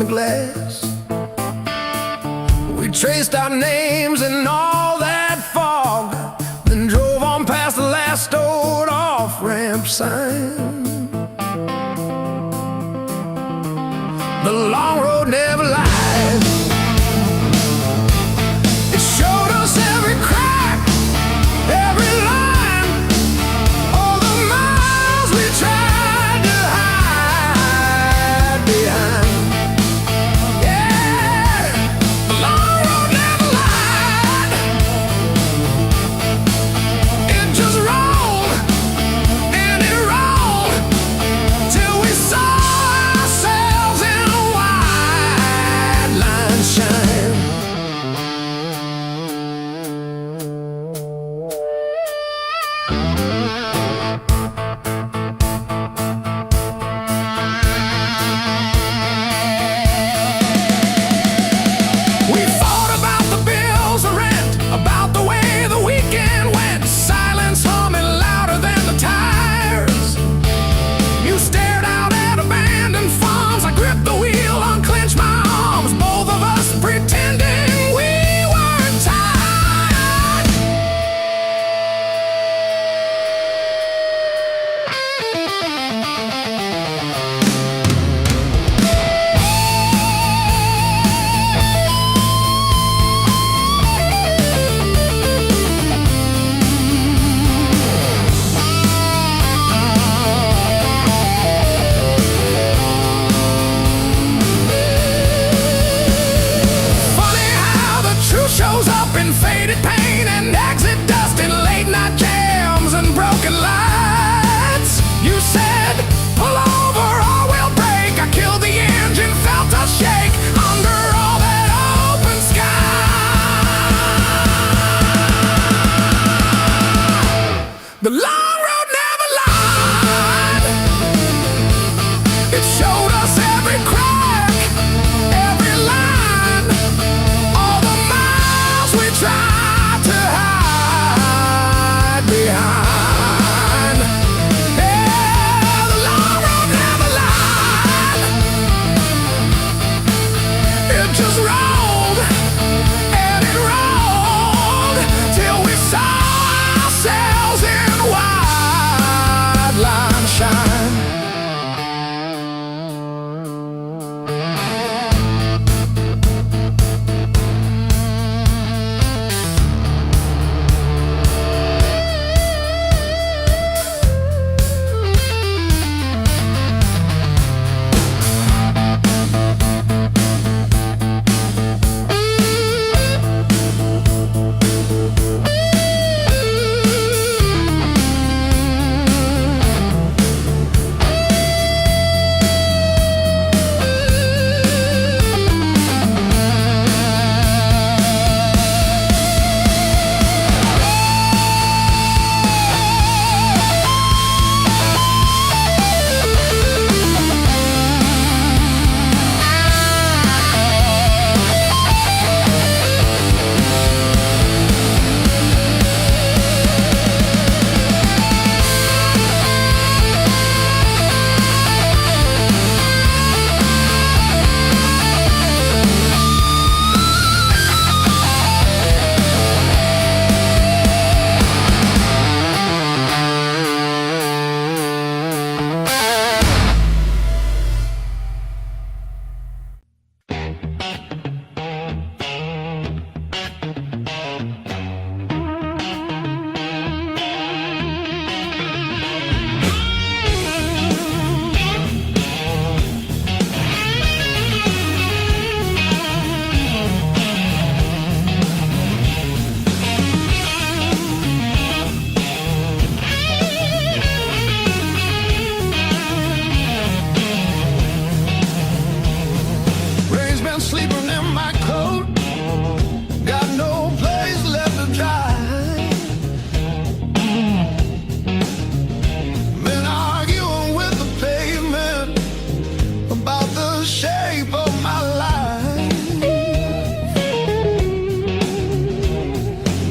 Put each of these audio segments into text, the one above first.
the glass. We traced our names in all that fog, then drove on past the last old off-ramp sign. The long road never lies. It showed us every crack, every line, all the miles we tried to hide behind. Yeah, the long road never lied. It just rolled and it rolled till we saw ourselves in a wide line shine. We fought about the bills of rent, about the way the weekend went. Silence humming louder than the tires. You stared out at abandoned farms. I gripped the wheel, unclenched my arms. Both of us pretending we weren't tired. Funny how the truth shows up in faded paint and exit dust in late night jams and broken lights. You said, pull over or we'll break. I killed the engine, felt us shake under all that open sky. The long road never lied. It showed us every crack, every line, all the miles we tried to hide behind. Yeah, the long road never lied. It just rolled and it rolled till we saw ourselves in wide line shine. Rain's been sleeping in my coat, got no place left to dry. Been arguing with the pavement about the shape of my life.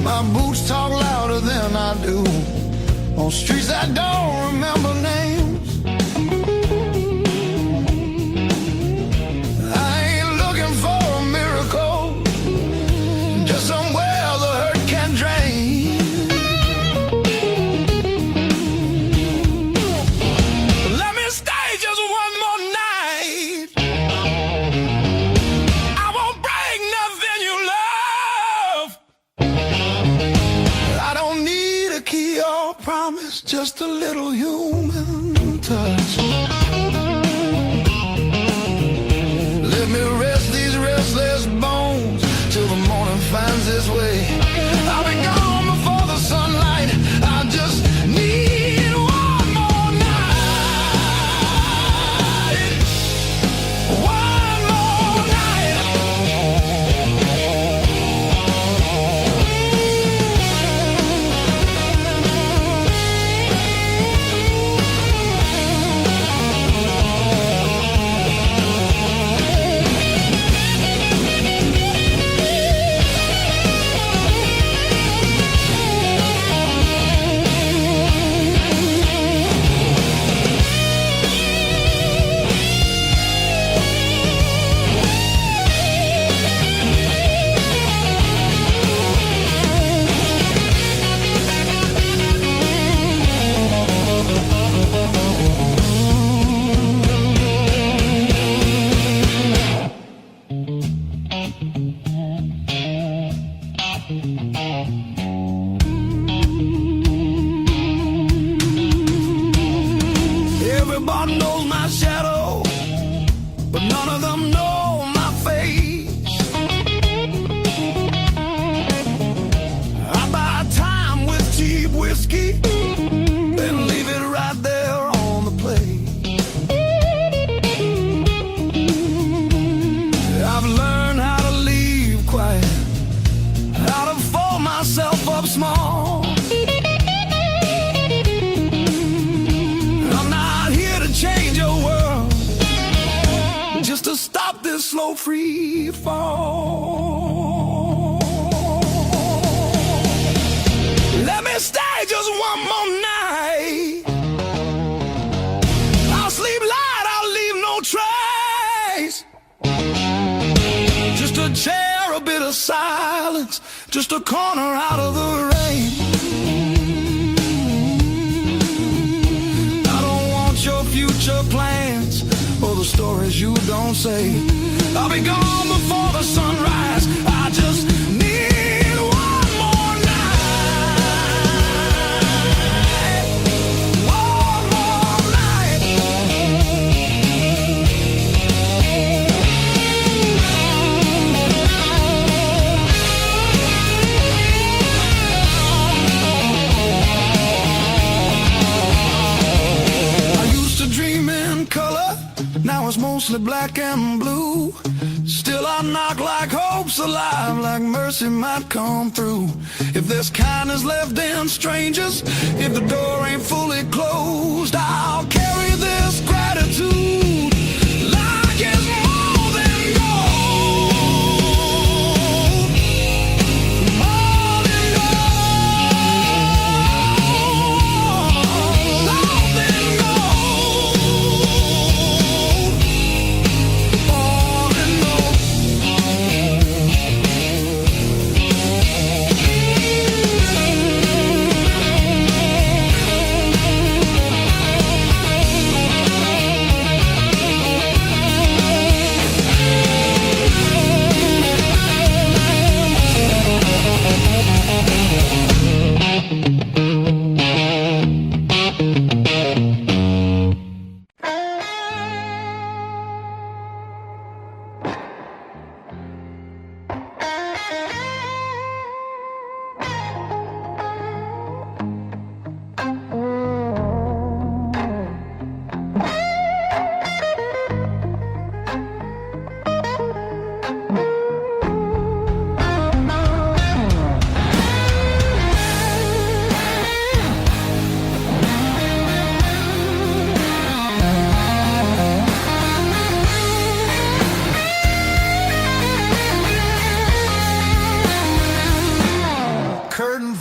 My boots talk louder than I do on streets I don't remember names. I just a little human touch. Let me rest these restless bones till the morning finds its way. I'll be gone before the sunlight. I just need one more night. One more night. Everybody knows my shadow, but none of them know my face. I buy time with cheap whiskey, then leave it right there on the plate. I've learned how to leave quiet, how to fold myself up small. Change your world, just to stop this slow free fall. Let me stay just one more night. I'll sleep light, I'll leave no trace. Just a chair, a bit of silence, just a corner out of the rain. Your future plans or the stories you don't say. I'll be gone before the sunrise. I just need one more night. One more night. Dream in color, now it's mostly black and blue. Still I knock like hope's alive, like mercy might come through. If there's kindness left in strangers, if the door ain't fully closed, I'll carry this gratitude like it's more than gold. More than gold. More than gold.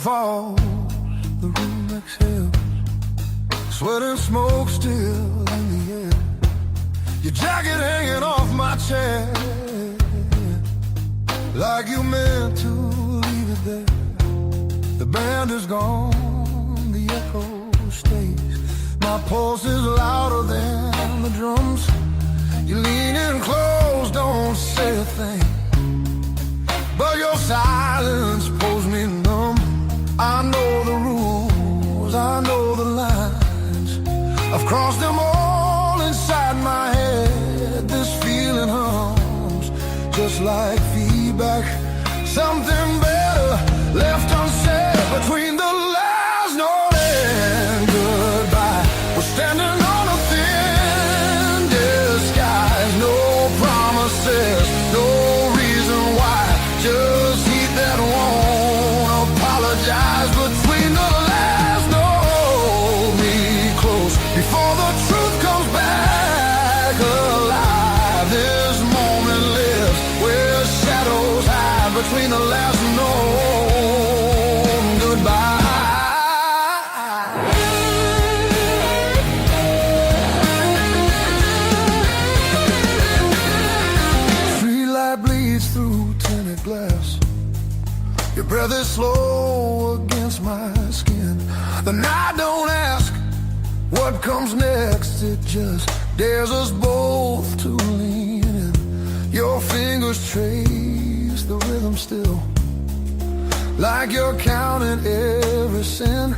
Fall, the room exhales, sweat and smoke still in the air. Your jacket hanging off my chair, like you meant to leave it there. The band is gone, the echo stays. My pulse is louder than the drums. You lean in close, don't say a thing, but your silence pulls me numb. I know the rules, I know the lines. just like feedback. Something better left unsaid between the last note and goodbye. We're standing on a thin disguise. No promises, no reason why. Just heat that won't apologize. Between the last note, hold me close before the truth comes back alive. This moment lives where shadows hide between the last note and goodbye. Street light bleeds through tinted glass. Your breath is slow against my skin. The night don't ask what comes next. It just dares us both to lean in. Your fingers trace the rhythm still, like you're counting every sin.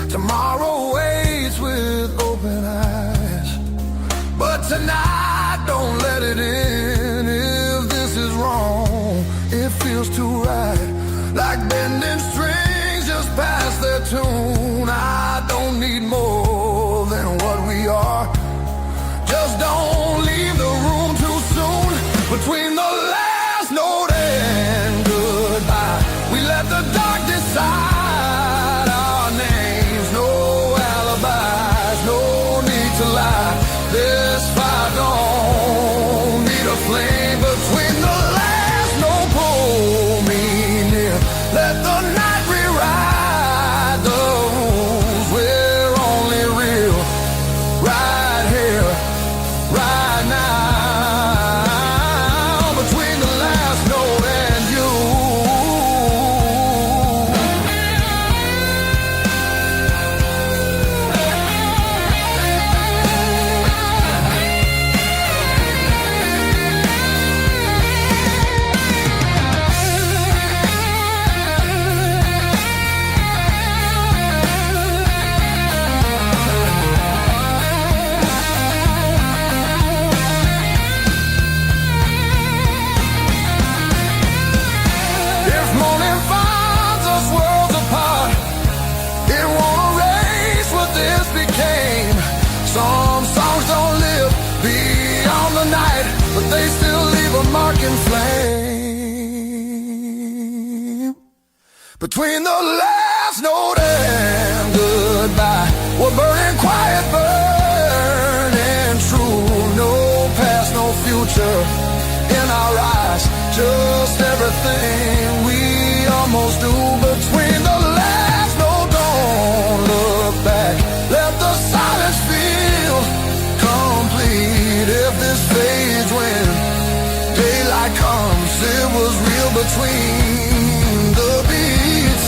Tomorrow waits with open eyes, but tonight don't let it in. If this is wrong, it feels too right, like bending strings just past their tune. I don't need more than what we are. Just don't leave the room too soon. Between the last note and goodbye, we let the dark decide our names. No alibis, no need to lie. This fire don't need a flame. Between the last note, pull me near. Let the night rewrite the rules. We're only real right here, right now. Between the last note and you. If morning finds us worlds apart, it won't erase what this became. Some songs don't live beyond the night, but they still leave a mark in flame. Between the last note and goodbye, we're burning quiet, burning true. No past, no future in our eyes, just everything we almost do. Between the last note, don't look back. Let the silence feel complete. If this fades when daylight comes, it was real between the beats.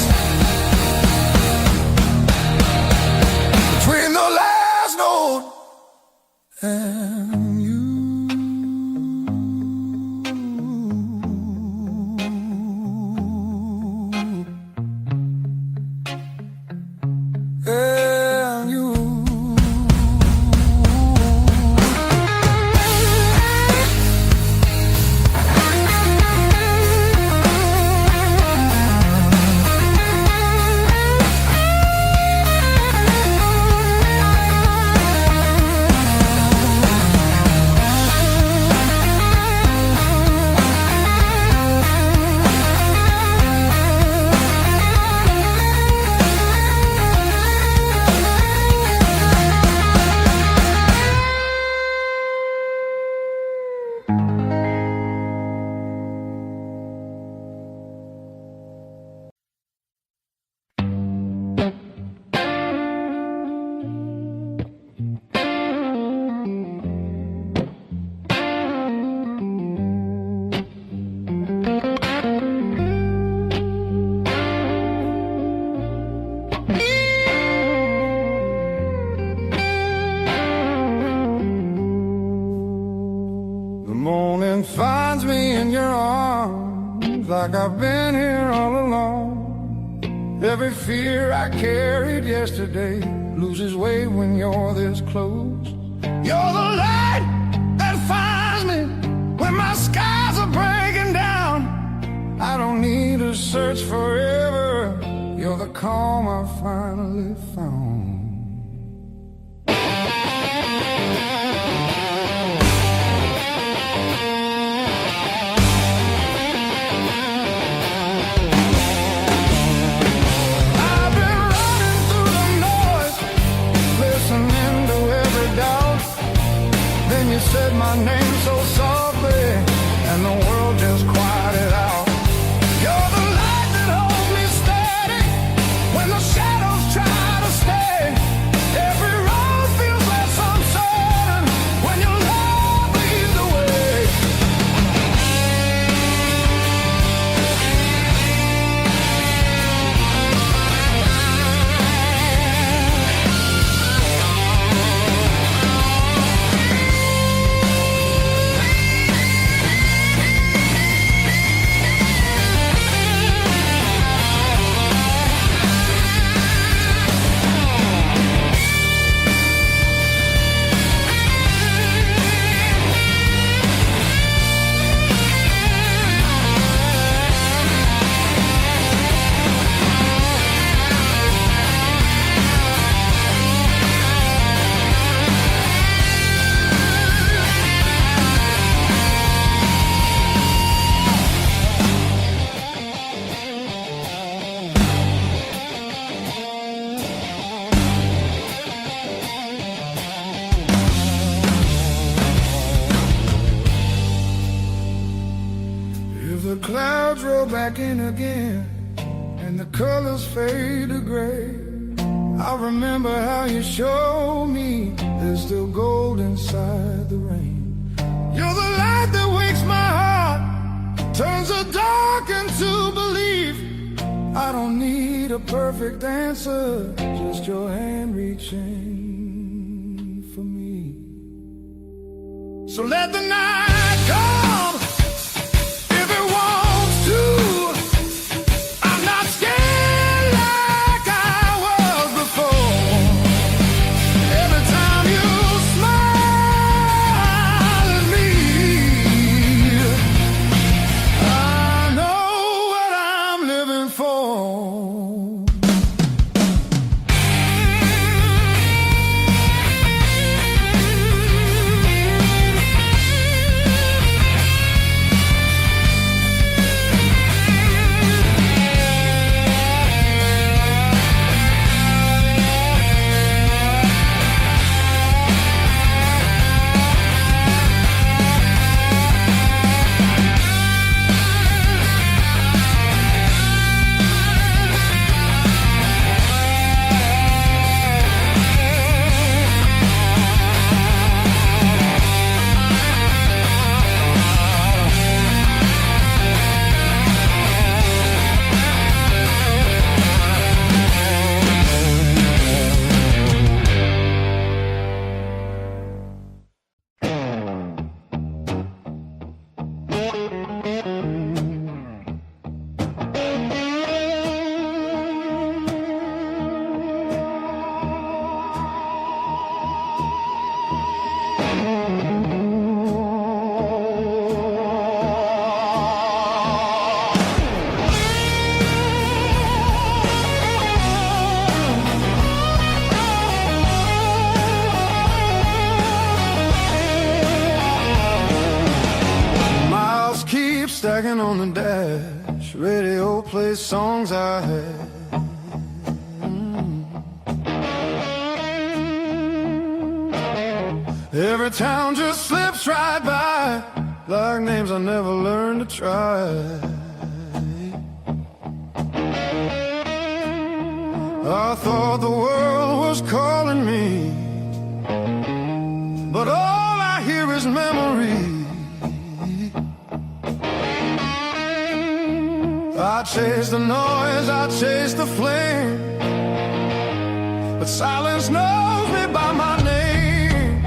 Between the last note and you. And you. morning finds me in your arms, like I've been here all along. Every fear I carried yesterday loses weight when you're this close. You're the light that finds me when my skies are bright. search forever, you're the calm I finally found. I've been running through the noise, listening to every doubt. Then you said my name so softly, and the world just quieted out. You're the light that holds me steady when the shadows try to stay. Every road feels less uncertain when your love leads the way. If the clouds roll back in again and the colors fade to gray, I remember how you showed me there's still gold inside the rain. You're the light that wakes my heart, turns the dark into belief. I don't need a perfect answer, just your hand reaching for me. So let the night come if it wants to. I'm not scared like I was before. Every time you smile at me, I know what I'm living for. Stacking on the dash, radio plays songs I had. Every town just slips right by, like names I never learned to try. I thought the world was calling me, but all I hear is memory. I chase the noise, I chase the flame, but silence knows me by my name.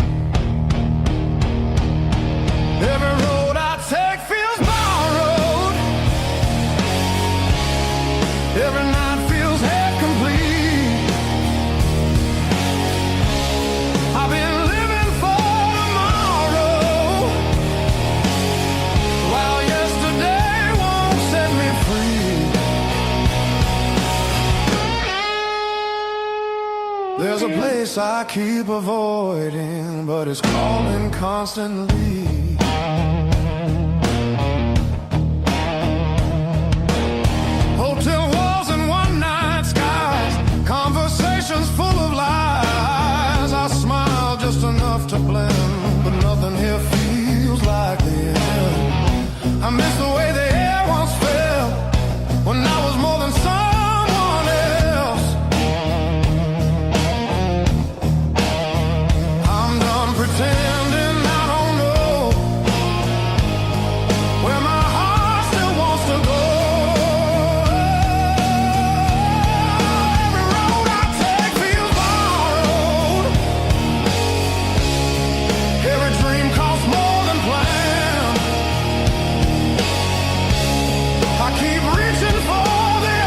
Every road I take feels borrowed, every night feels half complete. I've been living for tomorrow, while yesterday won't set me free. place I keep avoiding, but it's calling constantly. Hotel walls and one-night skies, conversations full of lies. I smile just enough to blend, but nothing here feels like the end. I miss the way the air once felt when I was more than someone else. I'm done pretending I don't know where my heart still wants to go. Every road I take feels borrowed. Every dream costs more than planned. I keep reaching for the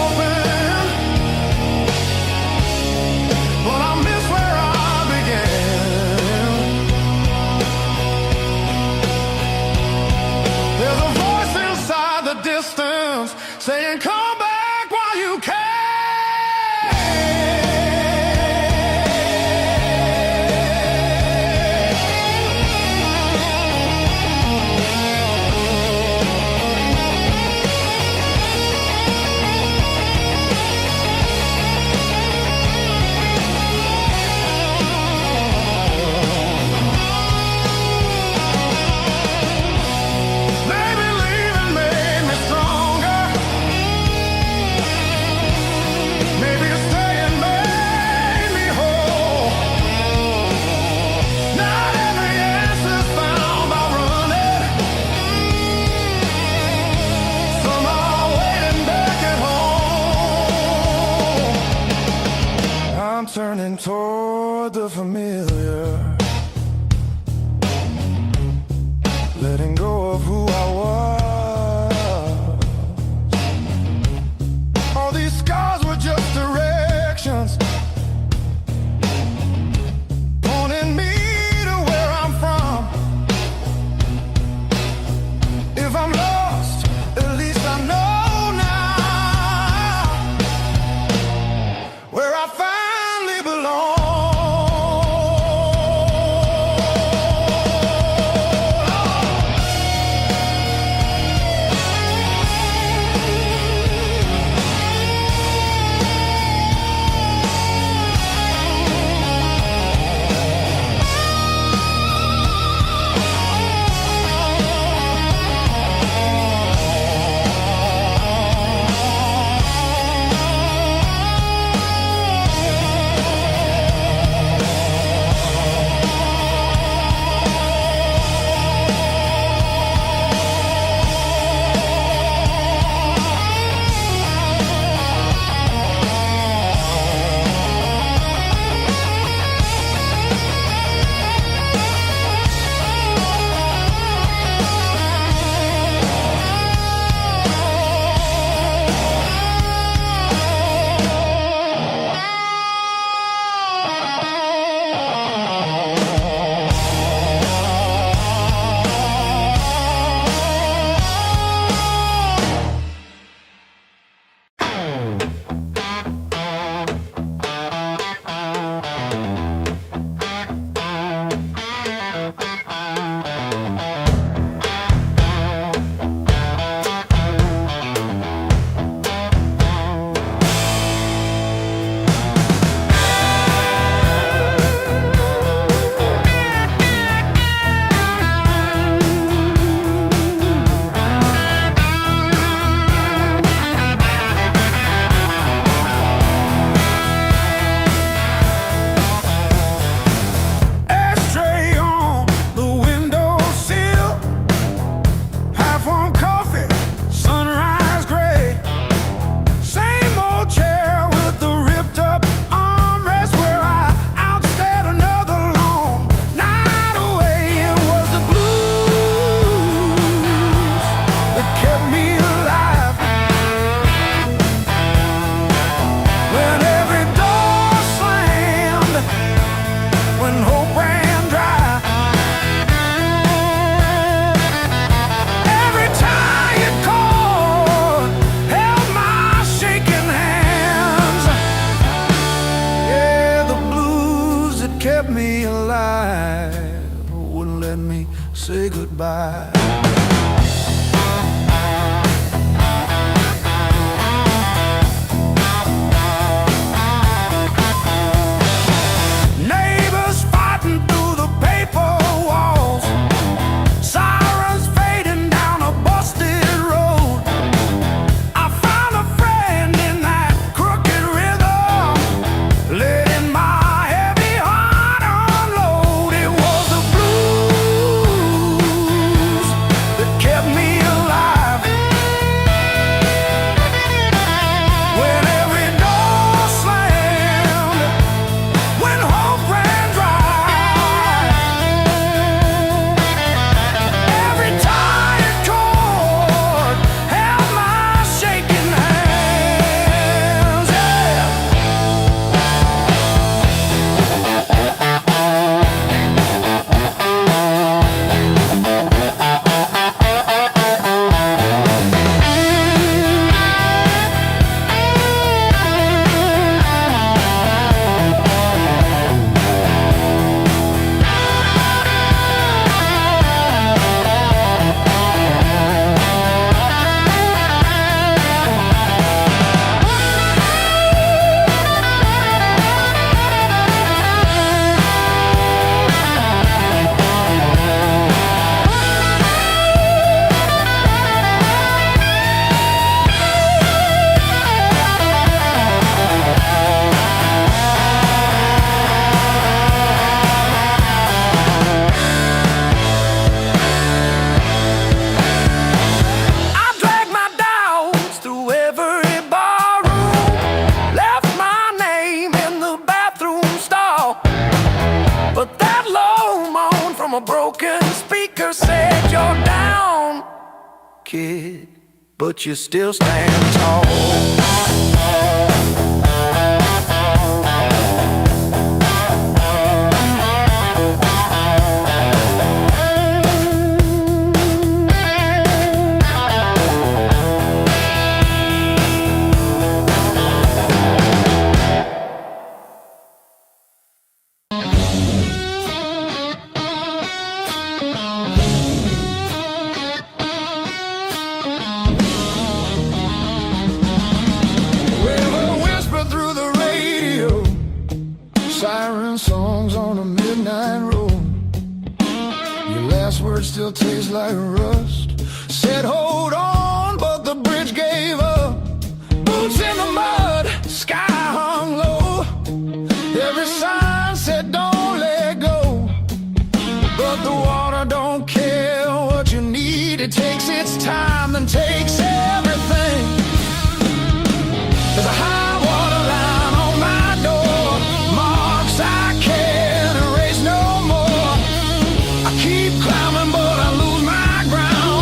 open, but I miss where I began. There's a voice inside the distance saying, come back while you can. Maybe leaving made me stronger. Maybe staying made me whole. Not every answer's found by running. Some are waiting back at home. I'm turning toward the familiar, letting go of who I was. All these scars were just directions, pointing me to where I'm from. If I'm lost, at least I know now where I finally belong. say goodbye. Neighbors fighting through the paper walls, sirens fading down a busted road. I found a friend in that crooked rhythm, letting my heavy heart unload. It was the blues that kept me alive. When every door slammed, when hope ran dry, every tired chord held my shaking hands. Yeah. I dragged my doubts through every barroom, left my name in the bathroom stall. But that low moan from a broken speaker said, "You're down, kid, but you still stand tall." River whisper through the radio, siren songs on a midnight road. Your last words still taste like rust. Said hold on, but the bridge gave up. Boots in the mud, sky hung low. Every sign said don't let go, but the water don't care what you need. It takes its time, then takes everything. There's a high water line on my door, marks I can't erase no more. I keep climbing, but I lose my ground.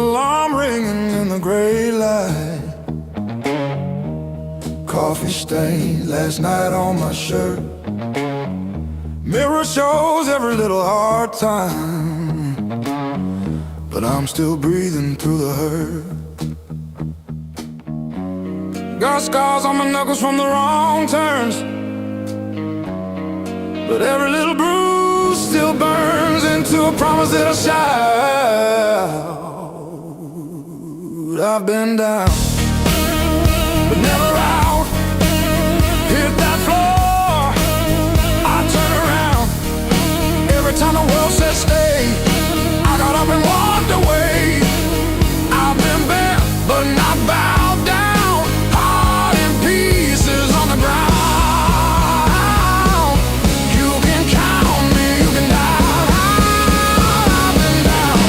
alarm ringing in the gray light. Coffee stain last night on my shirt. Mirror shows every little hard time, but I'm still breathing through the hurt. Got scars on my knuckles from the wrong turns, but every little bruise still burns into a promise that I'll shout. I've been down, but never out. Hit that floor, I turn around. Every time the world says stay, I got up and walked away. I've been bent, but not bowed down. Heart in pieces on the ground. You can count me, you can down. I've been down,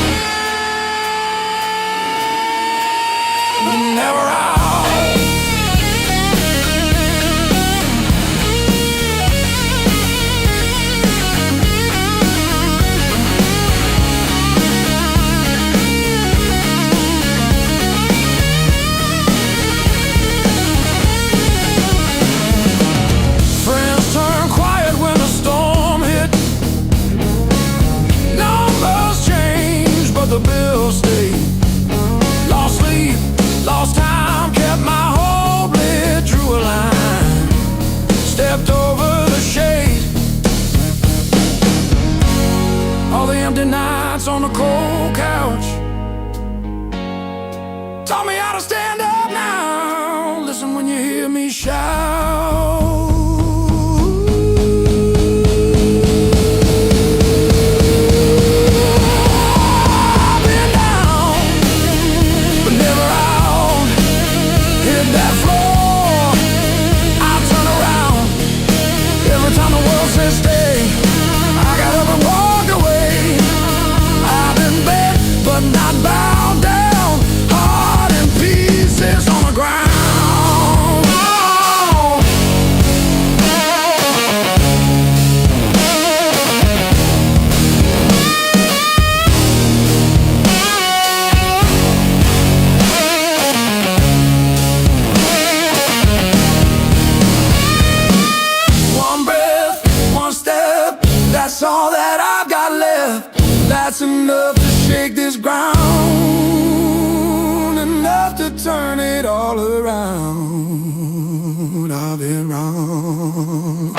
but never out. The bills stayed. Lost sleep, lost time, kept my hope lit, drew a line, stepped over the shade. All the empty nights on the cold couch taught me how to stand up now. Listen when you hear me shout. Stay. I got up and walked away. I've been bent, but not bowed down. Heart in pieces on the ground. That's all that I've got left. That's enough to shake this ground, enough to turn it all around. I've been wrong.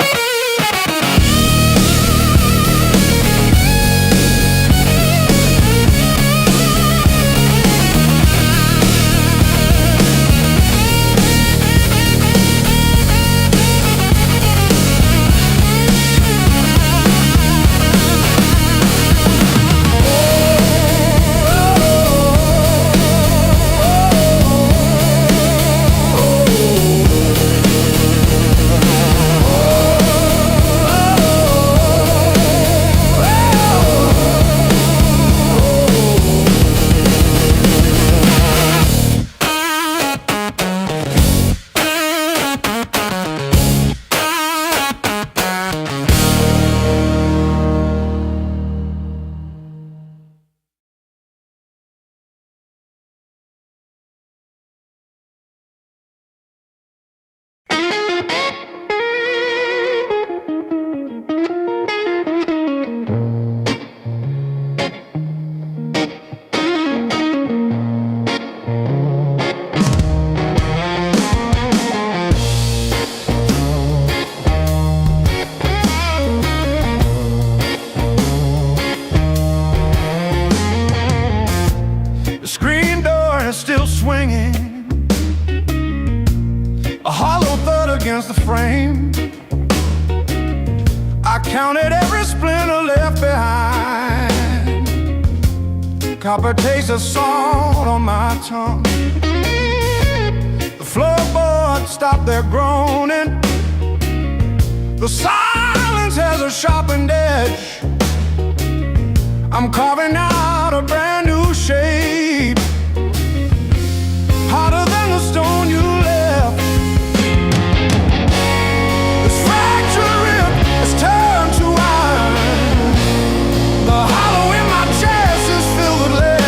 Still swinging, a hollow thud against the frame. I counted every splinter left behind. Copper taste of salt on my tongue. The floorboards stopped their groaning. The silence has a sharpened edge. I'm carving out a brand new shape, harder than the stone you left. This fractured rib has turned to iron. The hollow in my chest is filled with lead.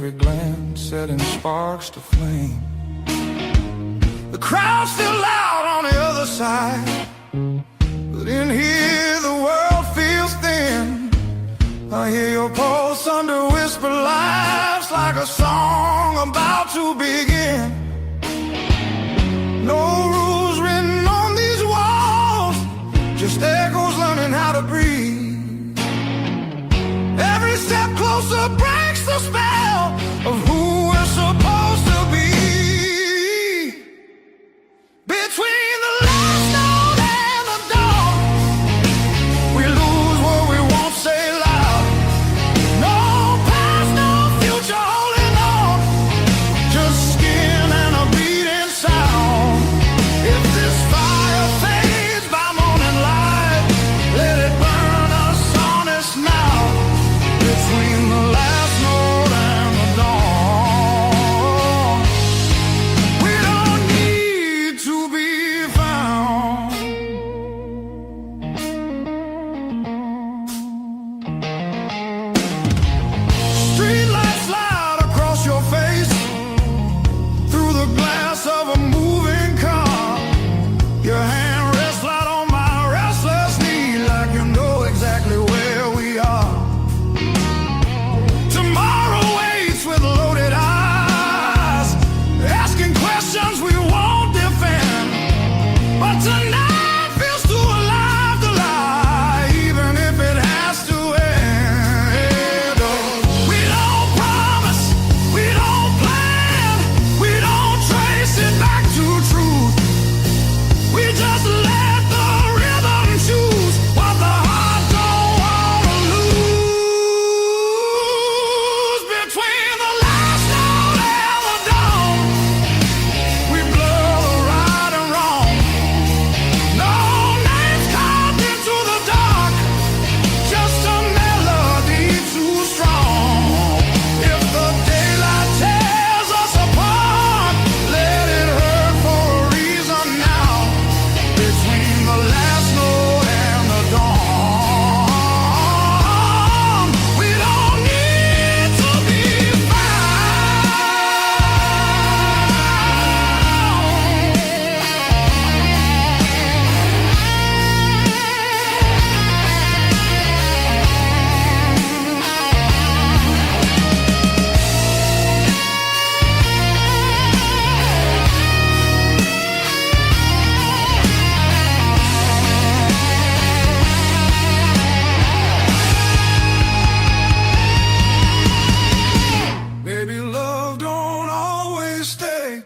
every glance setting sparks to flame. The crowd's still loud on the other side, but in here the world feels thin. I hear your pulse under whispered laughs, like a song about to begin. No rules written on these walls, just echoes learning how to breathe. Every step closer breaks the spell of who we're supposed to be. Between the last note and the dawn, we lose what we won't say loud. No past, no future holding on, just skin and a beating sound. If this fire fades by morning light, let it burn us honest now. Between the last note and the dawn, we don't need to be found. Street lights slide across your face, through the glass of a moving car. Your hand rests light on my restless knee, like you know exactly where we are. Tomorrow waits with loaded eyes, asking questions we won't defend. But tonight feels too alive to lie, even if it has to end. Oh, we don't promise, we don't plan, we don't trace it back to truth. We just let the rhythm choose what the heart don't wanna lose. Between the last note and the dawn, we blur the right and wrong. No names carved into the dark, just a melody too strong. If the daylight tears us apart, let it hurt for a reason now. Between the last note and the dawn, we don't need to be Maybe love don't always stay.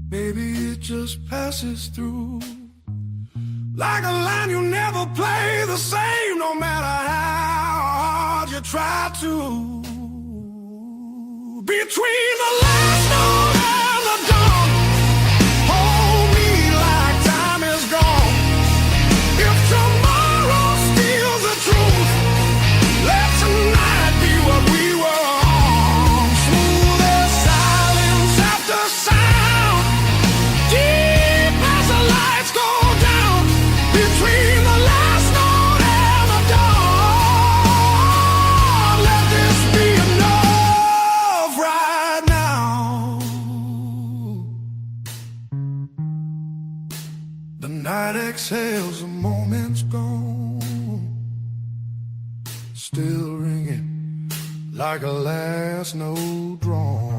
Maybe it just passes through. Like a line you never play the same, no matter how hard you try to. Between the last note and the dawn, hold me like time is gone. If tomorrow steals the truth, let tonight be what we were on. Smooth as silence after sound, deep as the lights go down. Between the last note and the dawn, let this be enough right now. The night exhales, the moment's gone, still ringing like a last note drawn.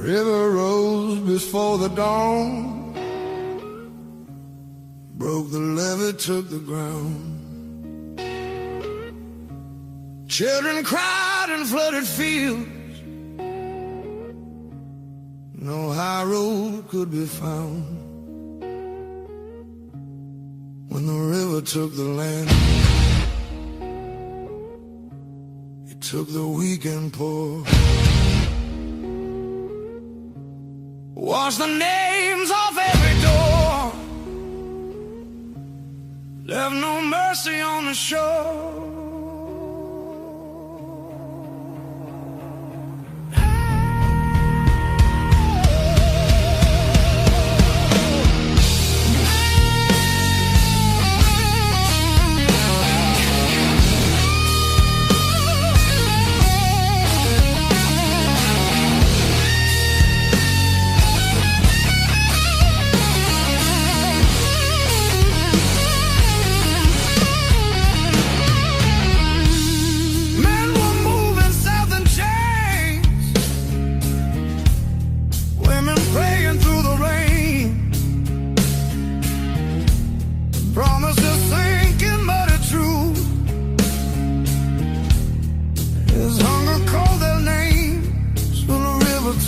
River rose before the dawn, broke the levee, took the ground. Children cried in flooded fields, no high road could be found. When the river took the land, it took the weak and poor. Washed the names off every door, left no mercy on the shore.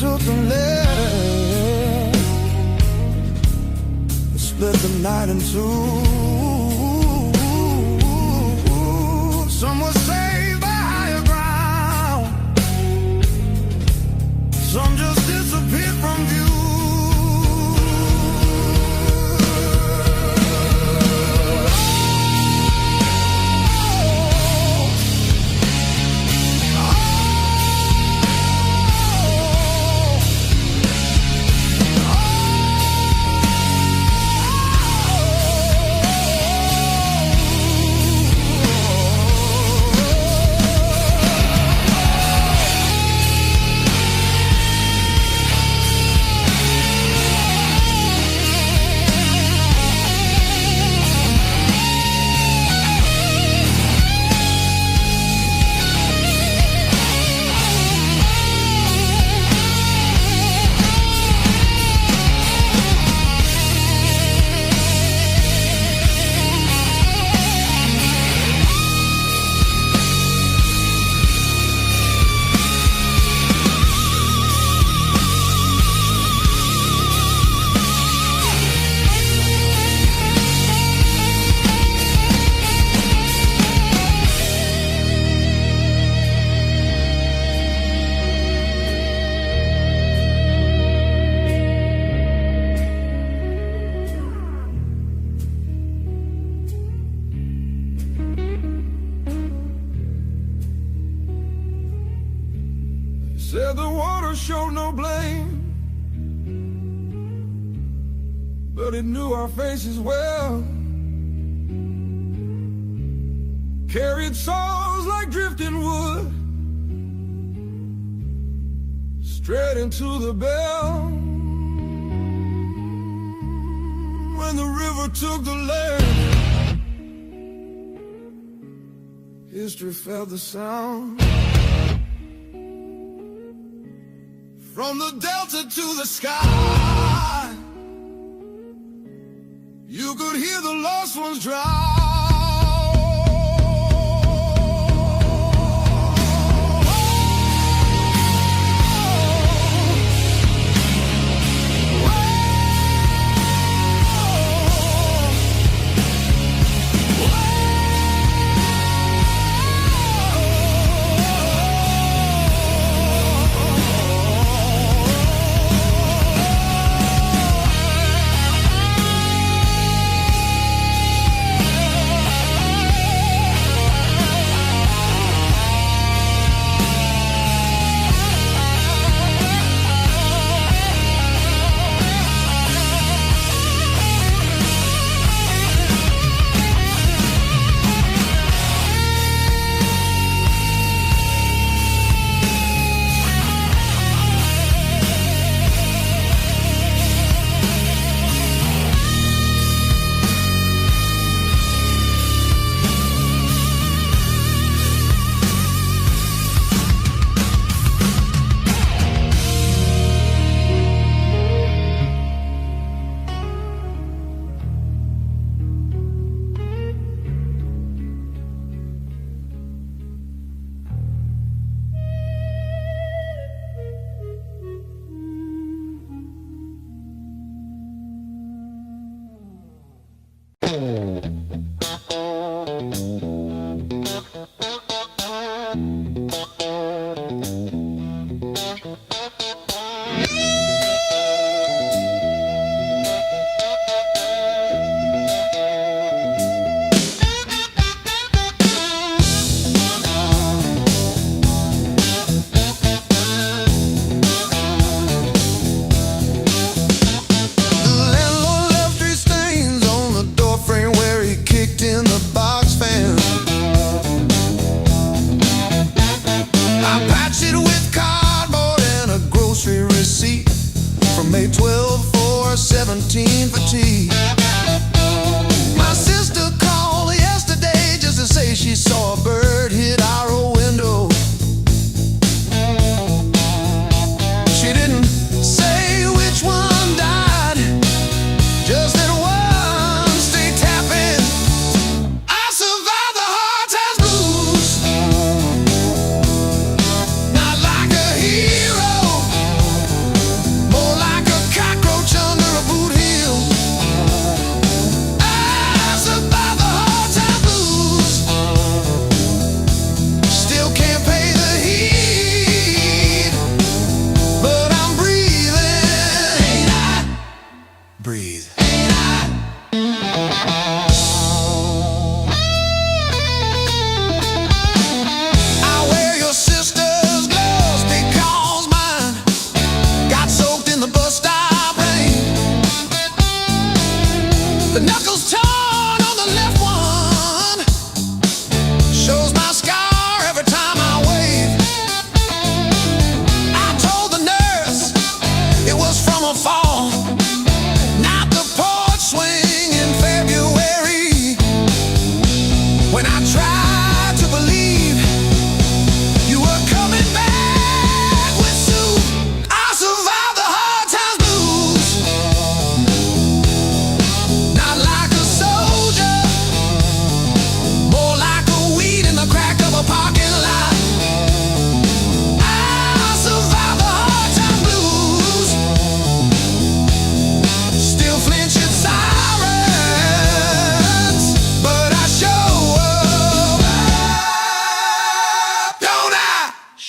Took the lead, split the night in two. Some were saved by higher ground, some just disappeared from view. Said the water showed no blame, but it knew our faces well. Carried souls like drifting wood, straight into the bell. When the river took the land, history felt the sound. From the delta to the sky, you could hear the lost ones drown.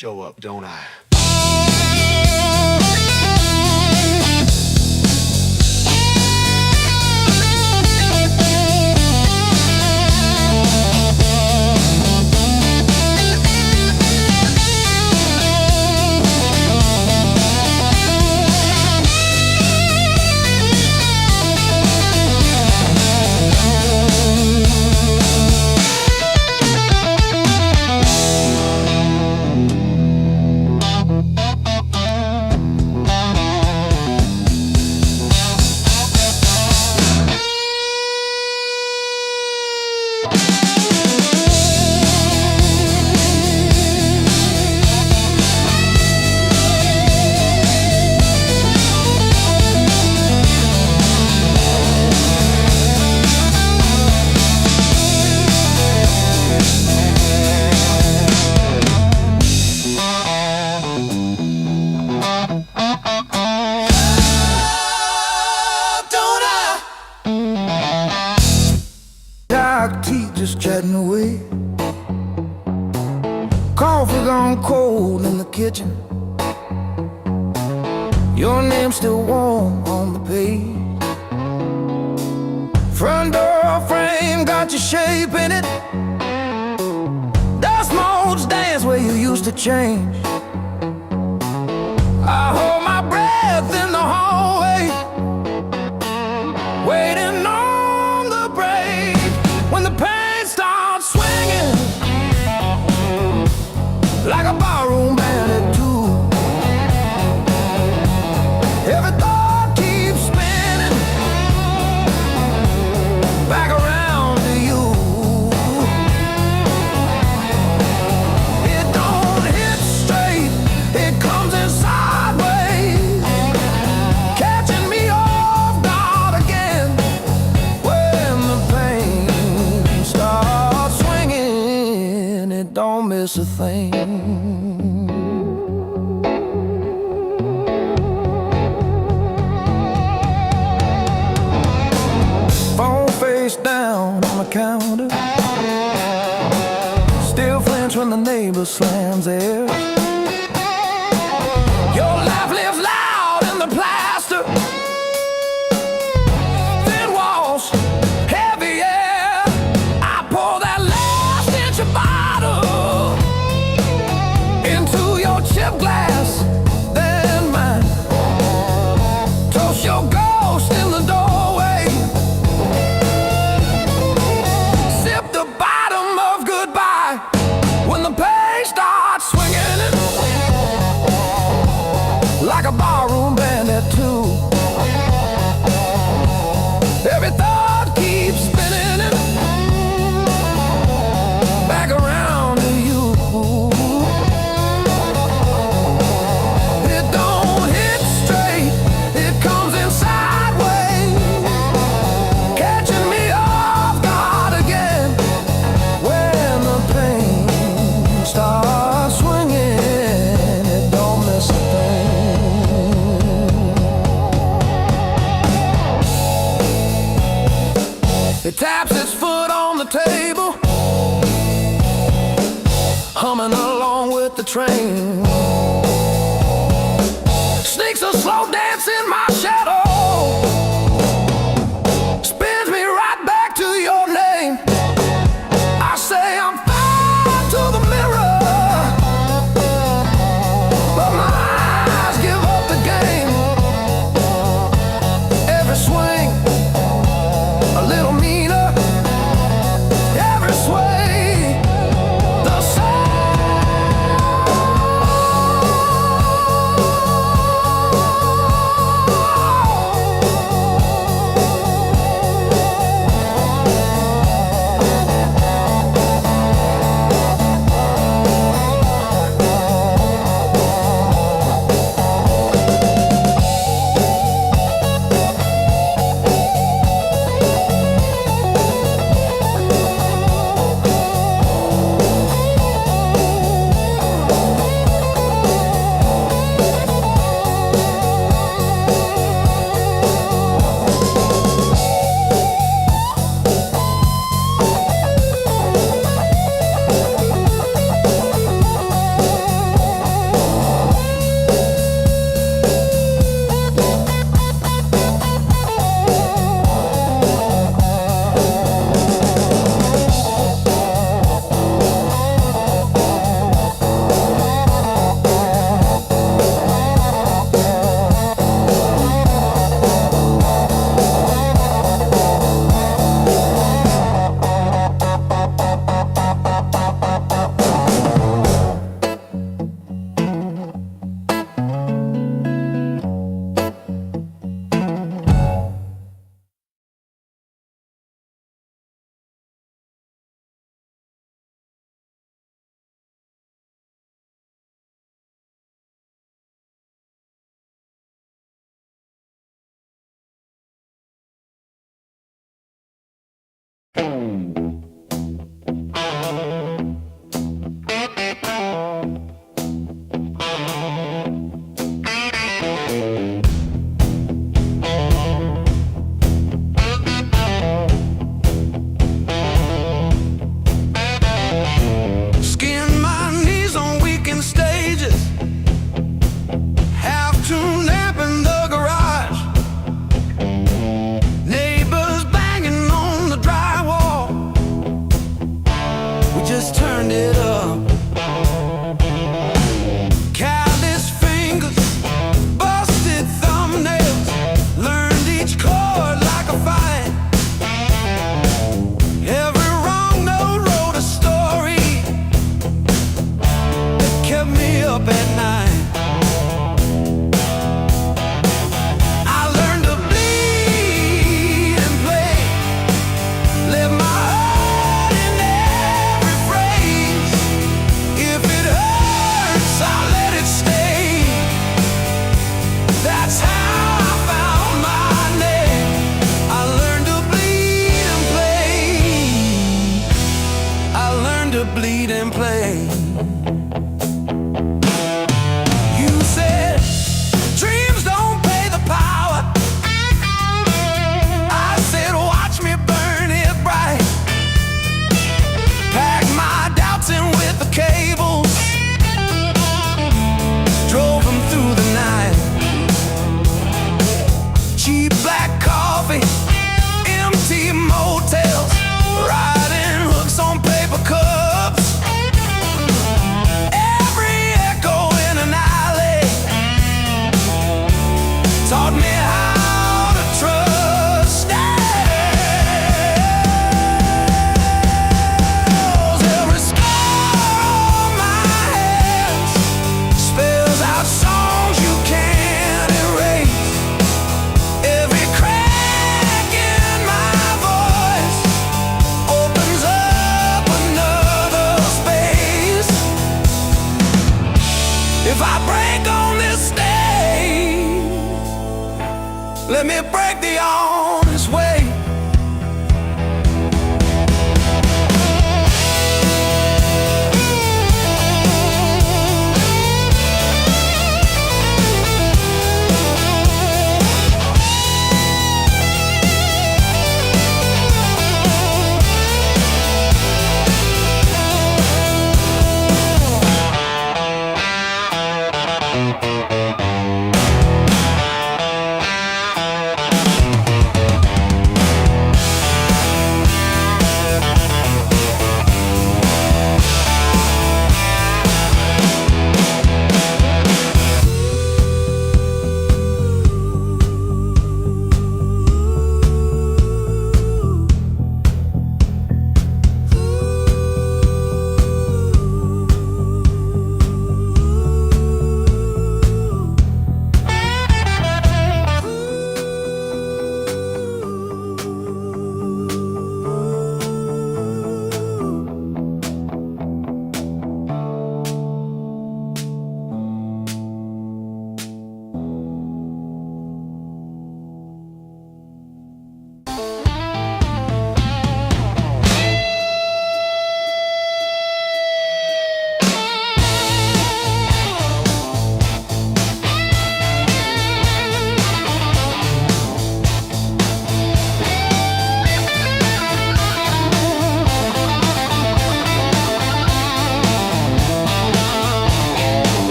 show up, don't I? Just chatting away. Coffee gone cold in the kitchen. Your name's still warm on the page. Front door frame got your shape in it. Dust motes dance where you used to change. I hold my breath in the hallway, waiting on the break. When the pain starts swinging like a barroom band at two, every thought keeps spinning back around to you. It don't hit straight, it comes in sideways, catching me off guard again. When the pain starts swinging, it don't miss a thing. Phone face down on the counter, still flinch when the neighbor slams theirs. Your laugh lives loud in the plaster, thin walls, heavy air. I pour that last inch of bottle into your chip glass, then mine. Toast your ghost in the doorway, sip the bottom of goodbye when the pain starts swinging it like a barroom band at two. Every thought keeps spinning it back around to you. It don't hit straight, it comes in sideways, catching me off guard again. When the pain starts swinging, it don't miss a thing. It taps its foot on the table, humming along with the train. Sneaks a slow dance in my shadow, spins me right back to your name. I say I'm fine to the mirror, but my eyes give up the game. Every swing a little meaner, every sway the same. up at night. I learned to bleed and play, let my heart in every phrase. If it hurts, I'll let it stay. That's how I found my name. I learned to bleed and play. I learned to bleed and play. You said dreams don't pay the power. I said watch me burn it bright. Pack my doubts in with the cables, drove them through the night. Cheap black coffee, empty motels, riding hooks on paper cups. Every echo in an alley taught me how to trust. Every scar on my hands spells out songs you can't erase. Every crack in my voice opens up another space. If I break on this stage, let me break the honest way.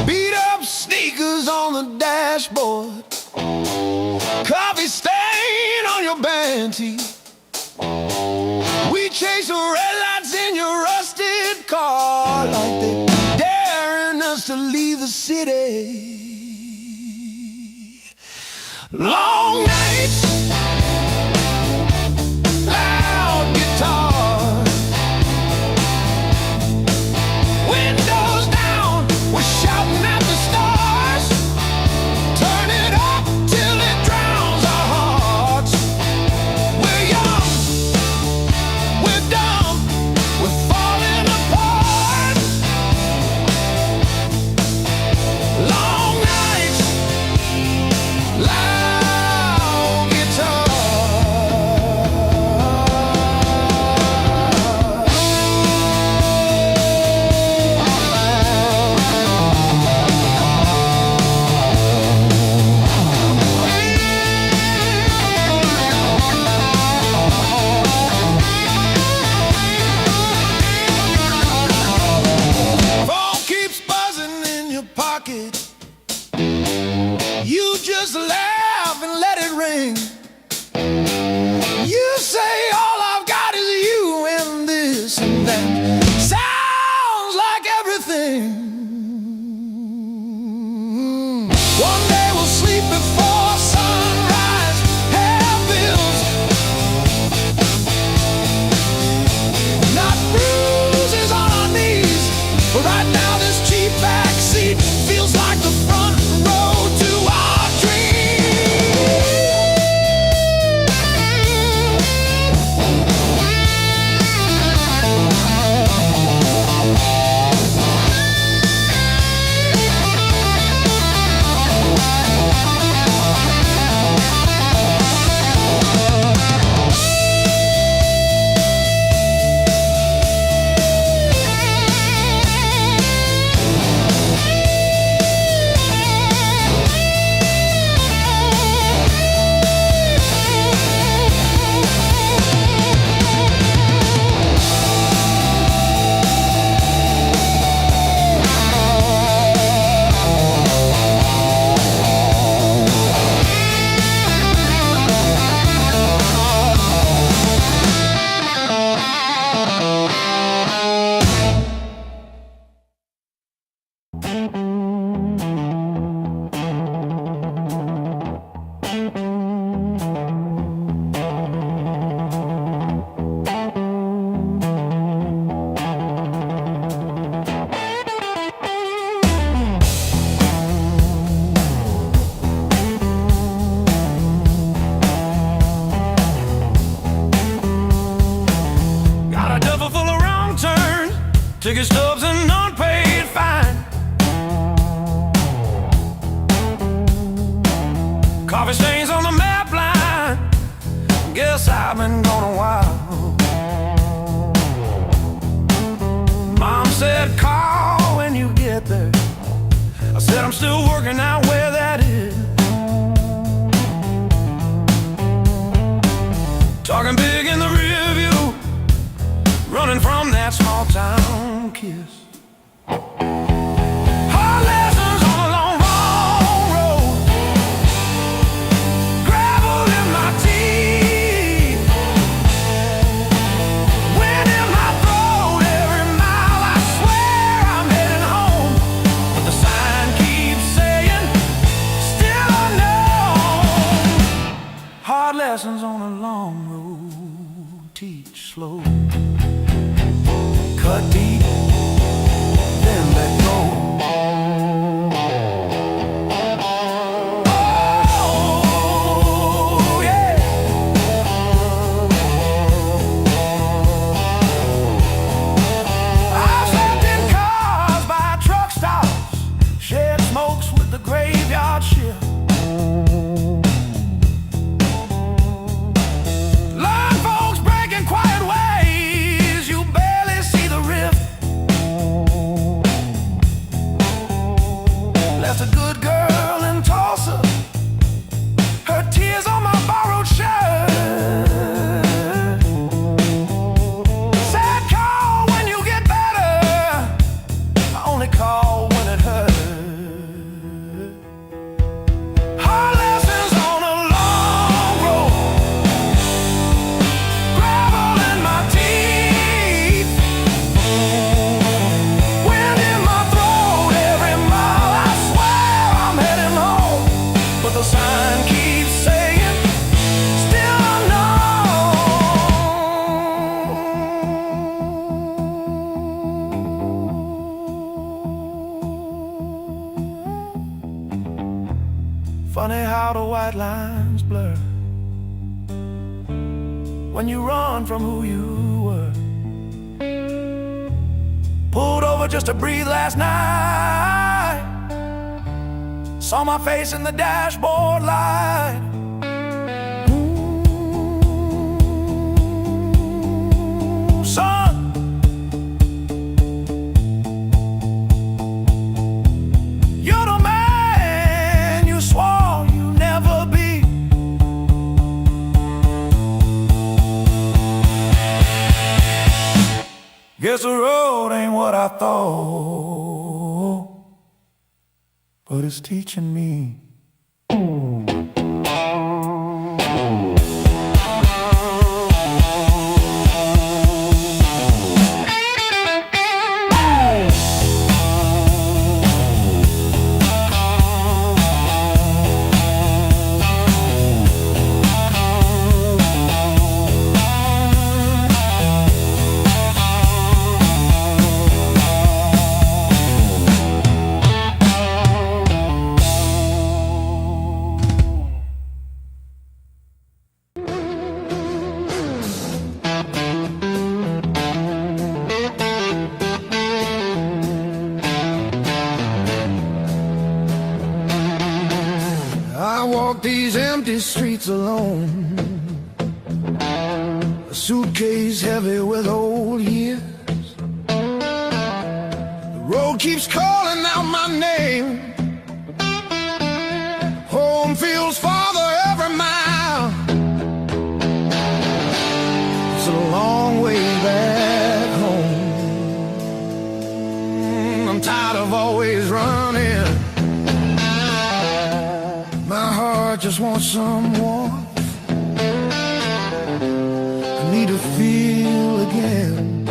Beat up sneakers on the dashboard, coffee stain on your band tee. We chase the red lights in your rusted car like they daring us to leave the city. Long nights, loud guitar, windows down, we're shouting at the stars. Turn it up till it drowns our hearts. We're young, we're dumb, we're falling apart. Long nights, loud guitar. Phone keeps buzzing in your pocket. You just laugh and let it ring. You say all I've got is you and this and that. Sounds like everything. One day we'll sleep before sunrise. Have bills, not bruises on our knees. But right now Ticket stubs and unpaid fine. Coffee stains on the map line. Guess I've been gone a while. Mom said call when you get there. I said I'm still working out where that is. Talking big in the rear view, running from that small town kiss. Hard lessons on a long, long road. Gravel in my teeth. Wind in my throat every mile. I swear I'm heading home, but the sign keeps saying still unknown. Hard lessons on a long road, teach slow. Cut deep, then let go. Oh, yeah. I've slept in cars by truck stops, shared smokes with the graveyard shift. Learn folks breaking quiet ways, you barely see the rift. Left a good girl in Tulsa, her tears on my borrowed shirt. Sad call when you get better, I only call when it hurts. Hard lessons on a long road. Gravel in my teeth. Wind in my throat every mile. I swear I'm heading home, but the sign keeps saying still unknown. Funny how the white lines blur when you run from who you were. Pulled over just to breathe last night. Saw my face in the dashboard light. Ooh, son, you're the man you swore you'd never be. Guess the road ain't what I thought, but it's teaching me. I walk these empty streets alone, a suitcase heavy with old years. The road keeps calling out my name. Home feels farther every mile. It's a long way back home. I'm tired of always running. My heart just wants some warmth. I need to feel again.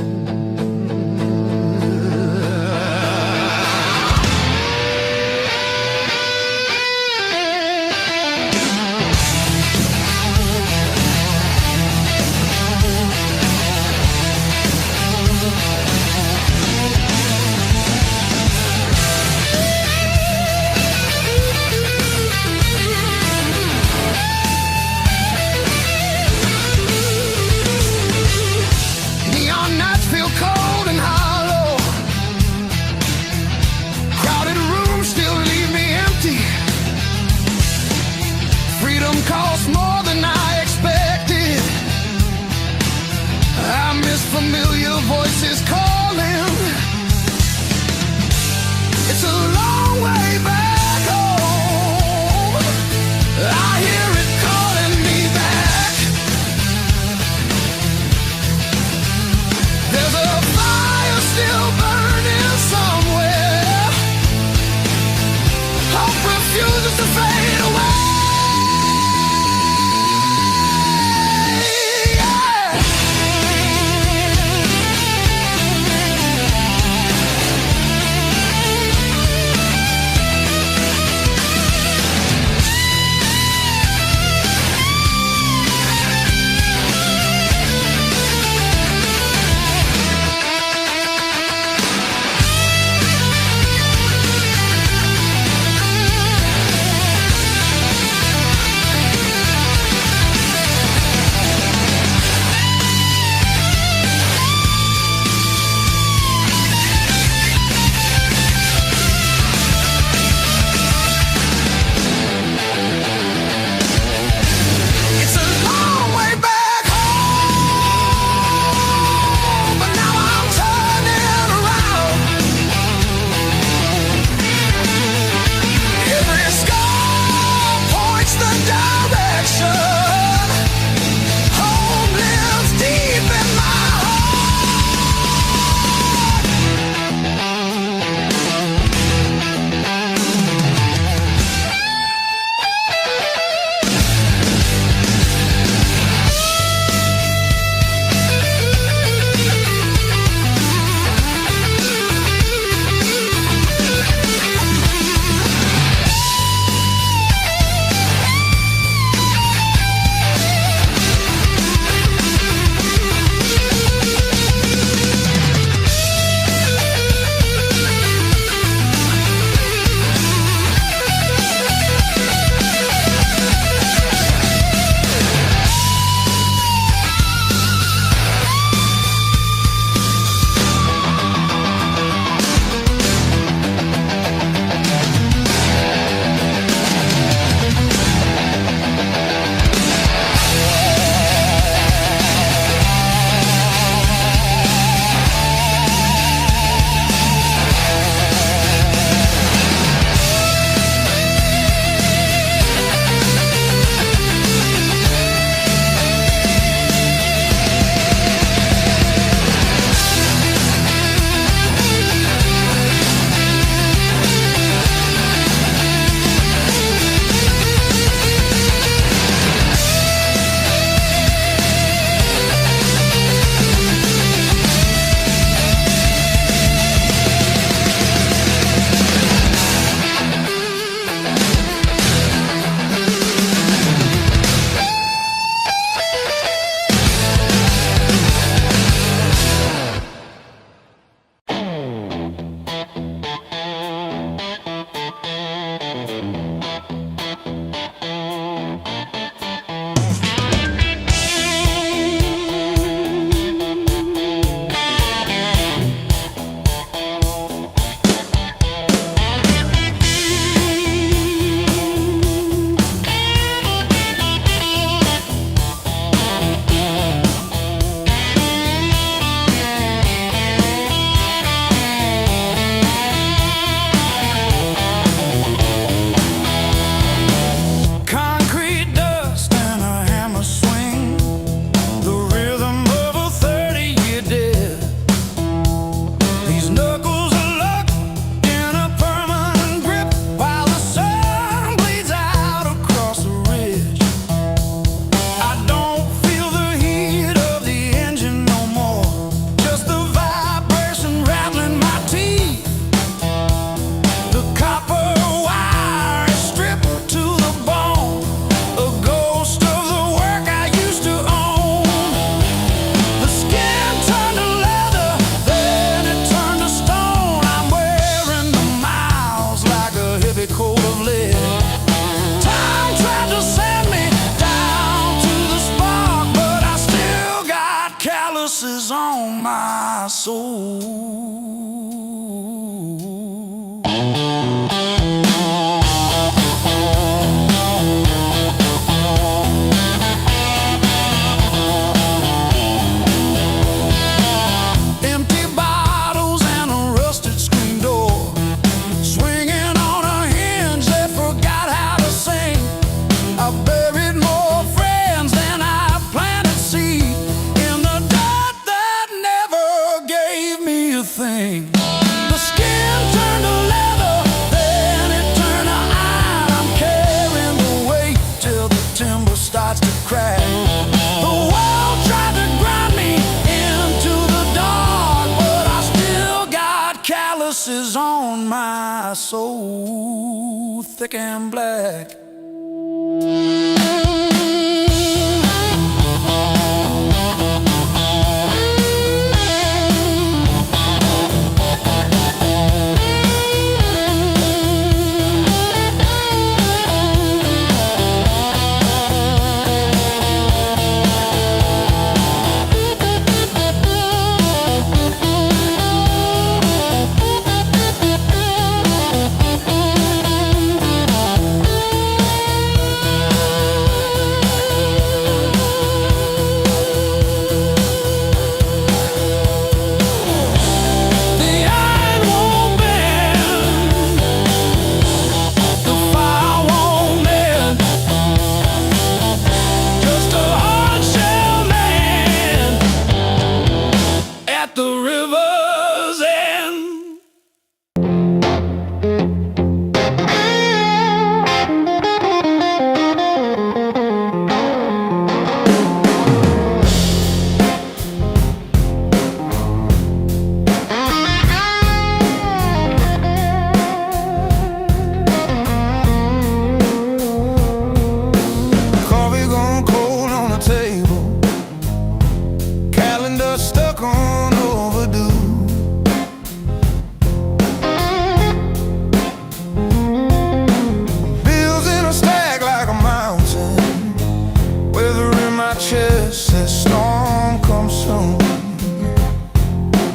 on my soul, thick and black.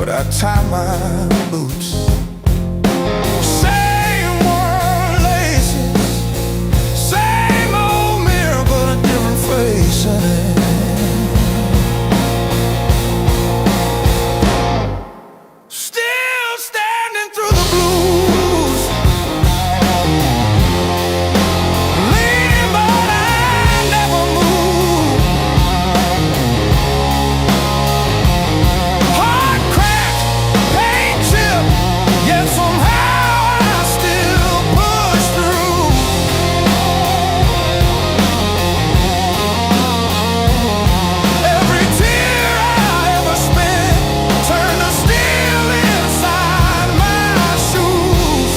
I tie my boots. Same worn laces, same old mirror, but a different face in it. Still standing through the blues, leaning but I never move. Heart cracked, paint chipped, yet somehow I still push through. Every tear I ever spent turned to steel inside my shoes.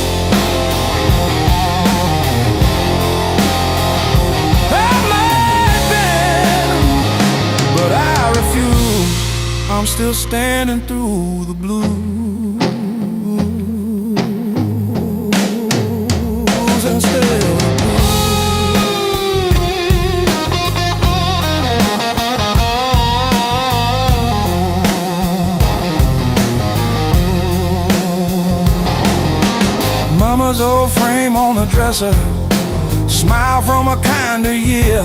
I might bend, but I refuse. I'm still standing through the blues and still. Mama's old frame on the dresser, smile from a kinder year.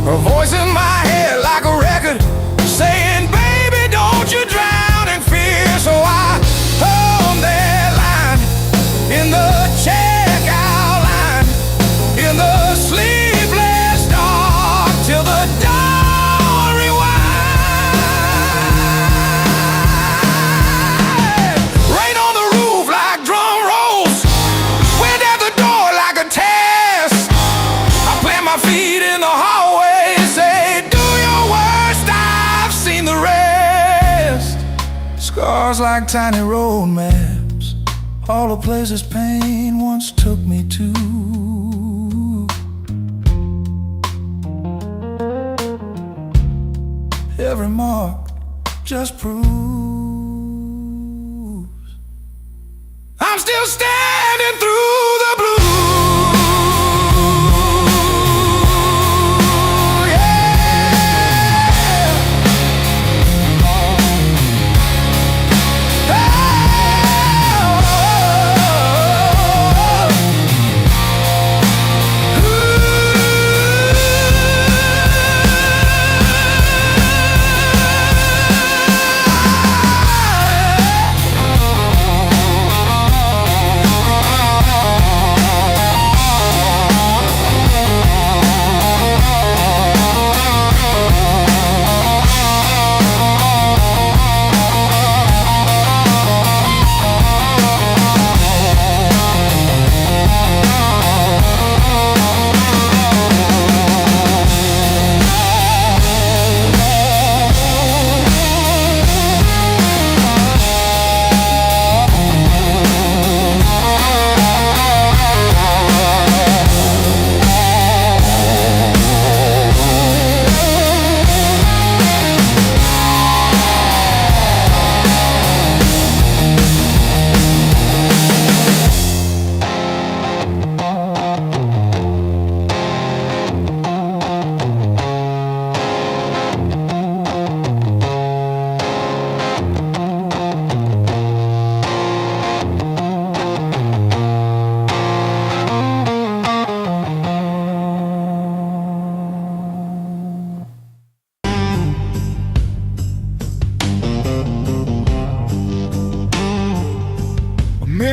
Her voice in my head like a record saying, baby, don't you drown in fear. So I hung that line in the checkout line, in the sleepless dark, till the dawn rewind. Rain on the roof like drum rolls, wind at the door like a test. I plant my feet in the hallway, say, do your worst, I've seen the rest. Scars like tiny road maps, all the places pain once took me to. Every mark just proves I'm still standing through the blue.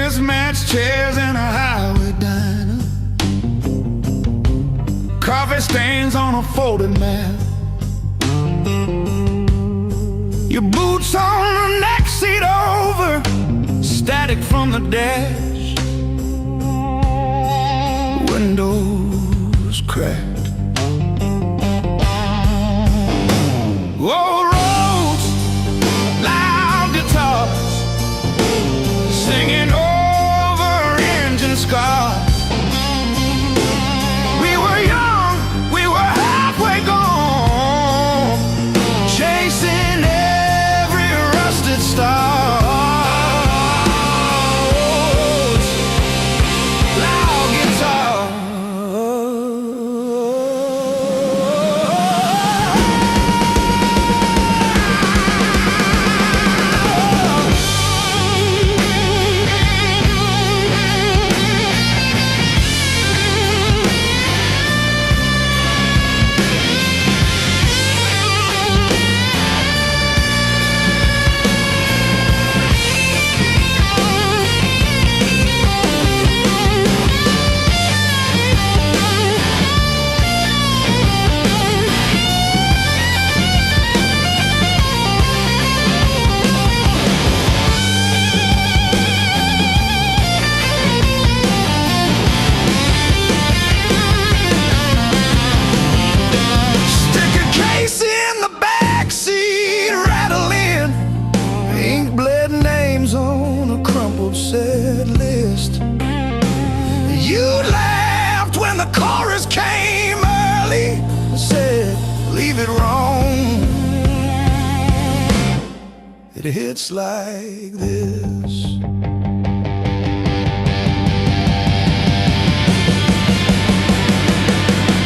mismatched chairs in a highway diner, coffee stains on a folded map, your boots on the next seat over, static from the dash, windows cracked. Old roads, loud guitars, singing over engine scars. We were young, we were halfway gone, chasing every rusted star. Loud guitars. Set list. You laughed when the chorus came early and said, leave it wrong. It hits like this.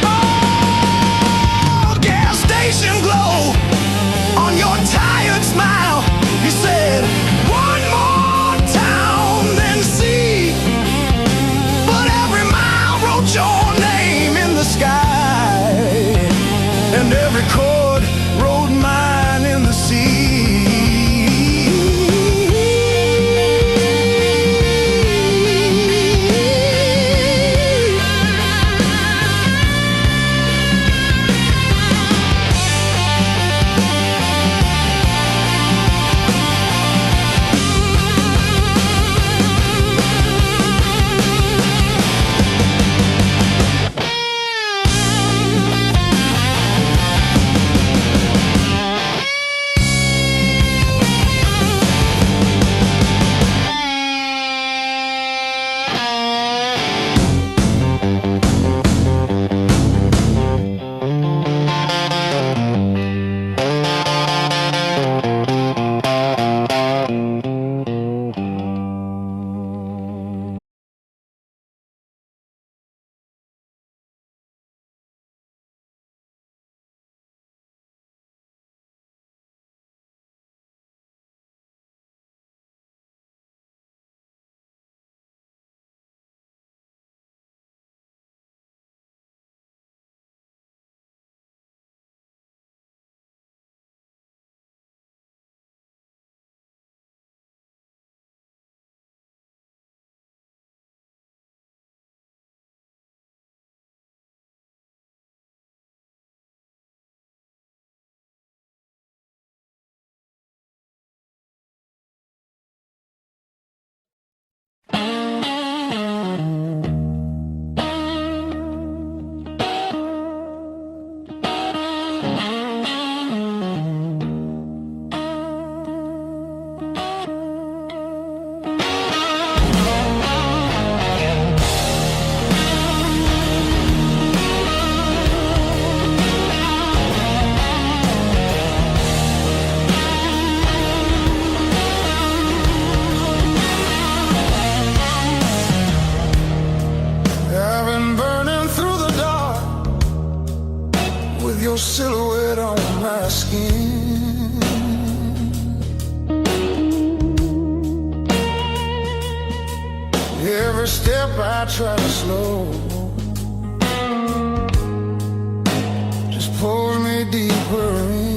Oh, gas station glow on your tired smile. He said, one more your name in the sky, and every chord wrote mine in the sea. Your silhouette on my skin. Every step I try to slow just pulls me deeper in.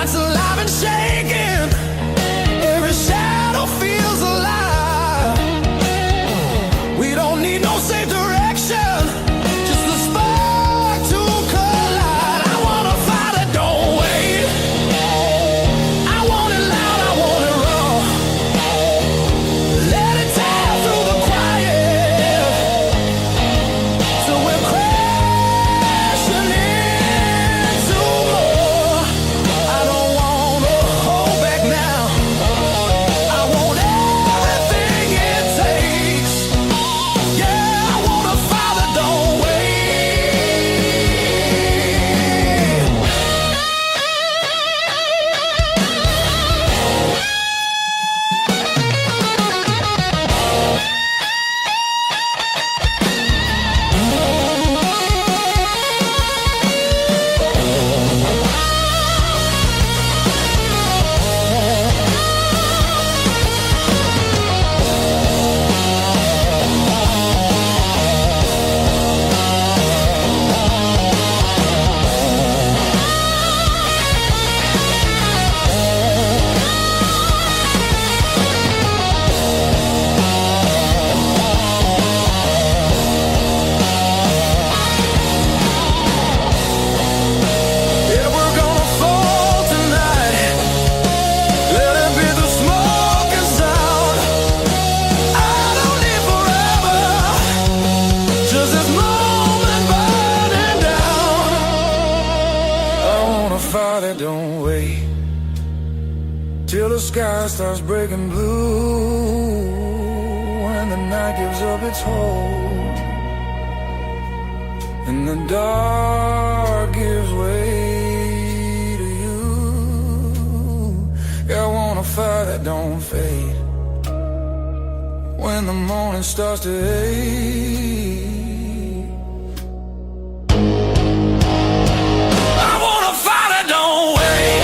night's alive and shaking. Every shadow feels alive. We don't need no safe direction, just a spark to collide. I want a fire that don't wait. I want it loud, I want it raw. Let it tear through the quiet, so we're crashing into more. I don't wanna hold back now. I want everything it takes. Yeah, I want a fire that don't wait. Yeah, we're gonna fall tonight. Let it be the smoke and sound. I don't need forever, just this moment burning down. I want a fire that don't wait till the sky starts breaking blue, and the night gives up its hold, and the dark gives way to you. Yeah, I want a fire that don't fade when the morning starts to ache. I want a fire that don't wait.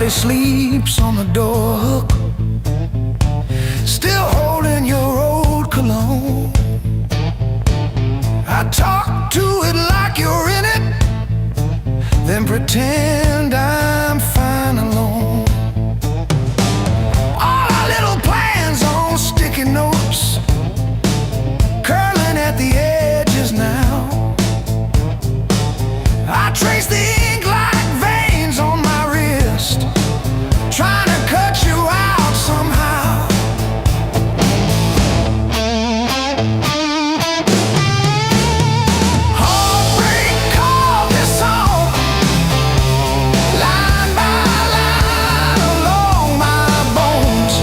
but he sleeps on the door hook, still holding your old cologne. I talk to it like you're in it, then pretend I'm fine alone. All our little plans on sticky notes, curling at the edges now. I trace the ink like veins on my wrist, trying to cut you out somehow. Heartbreak called this song, line by line along my bones.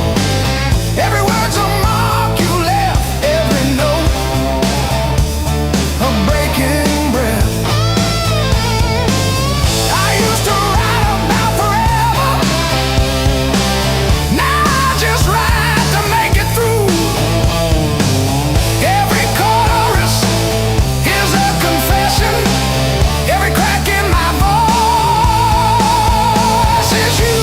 Every word's a mark you left, every note a breaking breath. I used to write about forever, now I just write to make it through. Every chorus is a confession, every crack in my voice is you.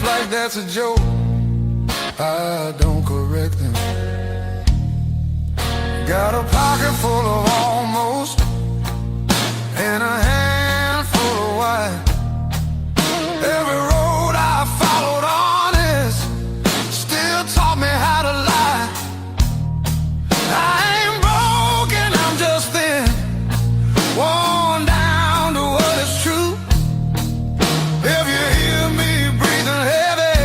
Like that's a joke, I don't correct them. Got a pocket full of almost and a handful of white. Every road I followed honest still taught me how to lie. I ain't broken, I'm just thin, worn down to what is true. If you hear me breathing heavy,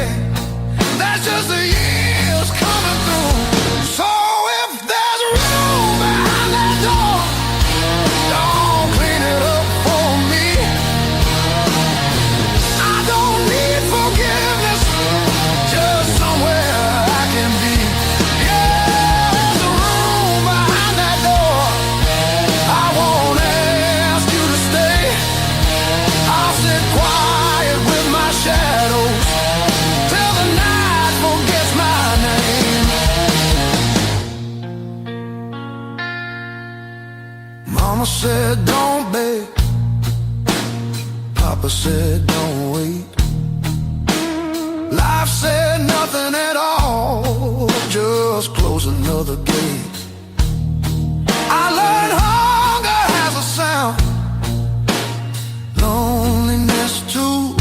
that's just the years coming through. So if there's room behind that door, don't clean it up for me. I don't need forgiveness, just somewhere I can be. Yeah, there's a room behind that door, I won't ask you to stay. I'll sit quiet with my shadows till the night forgets my name. Mama said don't beg, Papa said don't wait. Life said no, nothing at all, just close another gate. I learned hunger has a sound, loneliness too.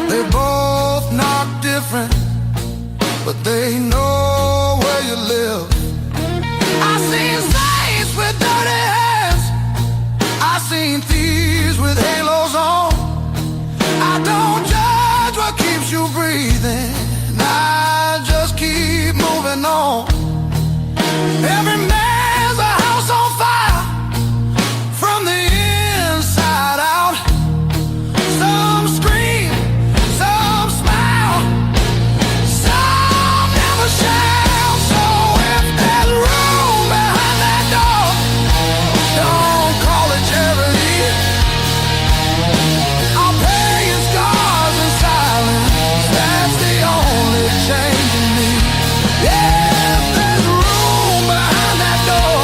They both knock different, but they know where you live. I seen saints with dirty hands, I seen thieves with halos on. I don't judge what keeps you breathing, I just keep moving on. Every man's a house on fire, from the inside out. Some scream, some smile, some never shout. So if there's room behind that door, don't call it charity. I'll pay your scars in silence, that's the only change in me. Yeah, if there's room behind that door,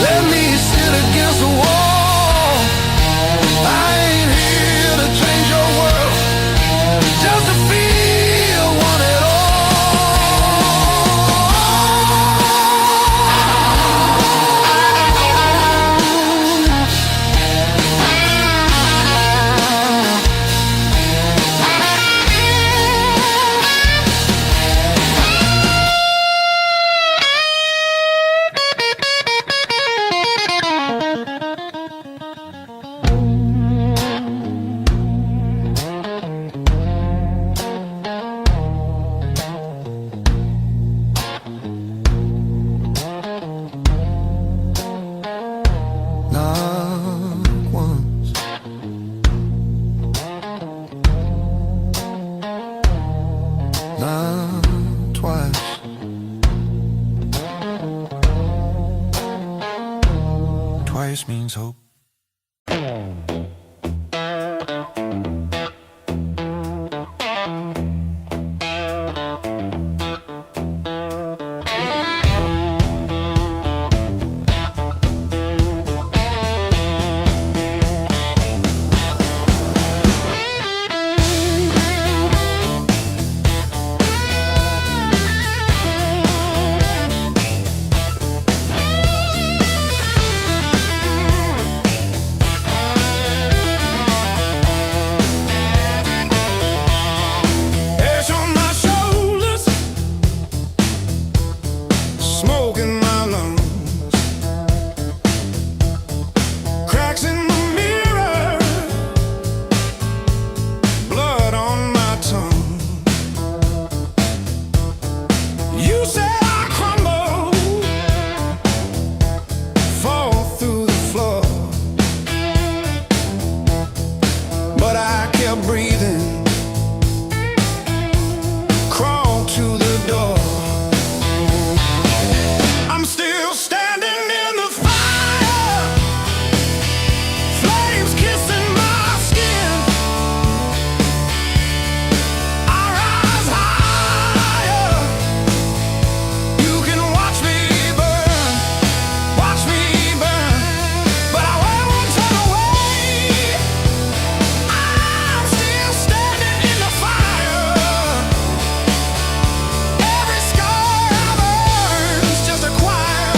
let me sit against the wall. I ain't here to change your world, just to feel one at all. Not once, not twice. Twice means hope. Ash on my shoulders, smoke in my lungs, cracks in the mirror, blood on my tongue. You said I crumble, fall through the floor, but I kept breathing, crawl to the door. I'm still standing in the fire, flames kissing my skin. I rise higher, you can watch me burn, but I won't turn away. I'm still standing in the fire. Every scar I burn's just a choir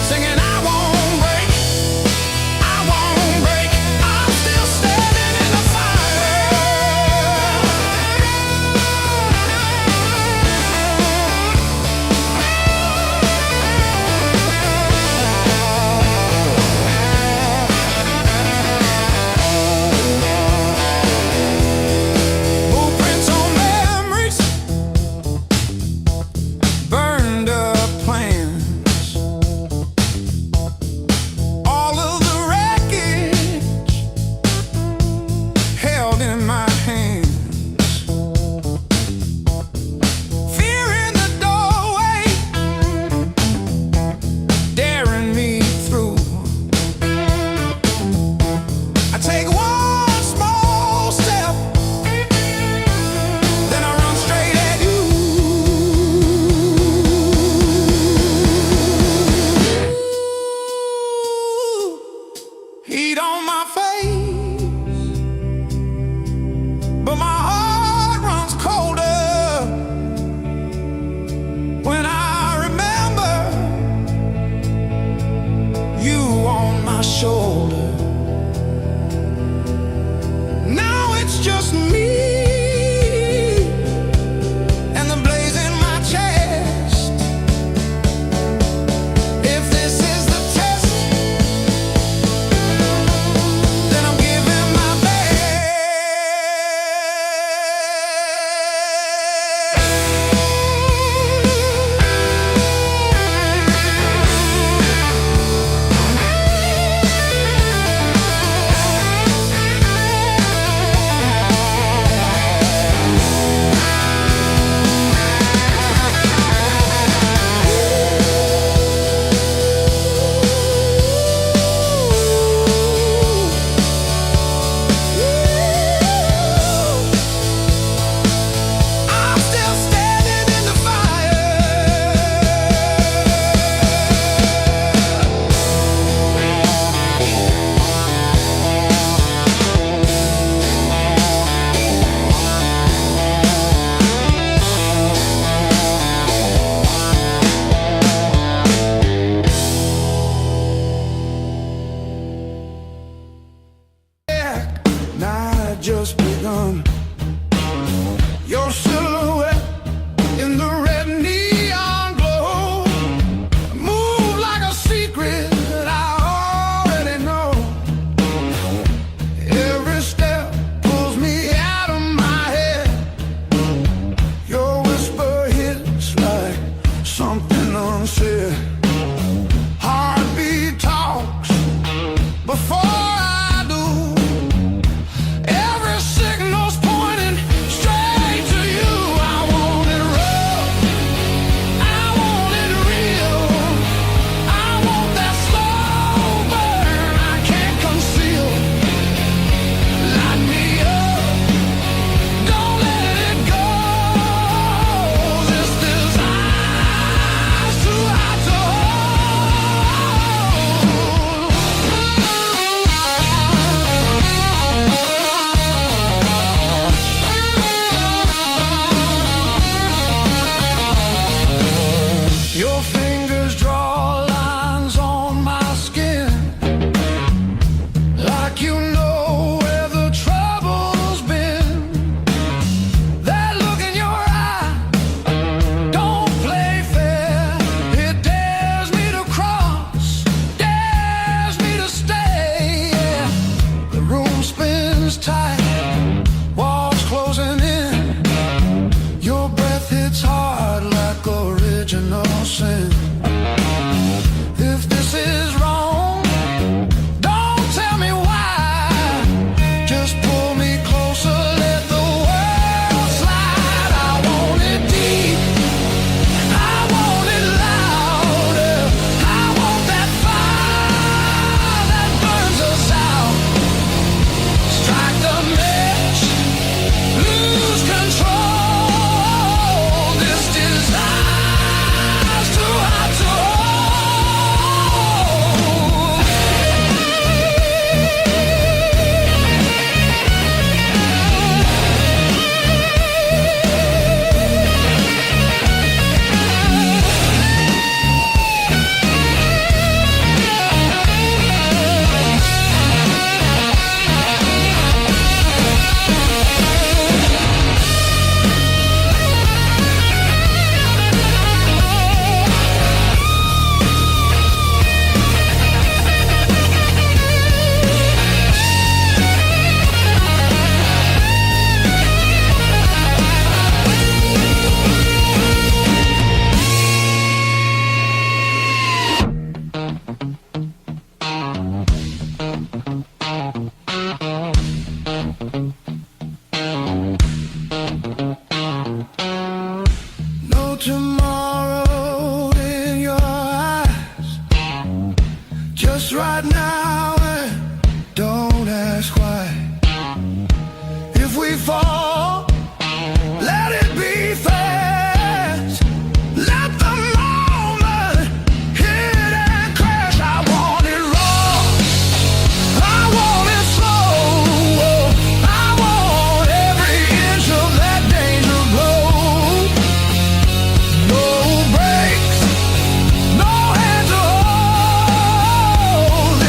singing I won't break, I won't break. I'm still standing in the fire. Blueprints on memories, burned up plans, all of the wreckage held in my hands. Fear in the doorway, daring me through. I take one small step, then I run straight at you. Heat on my face, but my heart runs cold. shoulder. Now it's just me and the blaze in my chest. If this is the test, then I'm giving my just begun. Your silhouette in the red neon glow, move like a secret that I already know. Every step pulls me out of my head. Your whisper hits like something unsaid. Heartbeat talks before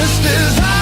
this is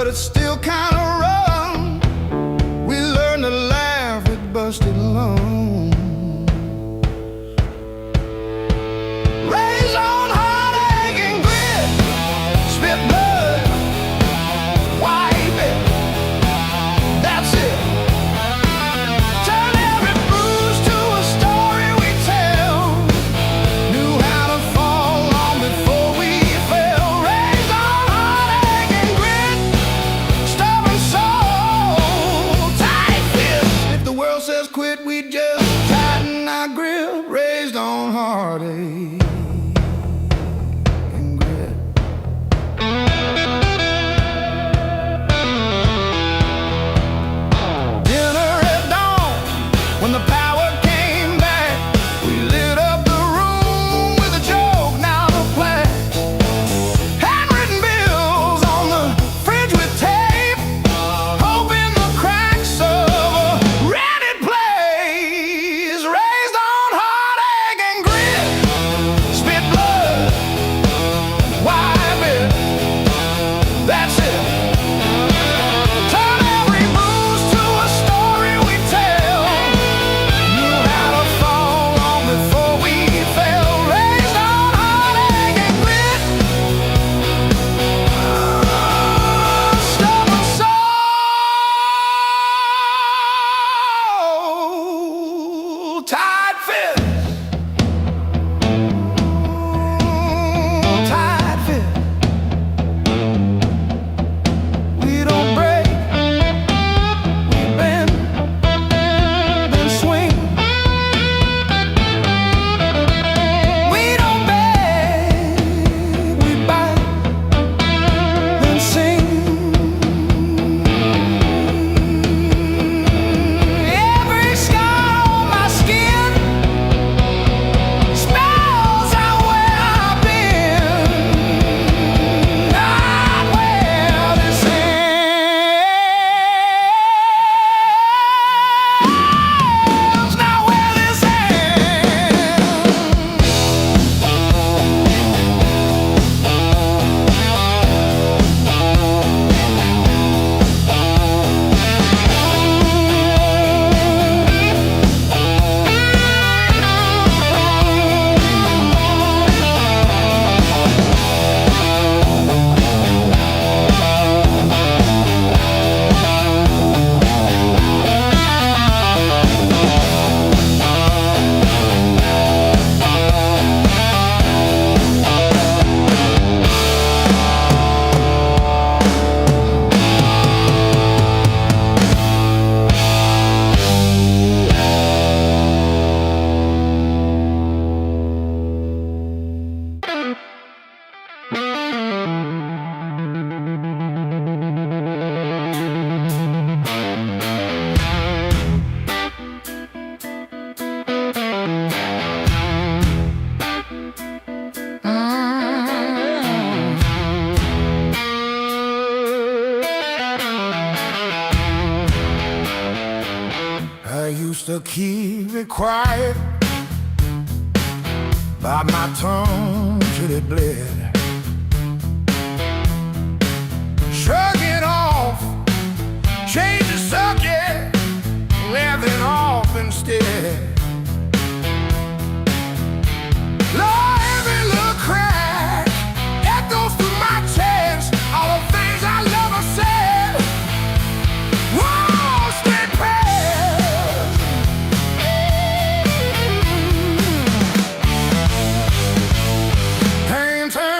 but it's still kinda rough. We learn to laugh with busted lungs. Raised on heartache and grit, spit blood, wipe it, that's it. Turn every bruise to a story we tell. Knew how to fall on before we fell. Raised on heartache and grit, stubborn soul, tight fist. If the world says quit, we just tighten our grip. Raised on heartache and grit. Dinner at dawn, when the power came back, we lit up the room with a joke, now the plaque. Handwritten bills on the fridge with tape, hoping the cracks of a rented place. Raised on heartache and grit, spit blood, wipe it, that's it. Turn every bruise to a story we tell. Knew how to fall on before we fell. Raised on heartache and grit, stubborn soul, tight fist, tight fist. We don't break, we bend, then swing. We don't beg, we bite, then sing. Every scar on my skin spells out where I've been, not where this ends, not where this I used to keep it quiet, bite my tongue till it bled. Shrug it off, change the subject, laughing off instead. Lord, every little crack echoes through my chest. All the things I love I said, whoa, straight past. Pain turns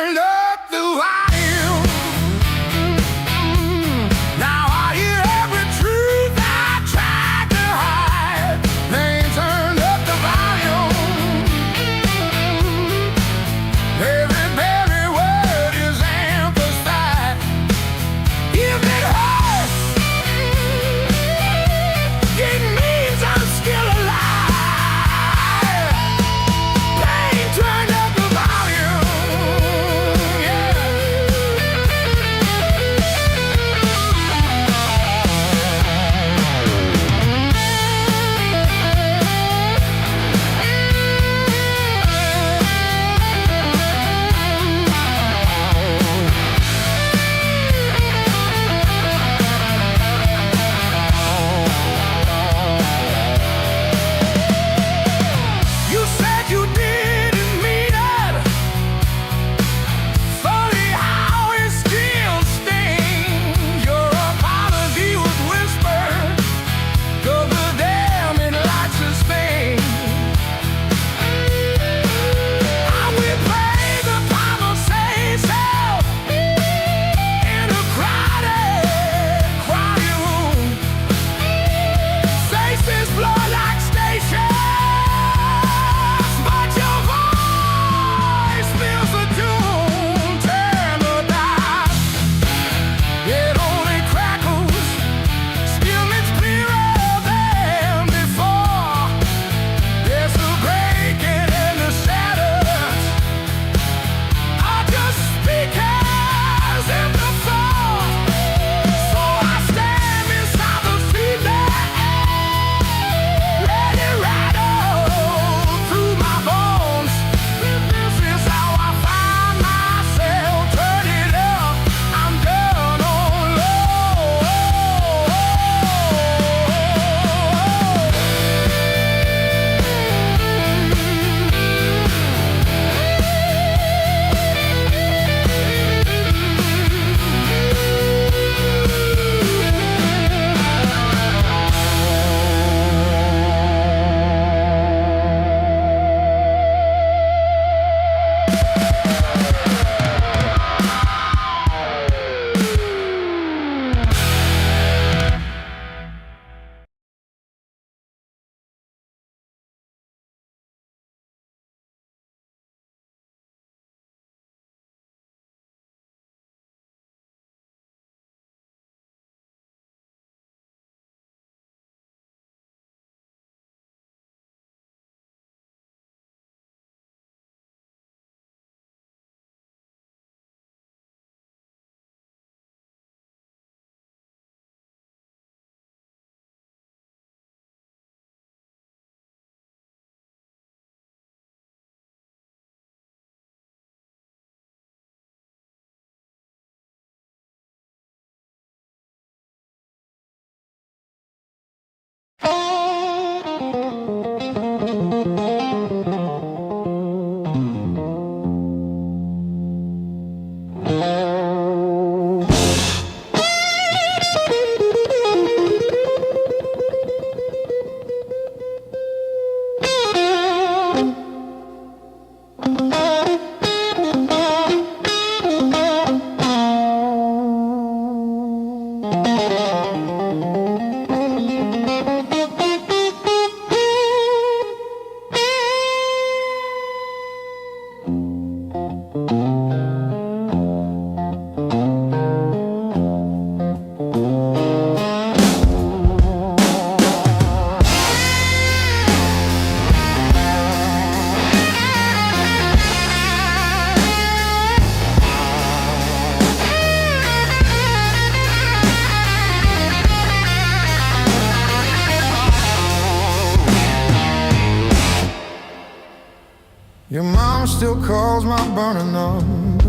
Your mom still calls my burner number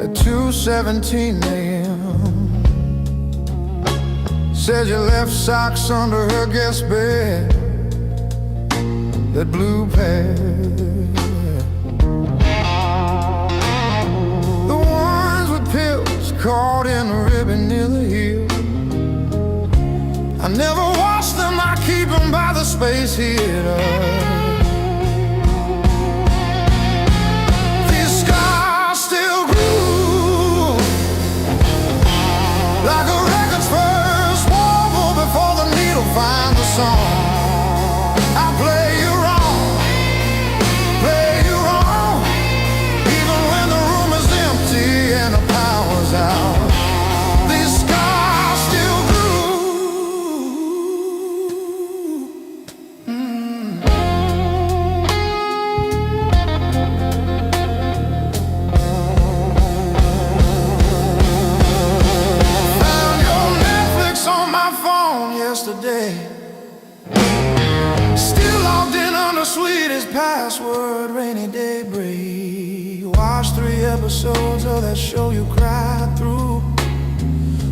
at 2:17 a.m. Said you left socks under her guest bed, that blue pair, the ones with pills caught in the ribbon near the heel. I never wash them, I keep them by the space heater. Like a record's first warble before the needle finds the song. I play you wrong, even when the room is empty and the power's out. These scars still yesterday. Still logged in on the sweetest password, rainy day break. Watched 3 episodes of that show you cried through,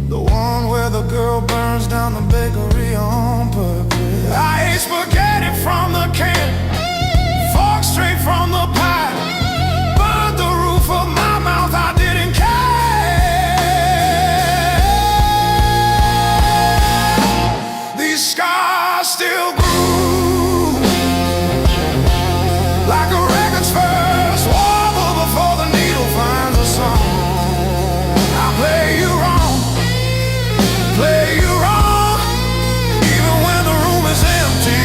the one where the girl burns down the bakery on purpose. I ate spaghetti from the can, fork straight from the pie, burned the roof of my mouth, I didn't care. Scars still grew, like a record's first warble before the needle finds a song. I play you wrong, even when the room is empty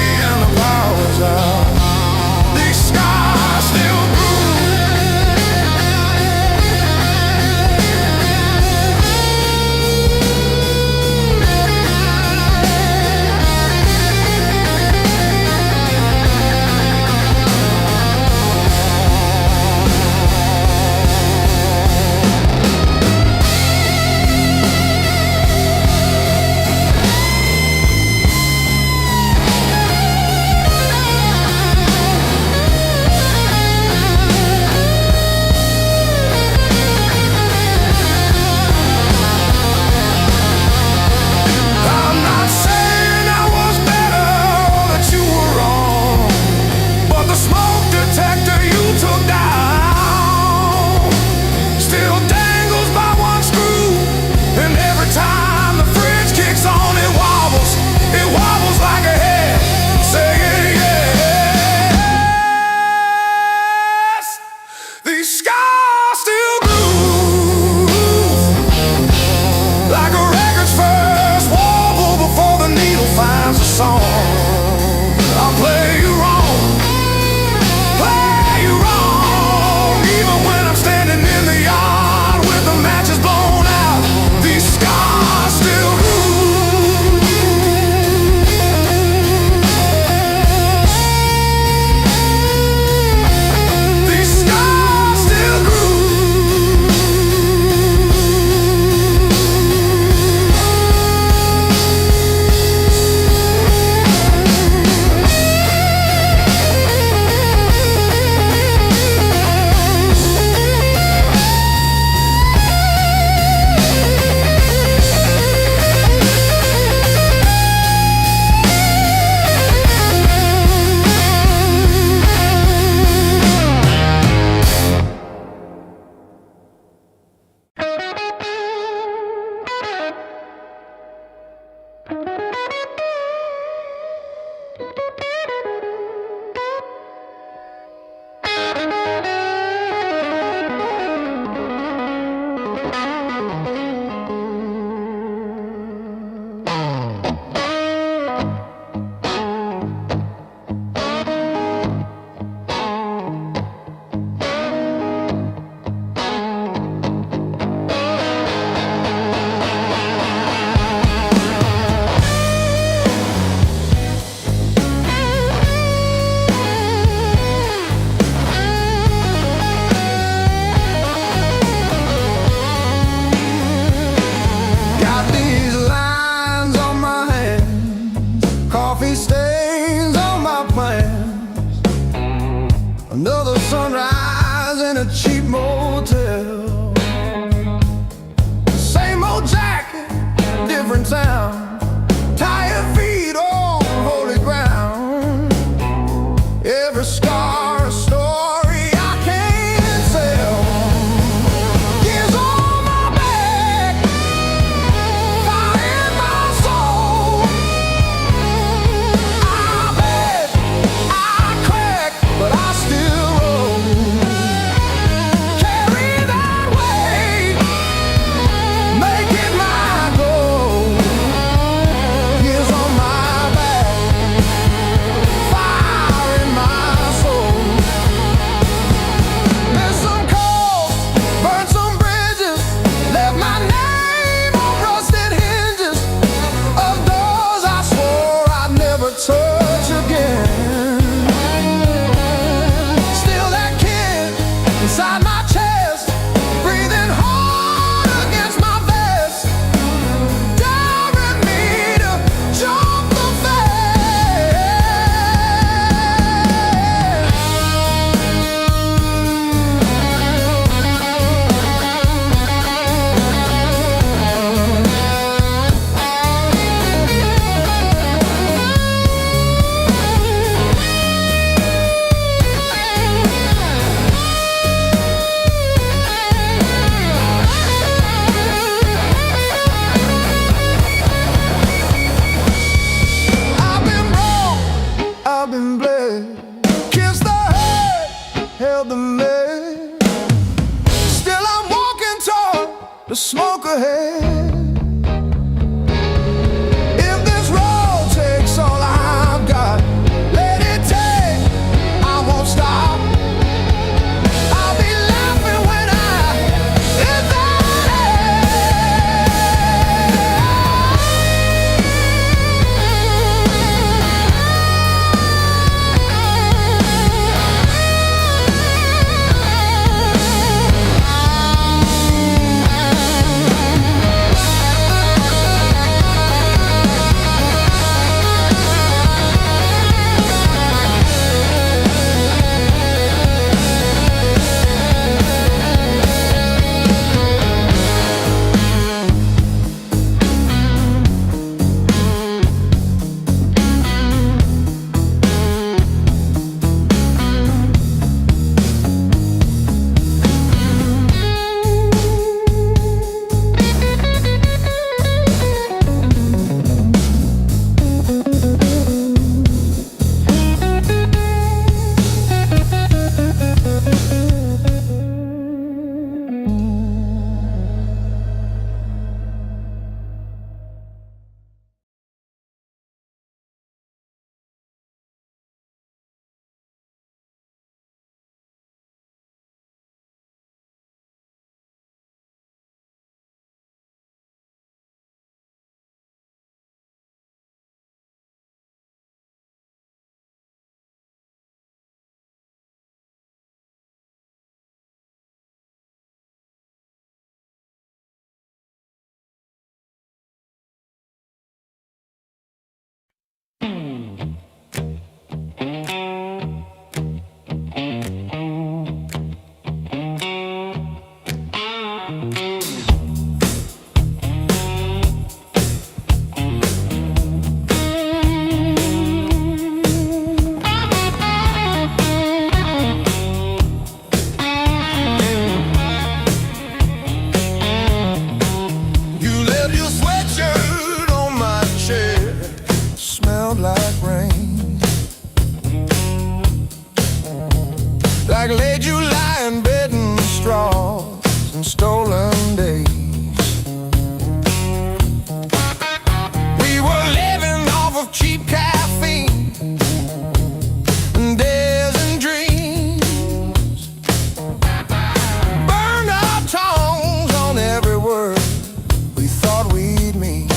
Got these lines on my hands, coffee stains on my plans. Another sunrise in a cheap motel. Same old jacket, different town. Tired feet on holy ground. Every scar a story I can't sell. Years on my back, fire in my soul. I beg, I crack, but I still roll. Carry that weight, make it my goal. Years on my back, fire in my soul. Missed some calls, burned some bridges, left my name on rusted hinges of doors I swore I'd never touch again. Still that kid inside my chest, breathing hard against my vest, daring me to jump the fence. I've been wrong, I've been blessed. Kissed the head, held the lead. Still I'm walking toward the smoke ahead. If this road takes all I've got, let it take, I won't stop. I'll be laughing when I hit that edge. like late July and bed and straws and stolen days. We were living off of cheap caffeine and days and dreams. Burned our tongues on every word we thought we'd mean.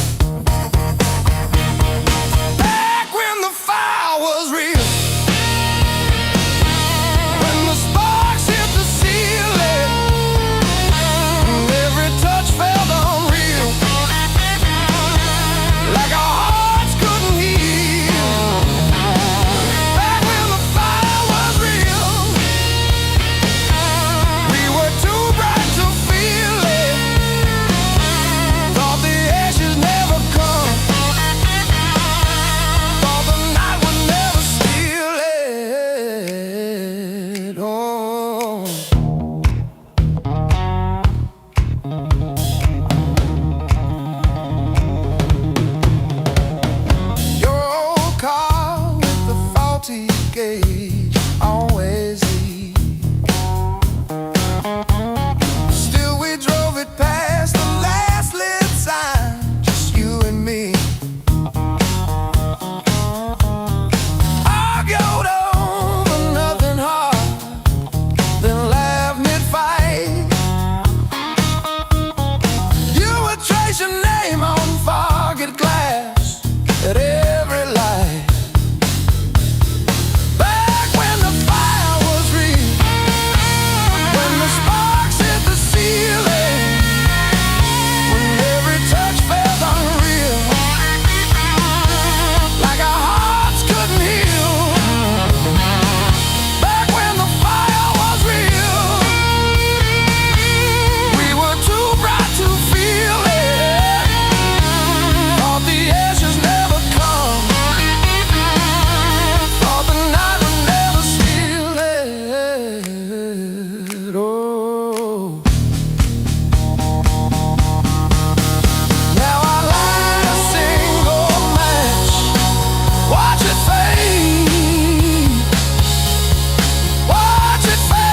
name on fogged glass at every light. Back when the fire was real, when the sparks hit the ceiling, when every touch felt unreal, like our hearts couldn't heal. Back when the fire was real, we were too bright to feel it. Thought the ashes never come, thought the night would never steal it. Oh, now I light a single match, watch it fade, watch it fade.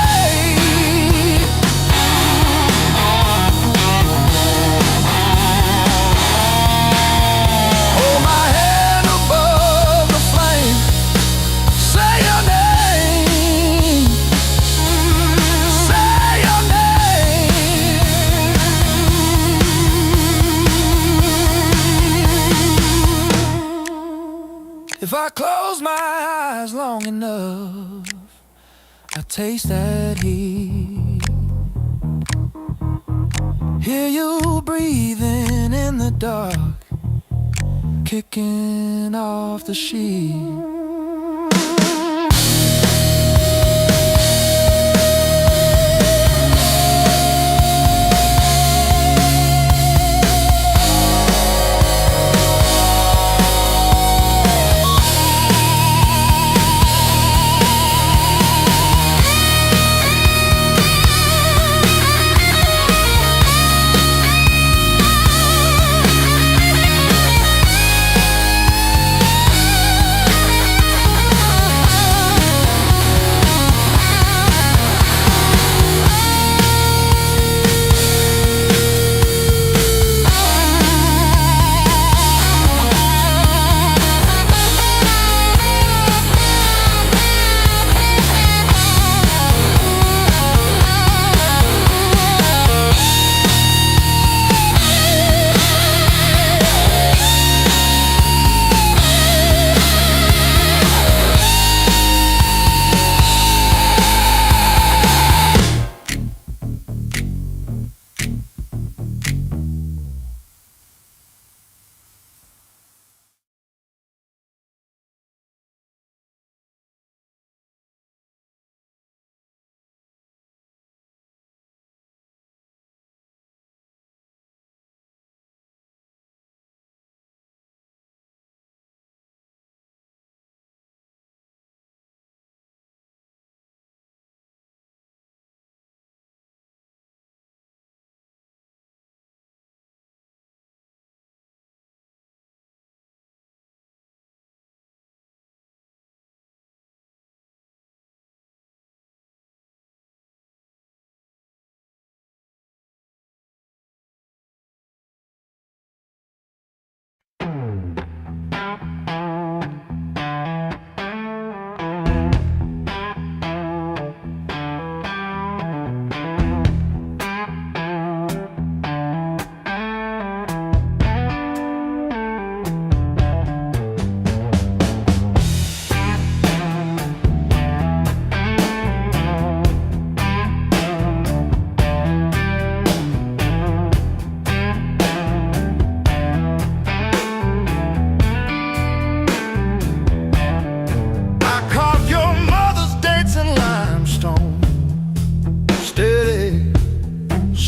Hold my head above the flame, say your name, say your name. If I close my eyes long enough, I taste that heat. Hear you breathing in the dark, kicking off the sheet.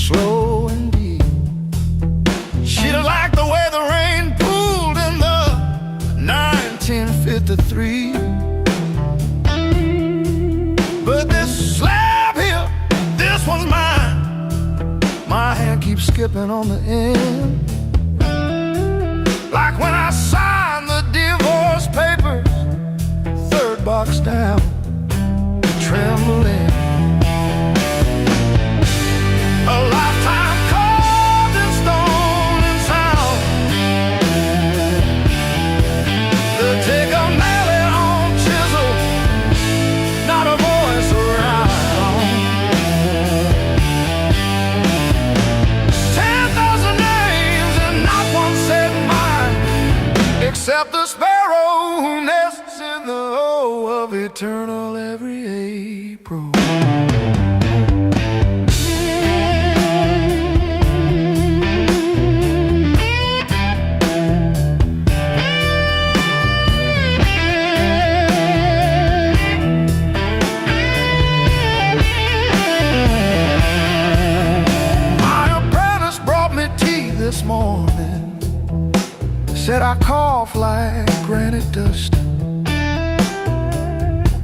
slow and deep. She'd have liked the way the rain pooled in the 1953. But this slab here, this one's mine. My hand keeps skipping on the end, like when I signed the divorce papers, third box down, trembling. A lifetime carved in stone and sound. They'll take a mallet on chisel, not a voice around. 10,000 names and not one except the sparrow who nests in the O of eternal every April. This morning said I cough like granite dust.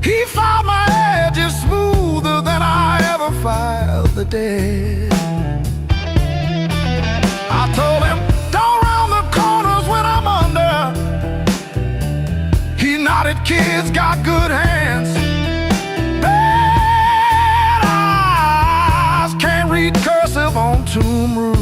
He filed my edges smoother than I ever filed the dead. I told him, don't round the corners when I'm under. He nodded, kids got good hands. Bad eyes can't read cursive on tomb roots.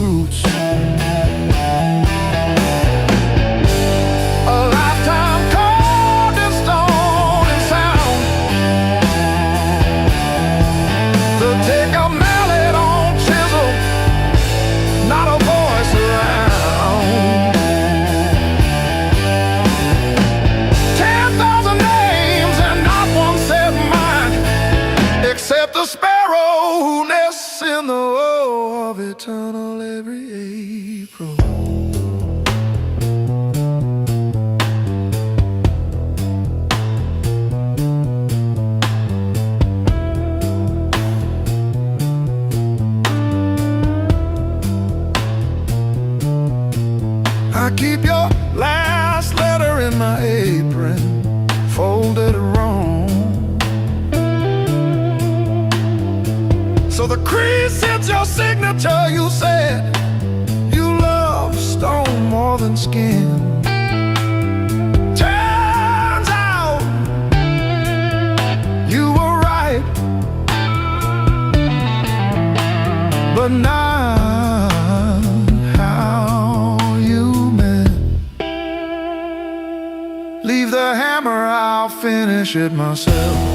In the woe of eternal every April. I keep your last letter in my apron, folded wrong. So the crease hits your signature. You said you love stone more than skin. Turns out you were right, but not how you meant. Leave the hammer, I'll finish it myself.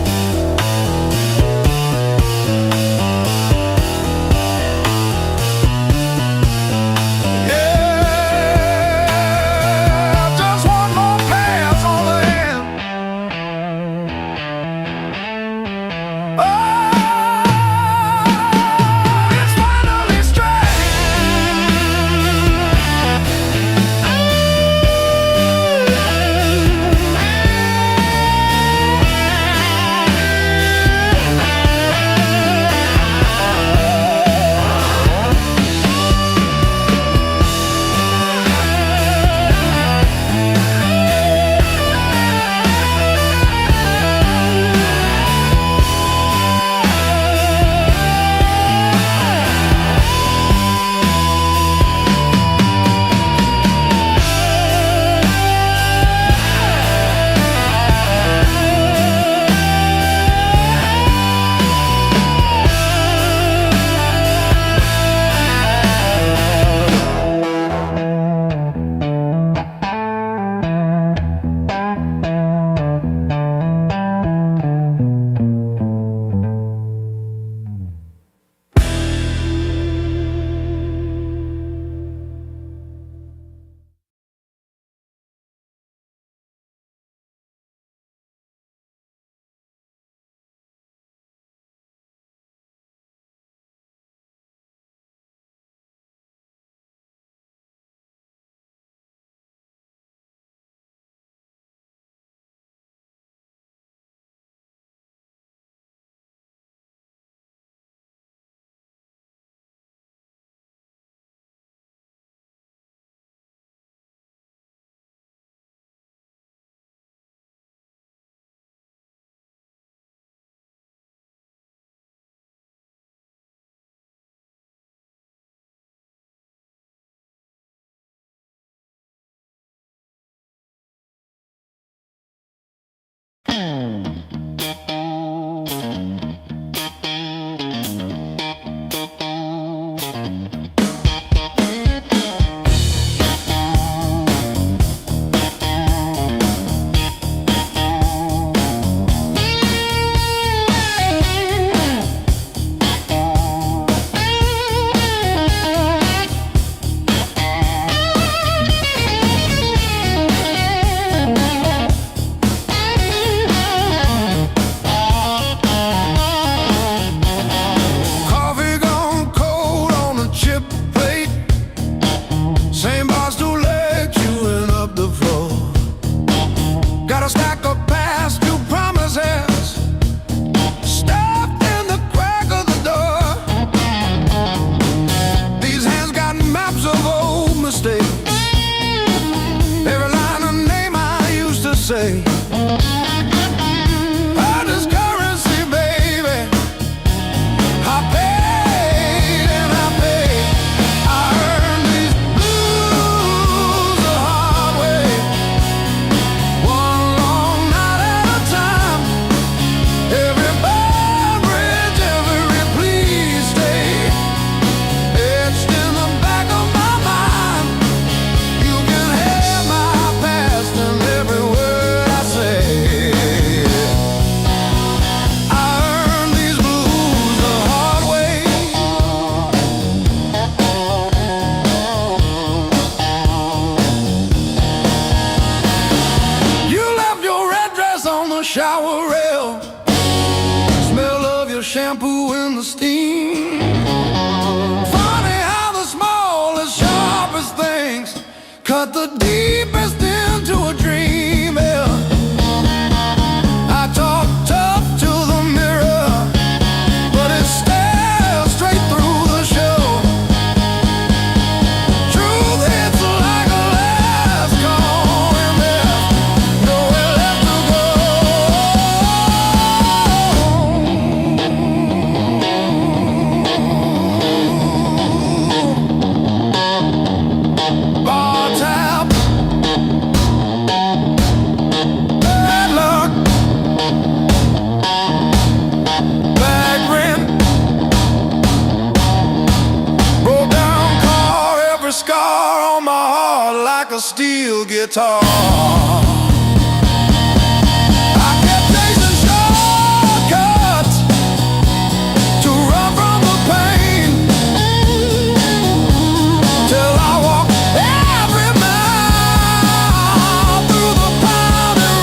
say. Hard as currency, baby. I paid and I paid. I earned these blues the hard way. One long night at a time. Every bar bridge, every please stay, etched in the back of my mind. You can have my past and every word I say. I earned these blues the hard way. You left your red dress on the shower rail. Smell of your shampoo in the steam. Funny how the smallest, sharpest things cut the deepest into a dream. Yeah. I talk tough to the mirror, but it stares straight through the show. Truth hits like a last call, and there's nowhere left to go. Bar tab, bad luck, bad rent, broke down car, every scar on my heart like a steel guitar. I kept chasing shortcuts to run from the pain, till I walked every mile through the pounding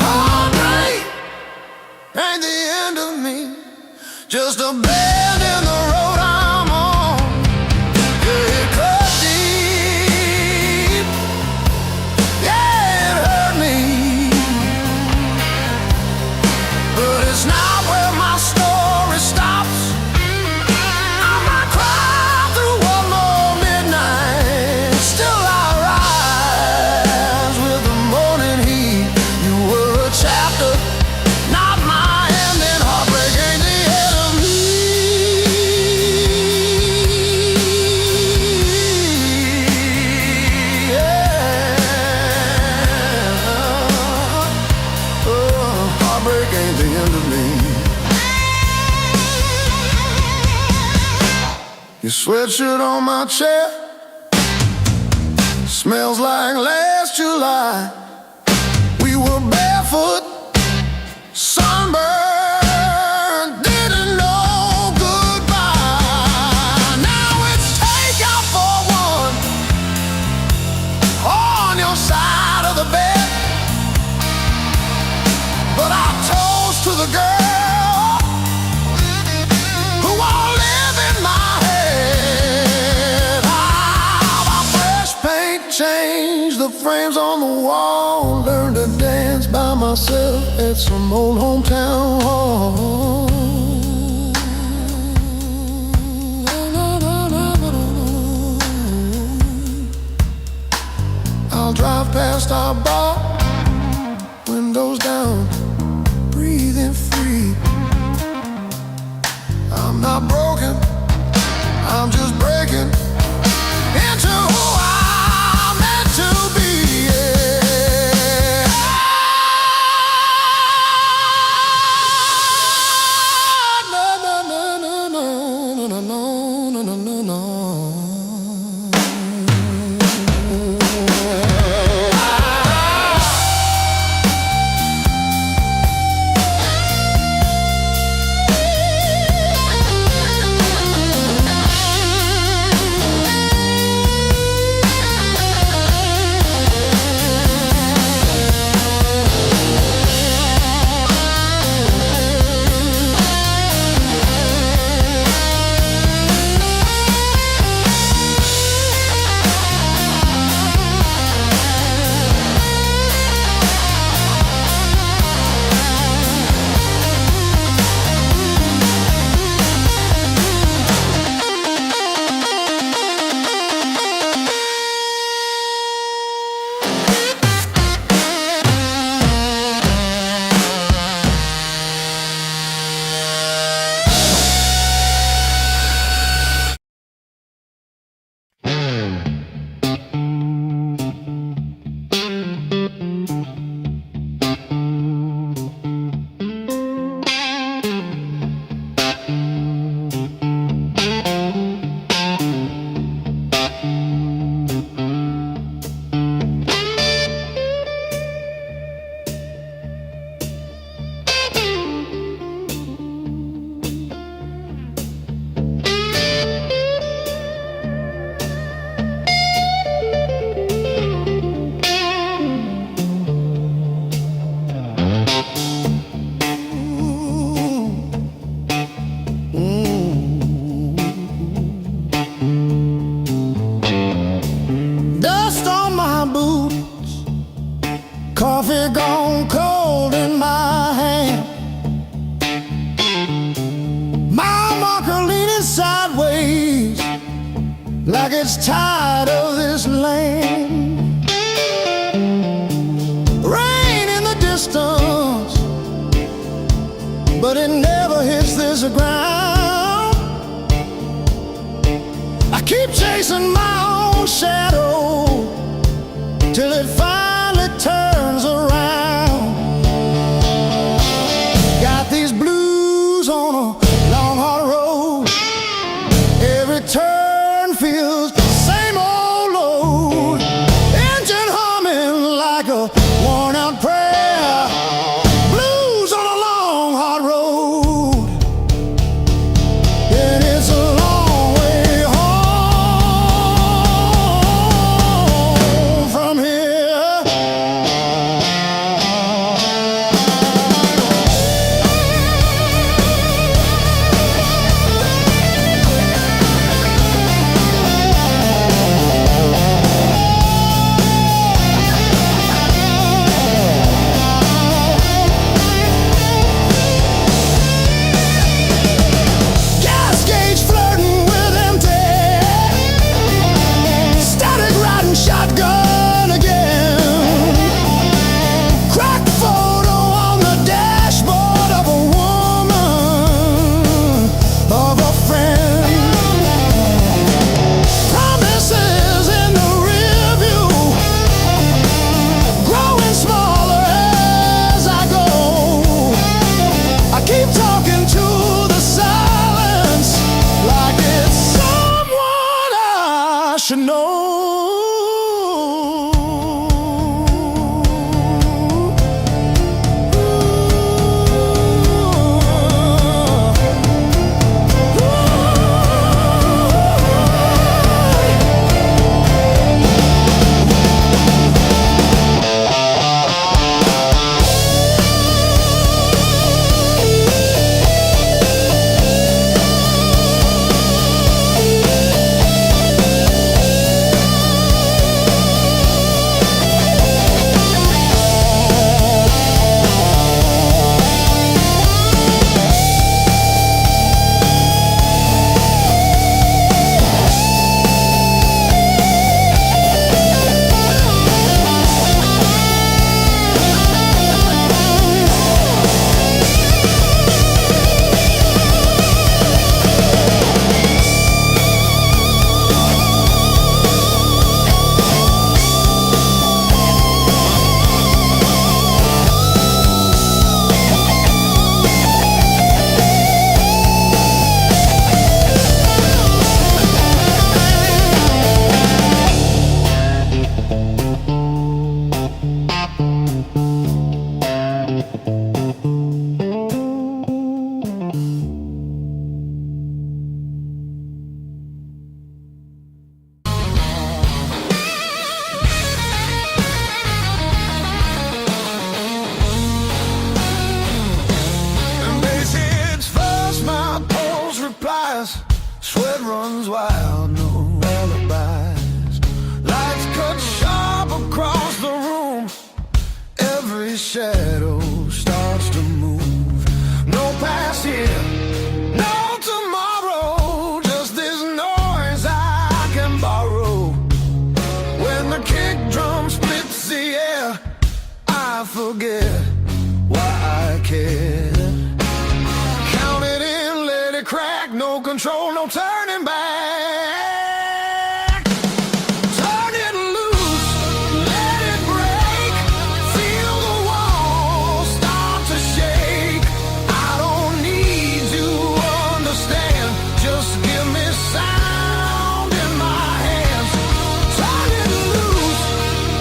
heartbreak ain't the end of me, just a bend in the road I'm on. Yeah, it cut deep. Yeah, it hurt me, but it's not where my story stops. I might cry through one more midnight, still I rise with the morning heat. You were a chapter, not my ending. Heartbreak ain't the end of me. Yeah. Oh, heartbreak ain't the end of me. Your sweatshirt on my chair smells like last last July. We were barefoot, sunburned, didn't know goodbye. Now it's takeout for one on your side of the bed. But I toast to the girl who won't live in my head. My fresh paint changed the frames on the wall. Learned to dance by myself at some old hometown hall. I'll drive past our bar, windows down, breathing free. I'm not broken, I'm just breaking into who I'm meant to be. Yeah. No, no, no, no, no, no, no, no, no, no. Dust on my boots, coffee gone cold in my hand. My marker leaning sideways like it's tired of this land. Rain in the distance, but it never hits this ground. I keep chasing my own shadow till it finally turns around. Got these blues on a long hard road. Every turn feels the same old load. Engine humming like a worn out prayer. Blues on a long hard road. And it's a long way home from here. Gas gauge flirting with empty. Static riding shotgun again. Cracked photo on the dashboard of a woman, of a friend. Promises in the rear view, growing smaller as I go. I keep talking to the silence like it's someone I should know. runs wild, no alibis. Lights cut sharp across the room. Every shadow starts to move. No past here, no tomorrow. Just this noise I can borrow. When the kick drum splits the air, I forget why I care. Count it in, let it crack. No control, no turning back. Turn it loose, let it break. Feel the walls start to shake. I don't need to understand. Just give me sound in my hands. Turn it loose,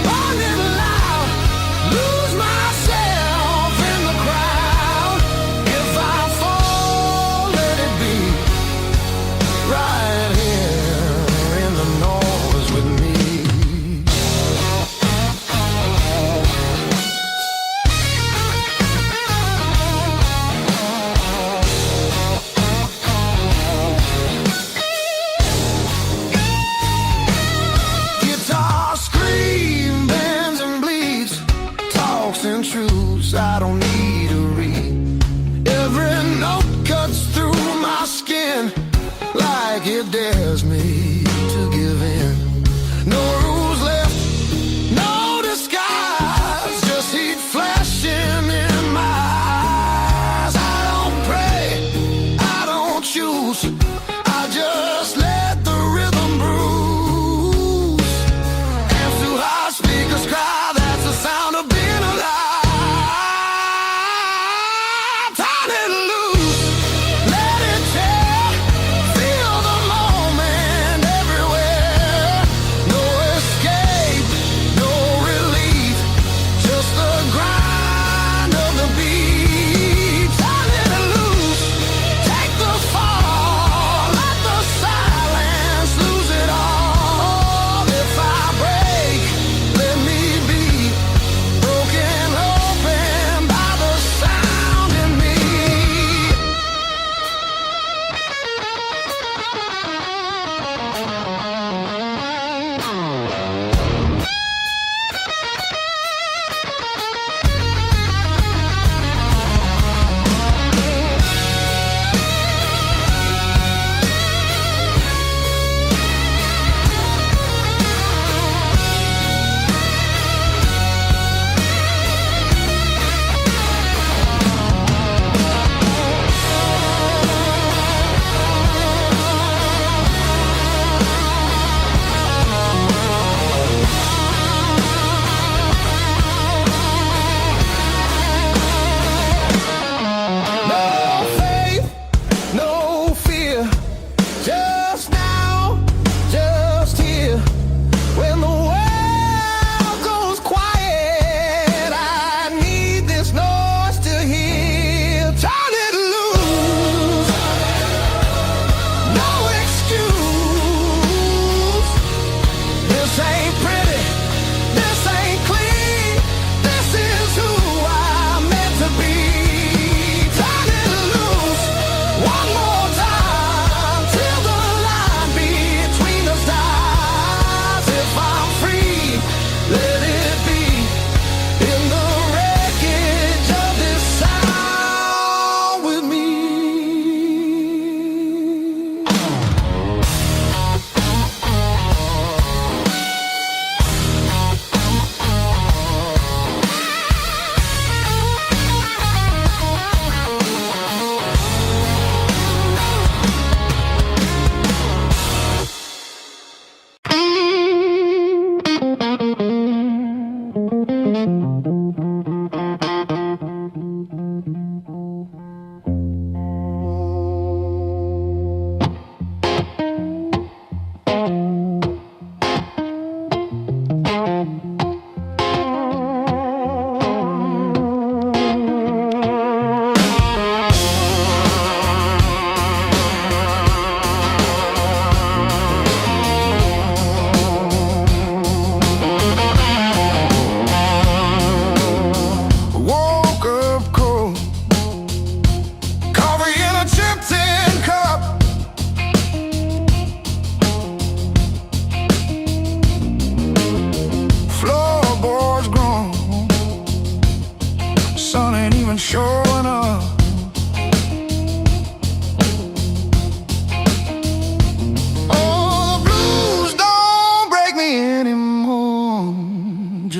burn it loud. Lose myself in the crowd. If I fall, let it be right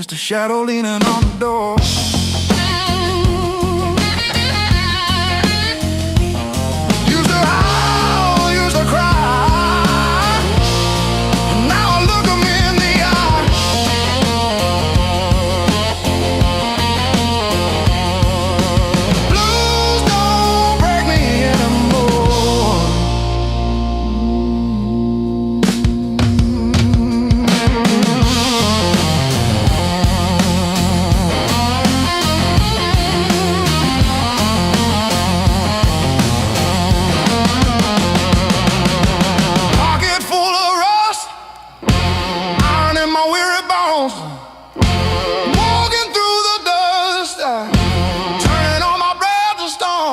just a shadow leaning on the door. Used to howl, used to cry, and now I look 'em in the eye. Blues don't break me anymore. Pocket full of rust, iron in my weary bones. Walking through the dust, turning all my breath to stone.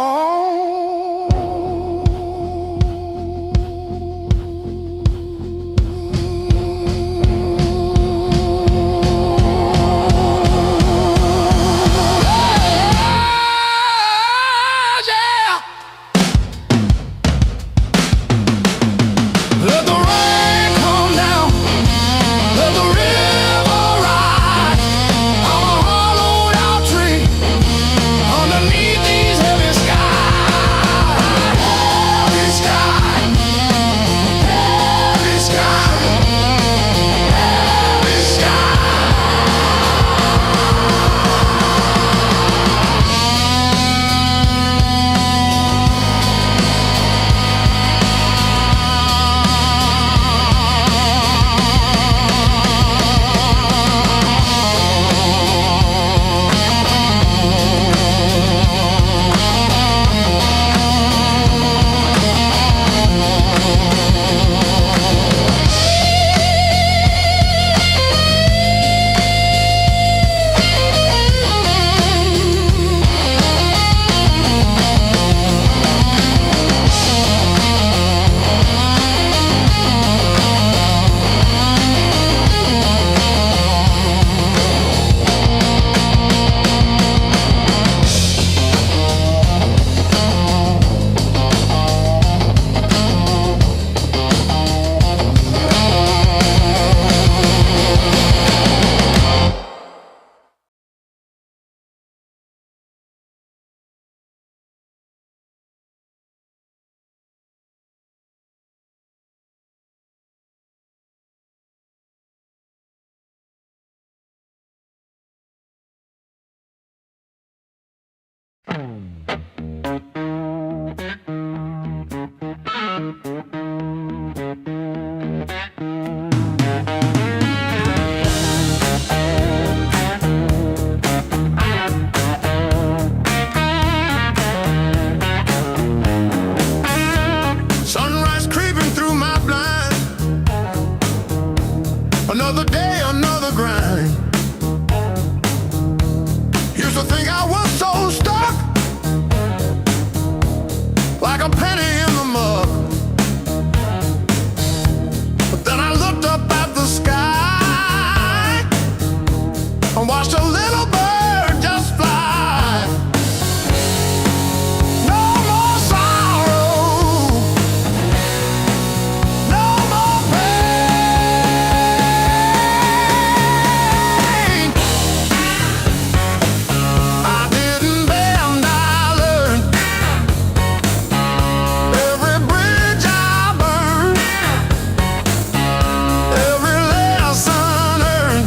Yeah. Let the rain come down, let the river ride. I'm a hollowed out tree underneath these heavy skies. Heavy sky, heavy sky, heavy sky. Sunrise creeping through my blind. Another day, another grind. Used to think I was so stuck, like a penny in the mud. But then I looked up at the sky and watched a little bird just fly. No more sorrow, no more pain. I didn't bend, I learned. Every bridge I burned, every lesson earned.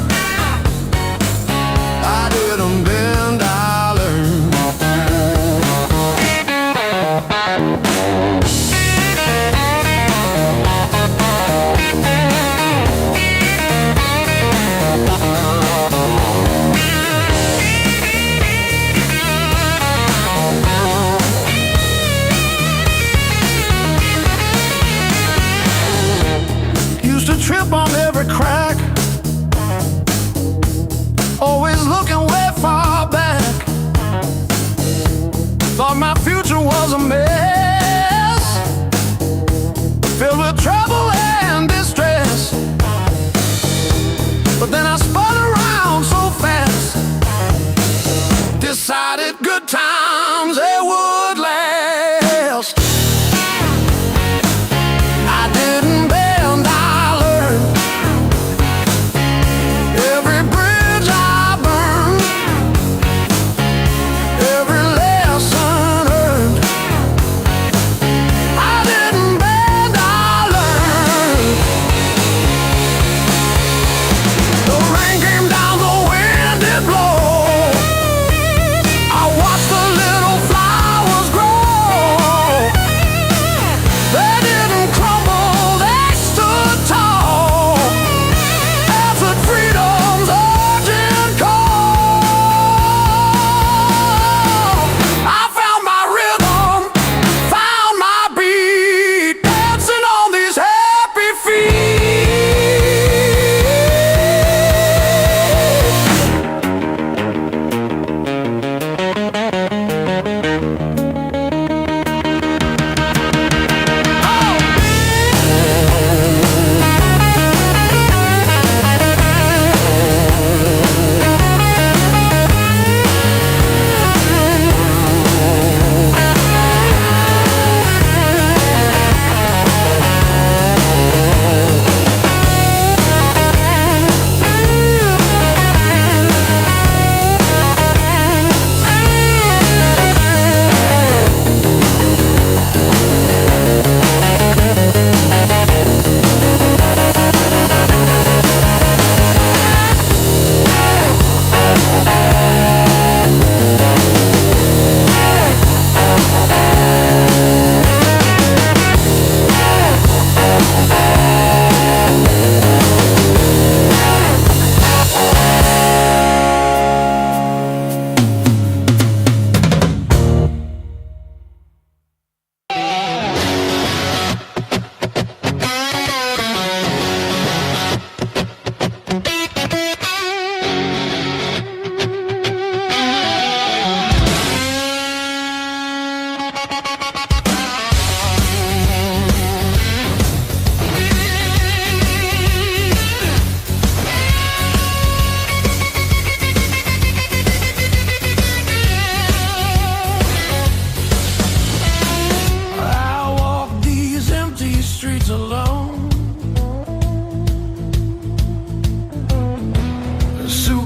I didn't bend, I learned. Used to trip on every crack, always looking way far back. Thought my future was a mess, filled with trouble and distress. But then I spun around so fast, decided good times they would last. I didn't bend, I learned. Every bridge I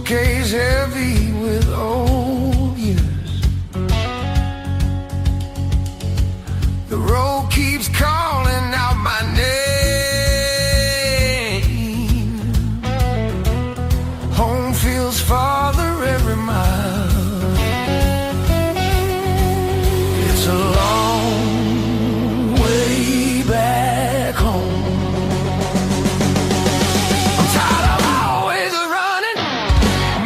suitcase heavy with old years. The road keeps calling out my name. Home feels farther every mile. It's a long way back home. I'm tired of always running.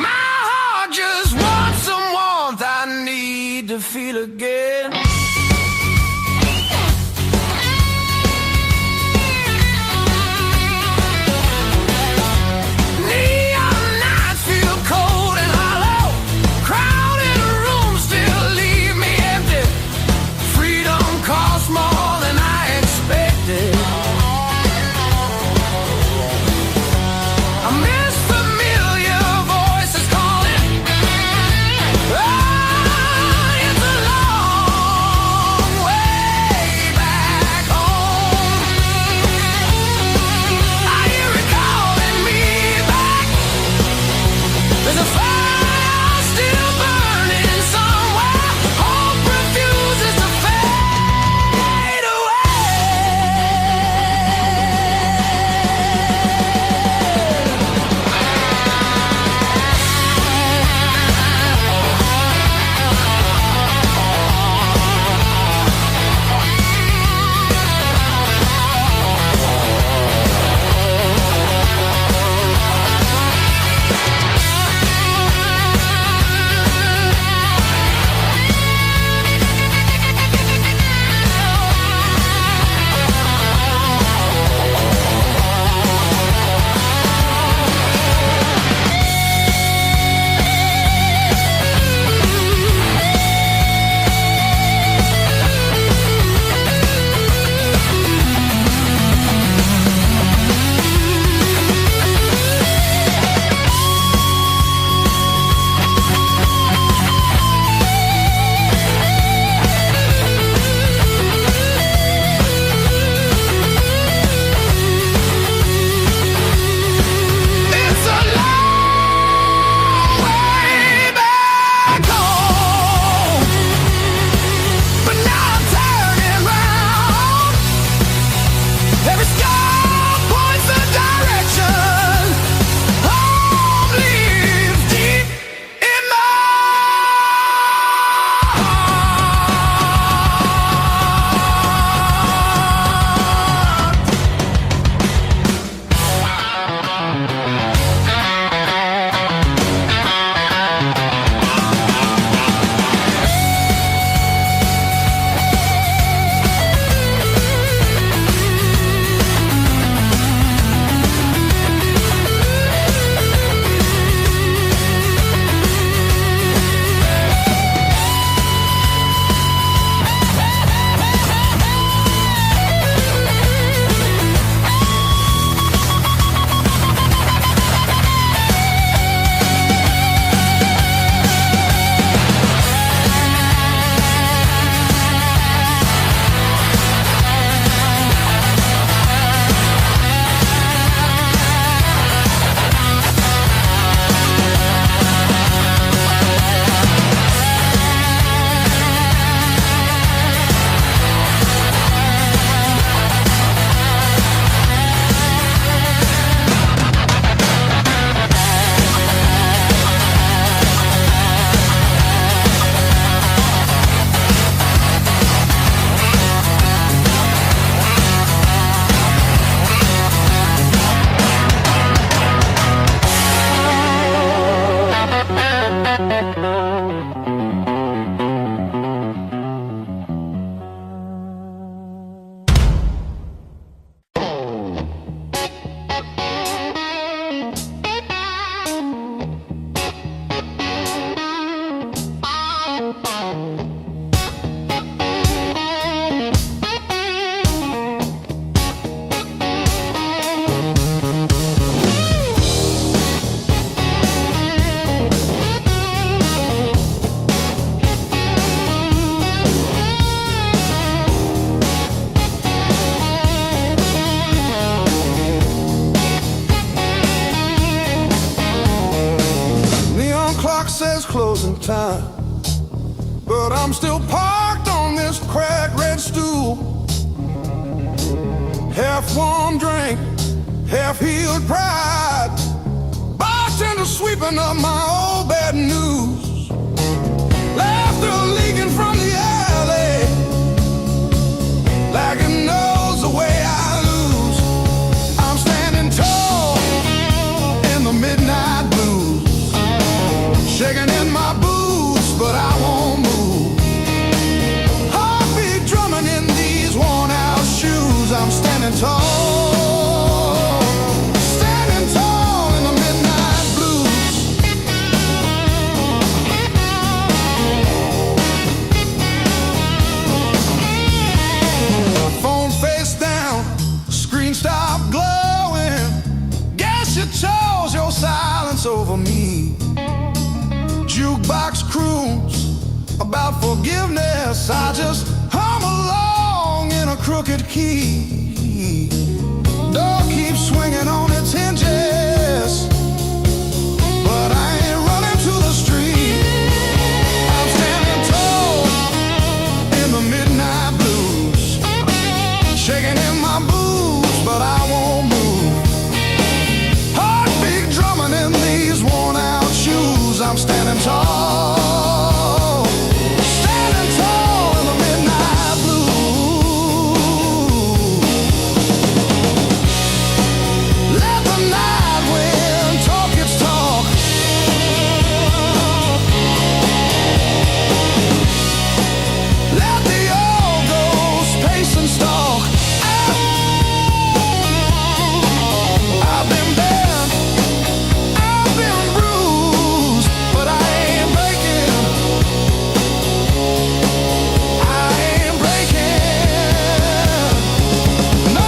My heart just wants some warmth. I need to feel again. Neon nights feel cold and hollow. Crowded rooms still leave me empty. Freedom costs more than I expected. I miss familiar voices calling. Oh, it's a long closing time, but I'm still parked on this cracked red stool. Half warm drink, half healed pride, bartender sweeping up my old bad news. Laughter leaking from the alley, like it knows the way I lose. I'm standing tall in the midnight blues, shaking in my boots, but I won't move. Heartbeat drumming in these worn out shoes. I'm standing tall, standing tall in the midnight blues. Phone face down, screen stopped glowing. Guess you chose your silence over me. Jukebox croons about forgiveness, I just hum along in a crooked key. Door keeps swinging on its hinges, but I ain't running to the street. I'm standing tall in the midnight blues, shaking in my boots, but I won't move. Heartbeat drumming in these worn out shoes. I'm standing tall, standing tall in the midnight blue. Let the night wind talk its talk. Let the old ghost pace and stalk. I've been bent, I've been bruised, but I ain't breaking. I ain't breaking. No.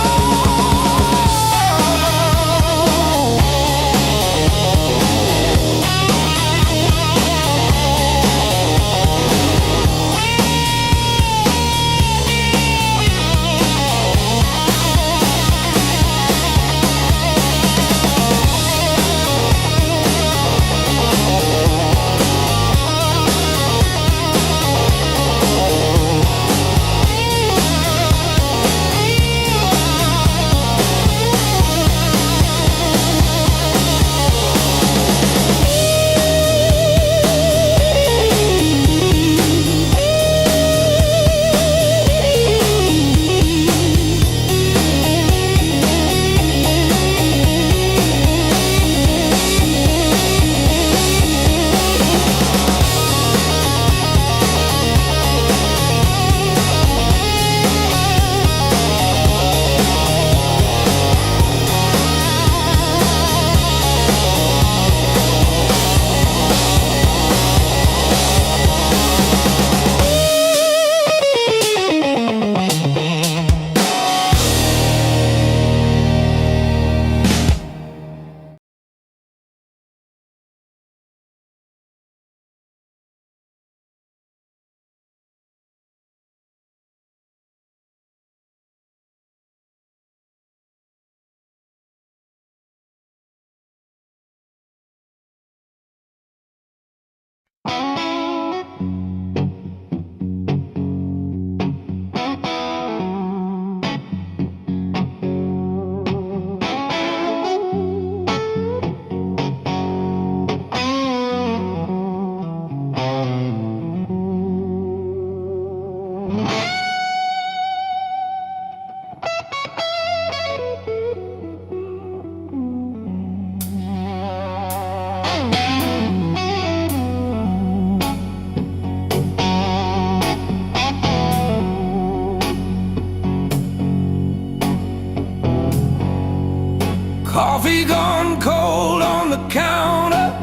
Coffee gone cold on the counter,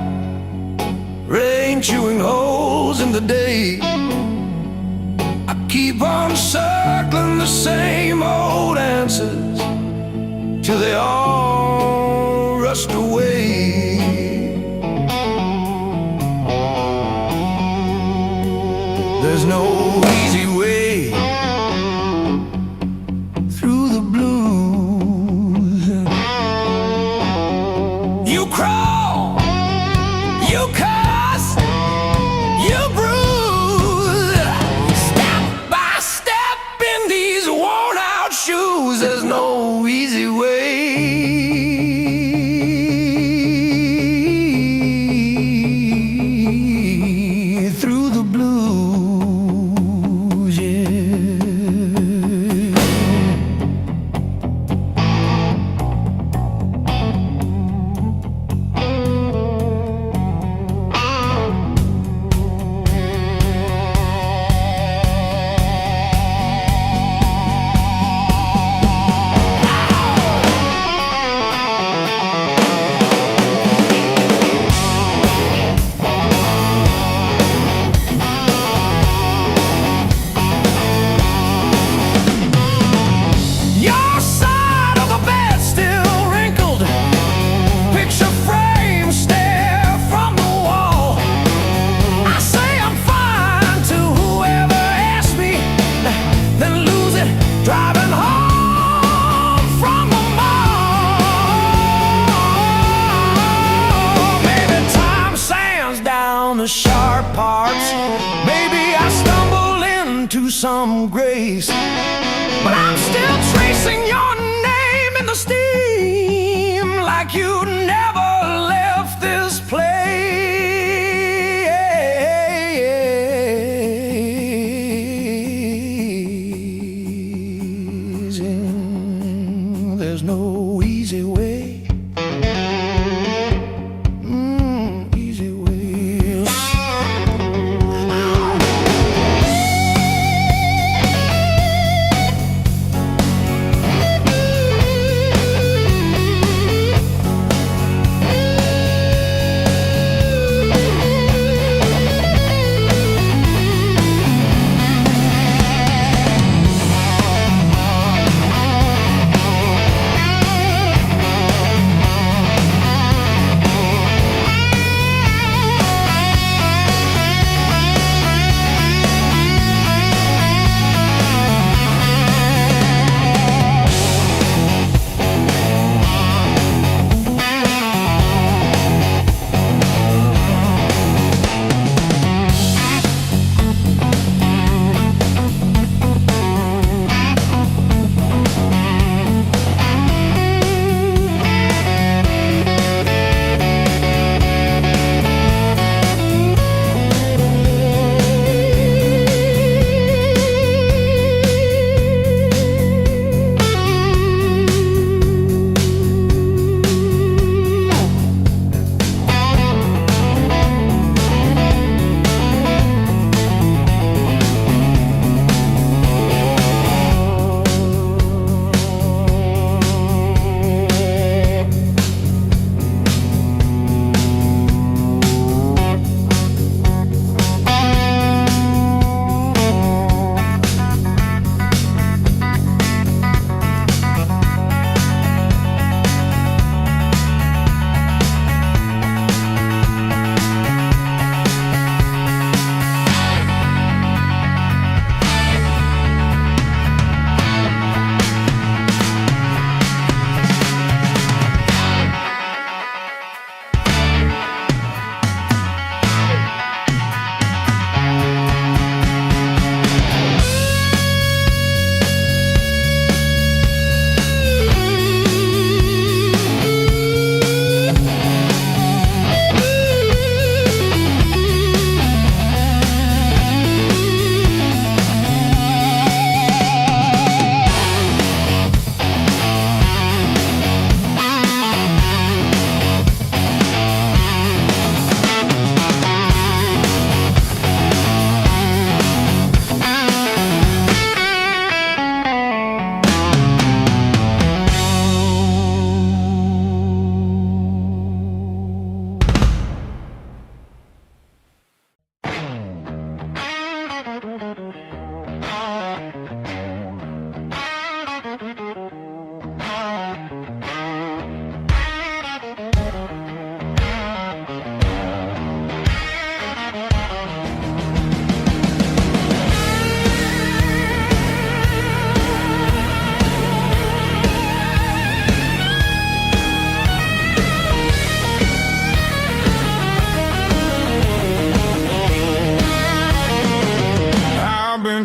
rain chewing holes in the day. I keep on circling the same old answers till they all rust away. There's no easy way through the blues. You crawl, you cuss, on the sharp parts. Maybe I stumble into some grace, but I'm still tracing your name in the steam, like you never left this place. And there's no easy way. Easy way.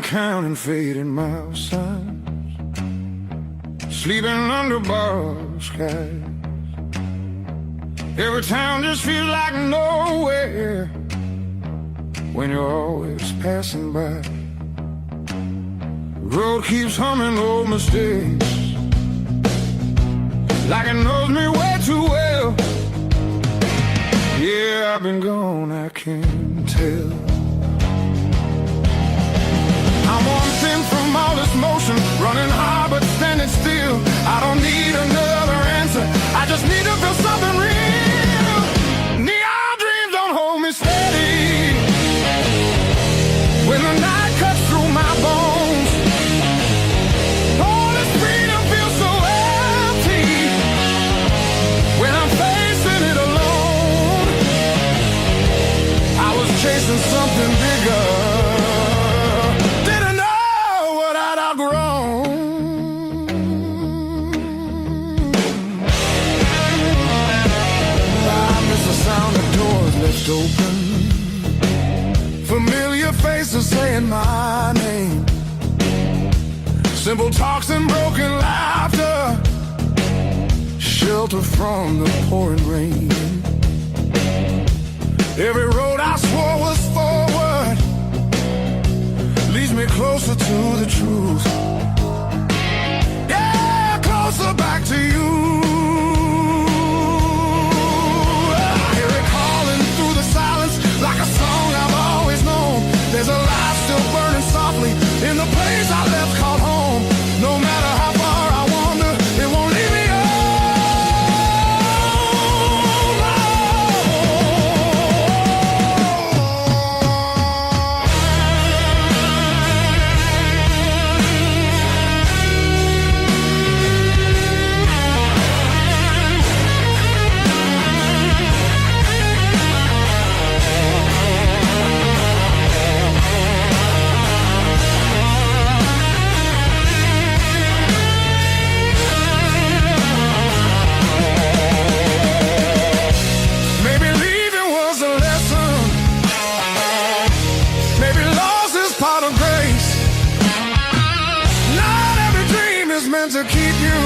Counting fading mile signs, sleeping under borrowed skies. Every town just feels like nowhere when you're always passing by. The road keeps humming old mistakes, like it knows me way too well. Yeah, I've been gone, I can't tell. I'm one thing from all this motion, running hard but standing still. I don't need another answer, I just need to feel something real. Neon dreams don't hold me steady when the night cuts through my bones. All this freedom feels so empty when I'm facing it alone. I was chasing something bigger, left open, my name. Simple talks and broken laughter, shelter from the pouring rain. Every road I swore was forward leads me closer to the truth. Yeah, closer back to you. I hear it calling through the silence like a song I've always known. There's a light still burning softly in the place I left called home. No matter how far I wander, it won't leave me alone. To keep you,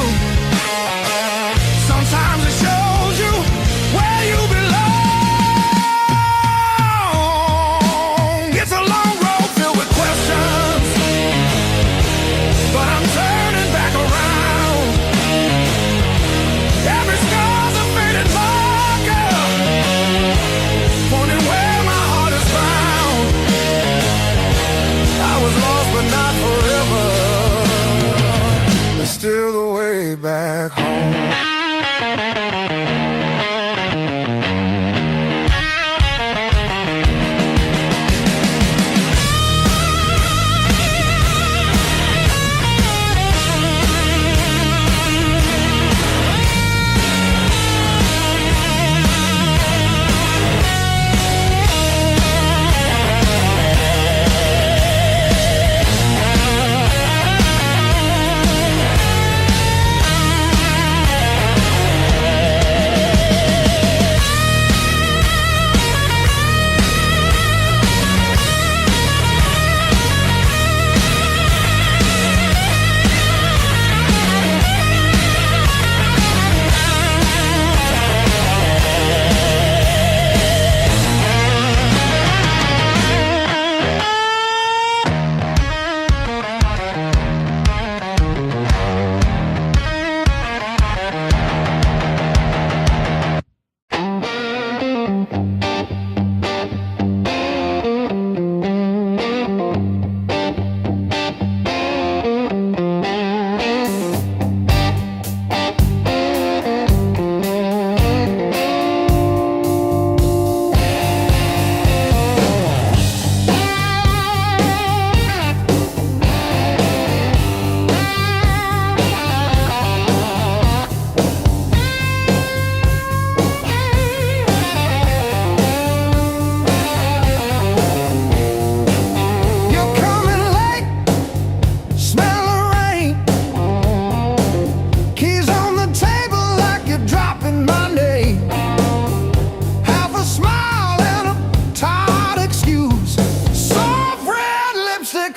sometimes it shows you where you belong. It's a long road filled with questions, but I'm turning back around. Every scar's a faded marker, pointing where my heart is found. I was lost but not forever, still the way back home.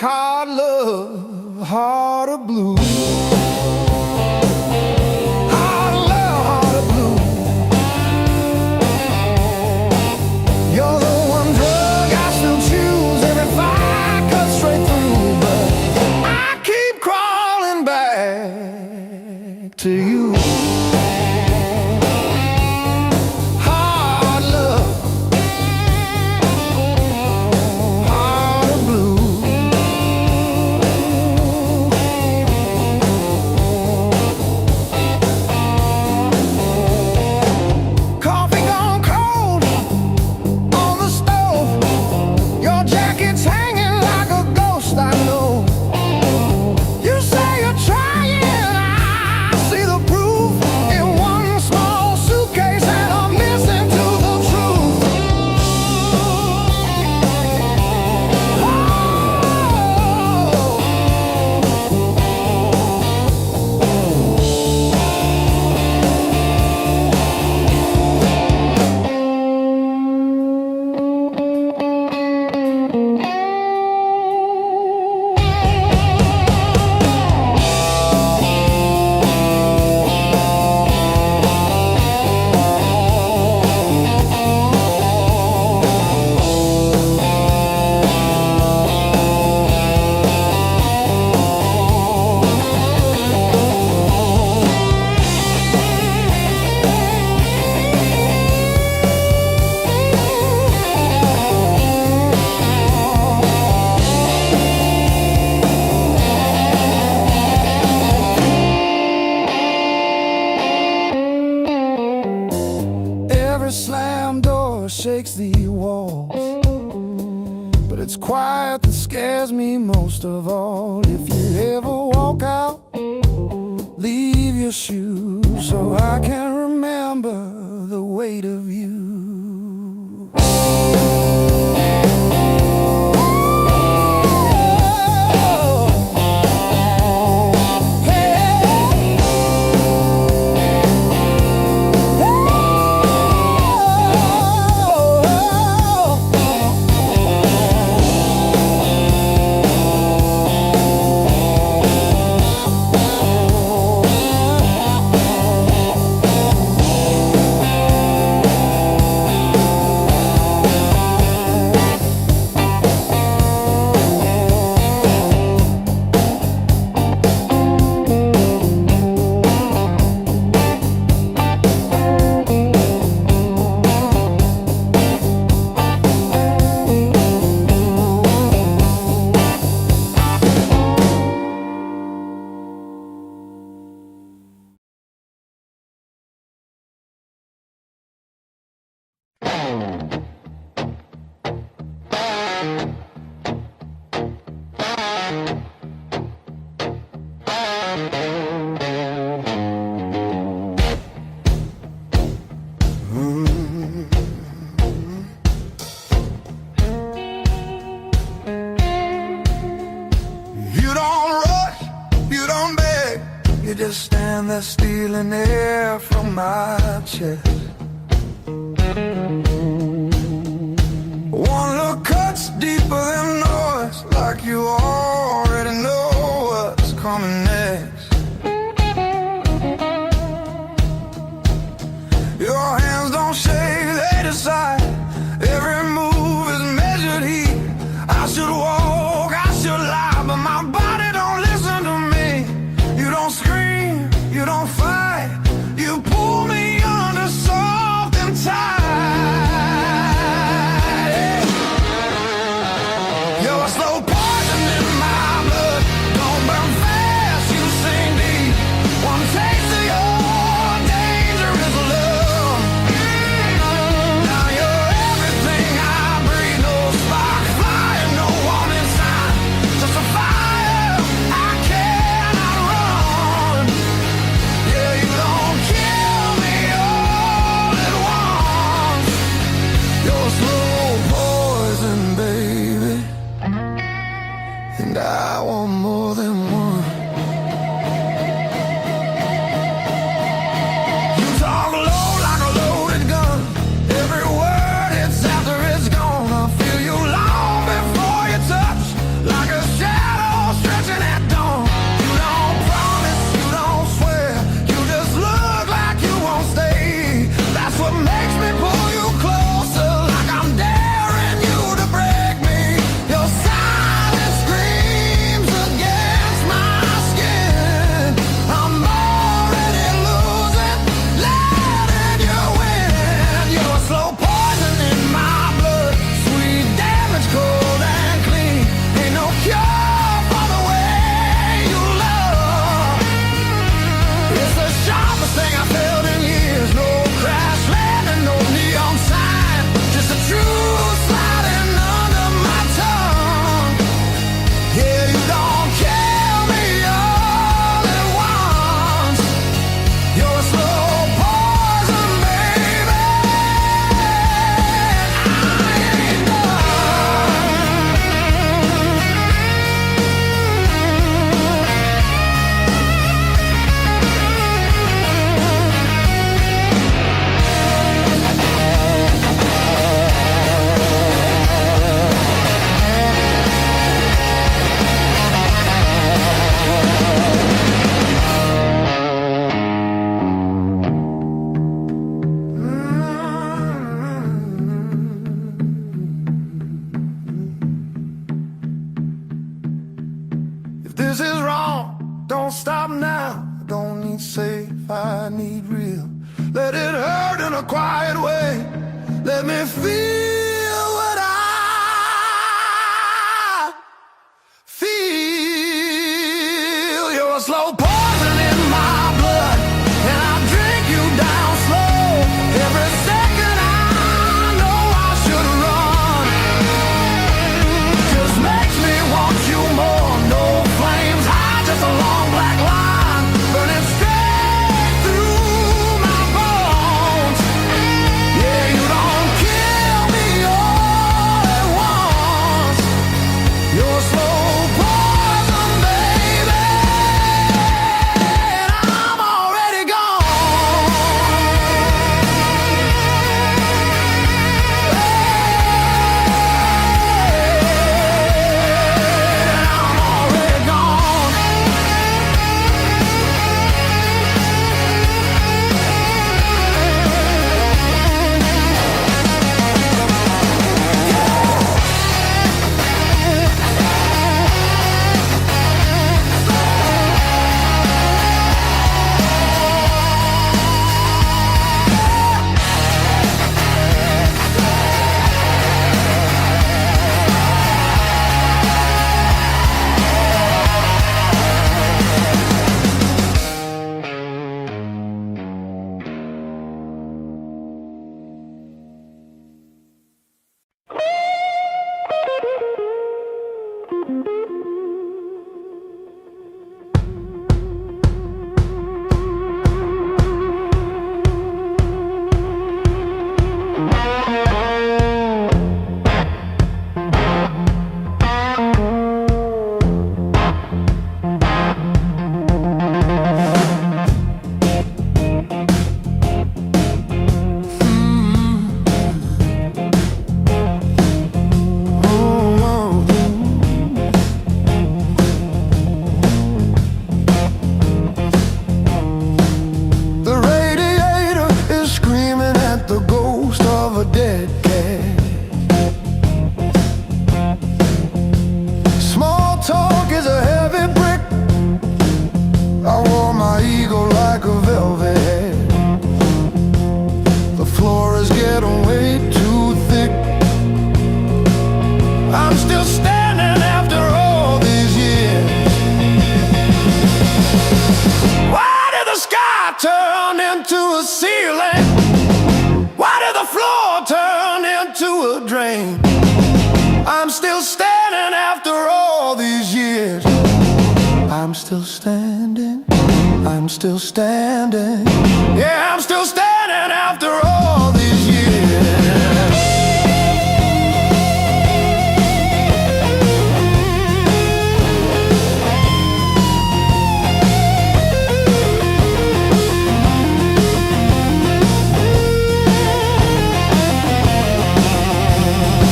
Hard love, heart of blue. Hard love, heart of blue. You're the one drug I still choose. Every fire cuts straight through, but I keep crawling back to you. the walls, but it's quiet that scares me most of all. If you ever walk out, leave your shoes so I can remember the weight of you. You just stand there stealing air from my chest. One look cuts deeper than noise, like you already know what's coming next. Your hands don't shake, they decide. Every move is measured heat. I should walk, I should lie, but my body don't listen to me. You don't scream, you don't fight, you pull me under soft and tight. You're a slow poison in my blood. Don't burn fast, you sing deep. One taste of your dangerous love. Now you're everything I breathe. No spark, fire, no warning sign. Just a fire I cannot run. Yeah, you don't kill me all at once. You're a slow poison, baby, and I want more than one. You talk low like a loaded gun. Every word hits after it's gone. I feel you long before you touch, like a shadow stretching at dawn. You don't promise, you don't swear, you just look like you won't stay. That's what makes me pull you closer, like I'm daring you to break me. Your silence screams against my skin. I'm already losing, letting you win. You're a slow poison in my blood, sweet damage, cold and clean. Ain't no cure for the way you love. It's the sharpest thing I felt in years. No crash landing, no neon sign, just a truth sliding under my tongue. Yeah, you don't kill me all at once. You're a slow poison, baby. I ain't done. If this is wrong, don't stop now. I don't need safe, I need real. Let it hurt in a quiet way. Let me feel what I feel. You're a slow poison in my blood, and I drink you down slow. Every second I know I should the drain. I'm still standing after all these years. I'm still standing, I'm still standing. Yeah, I'm still standing after all these years.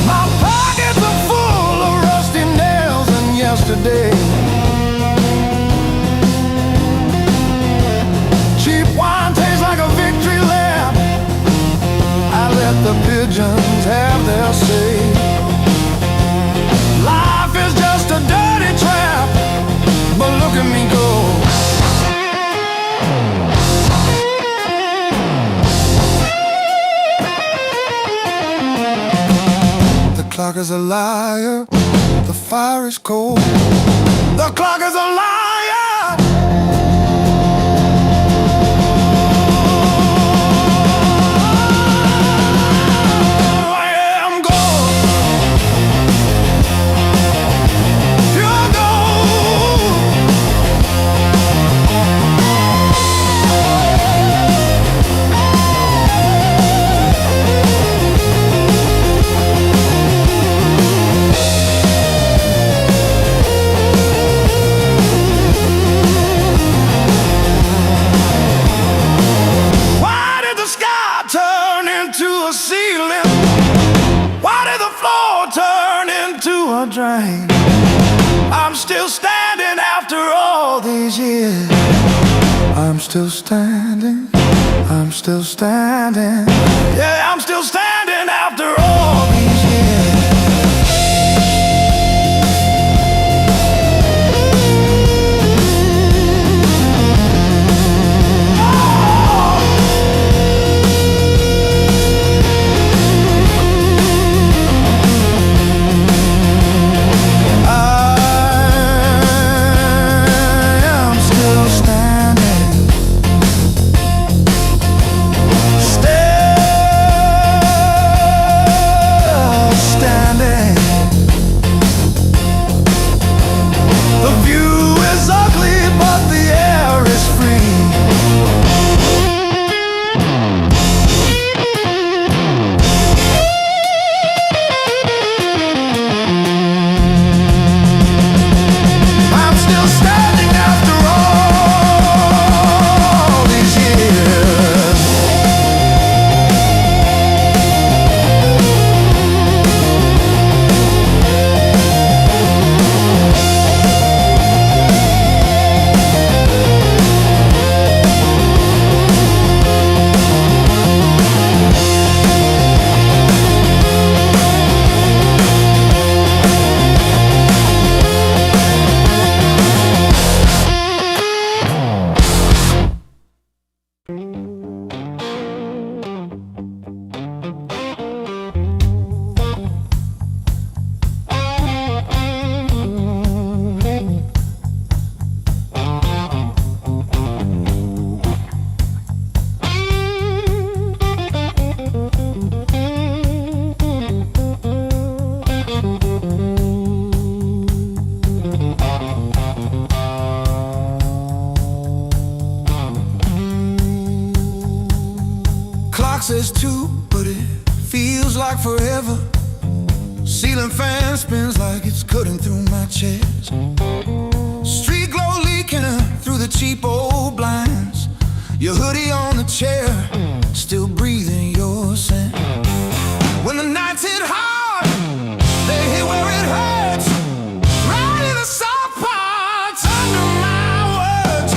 My pockets are full of rusty nails and yesterday. The pigeons have their say. Life is just a dirty trap, but look at me go. The clock is a liar, the fire is cold. The clock is a liar. Drain. I'm still standing after all these years. I'm still standing, I'm still standing. Yeah, I'm still standing after all these years. Says two, but it feels like forever. Ceiling fan spins like it's cutting through my chest. Street glow leaking through the cheap old blinds. Your hoodie on the chair, still breathing your scent. When the nights hit hard, they hit where it hurts. Right in the soft parts under my words.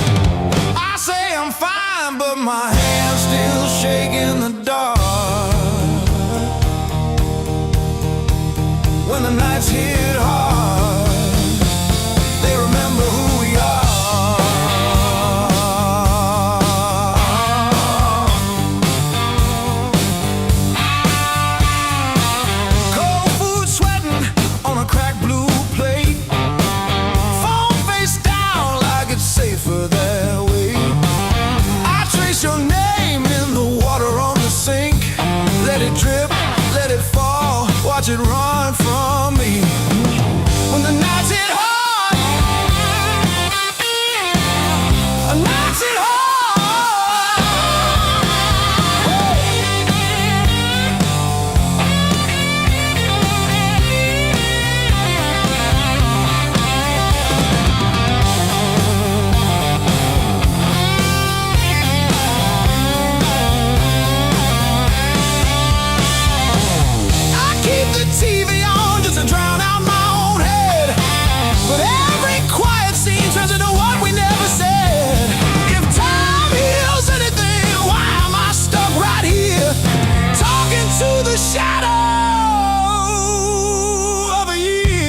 I say I'm fine, but my hands still shaking the dark. When the nights hit hard, they remember who we are. Cold food sweating on a cracked blue plate. Phone face down like it's safer that way. I trace your name in the water on the sink. Let it drip, let it fall. watch it run from me. When the nights hit hard, nights hit hard. TV on just to drown out my own head, but every quiet scene turns into what we never said. If time heals anything, why am I stuck right here talking to the shadow of a year?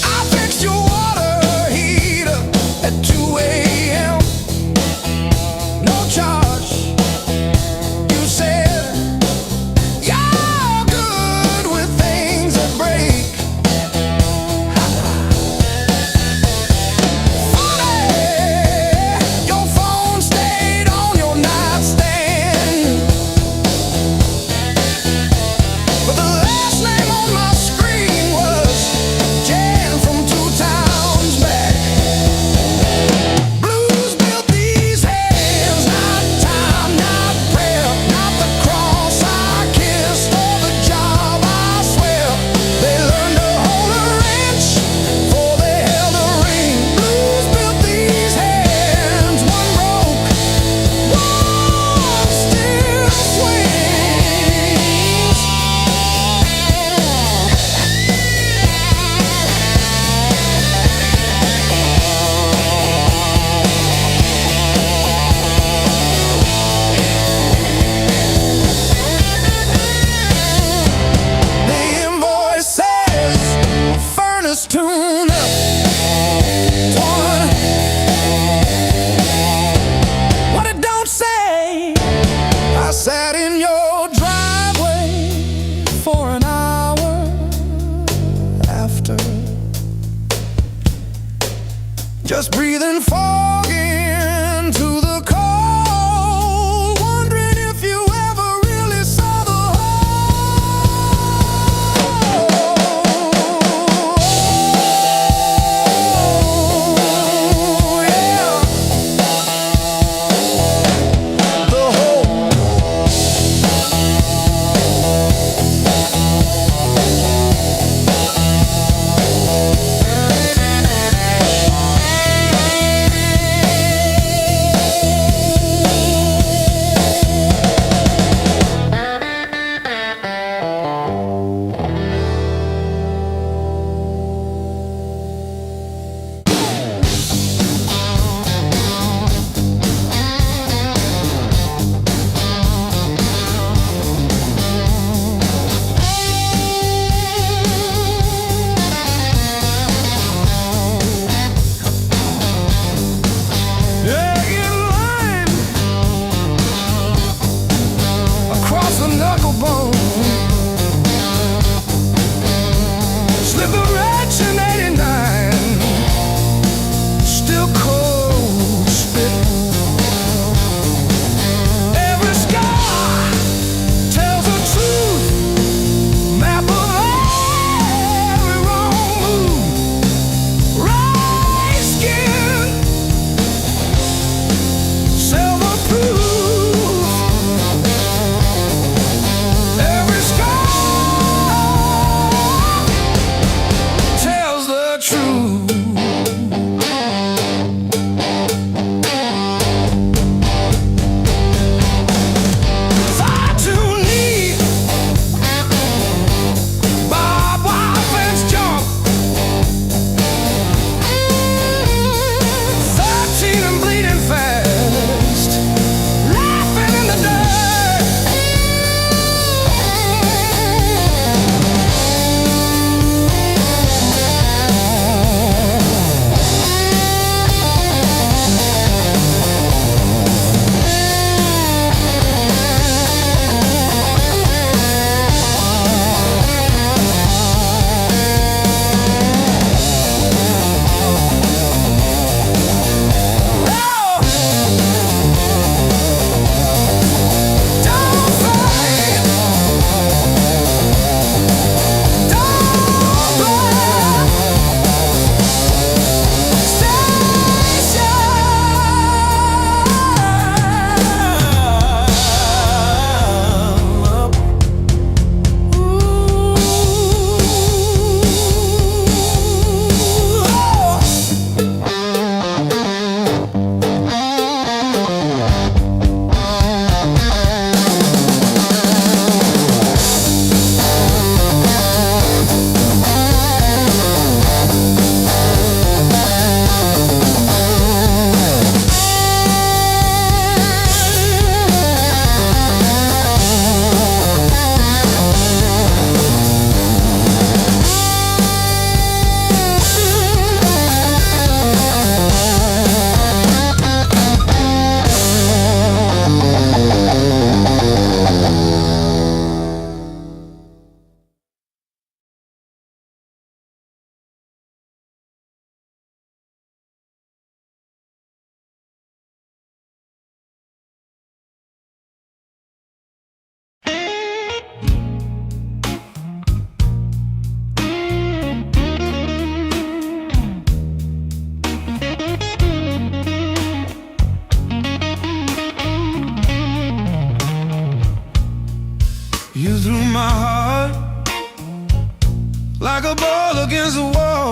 I fixed your water heater at 2 a.m. No charge. You said you're good with things that break. Funny, your phone stayed on your nightstand, but the last name on my screen was Jan from 2 towns back. Blues built these hands, not time, not prayer, not the cross I kissed or the job I swear. They learned to hold a wrench before they held a ring. Blues built these hands, one broke, one still swings. The invoice says furnace tune up. What it don't say, I sat in your driveway for an hour after, just breathing fog into the cold, wondering if you ever really saw the whole.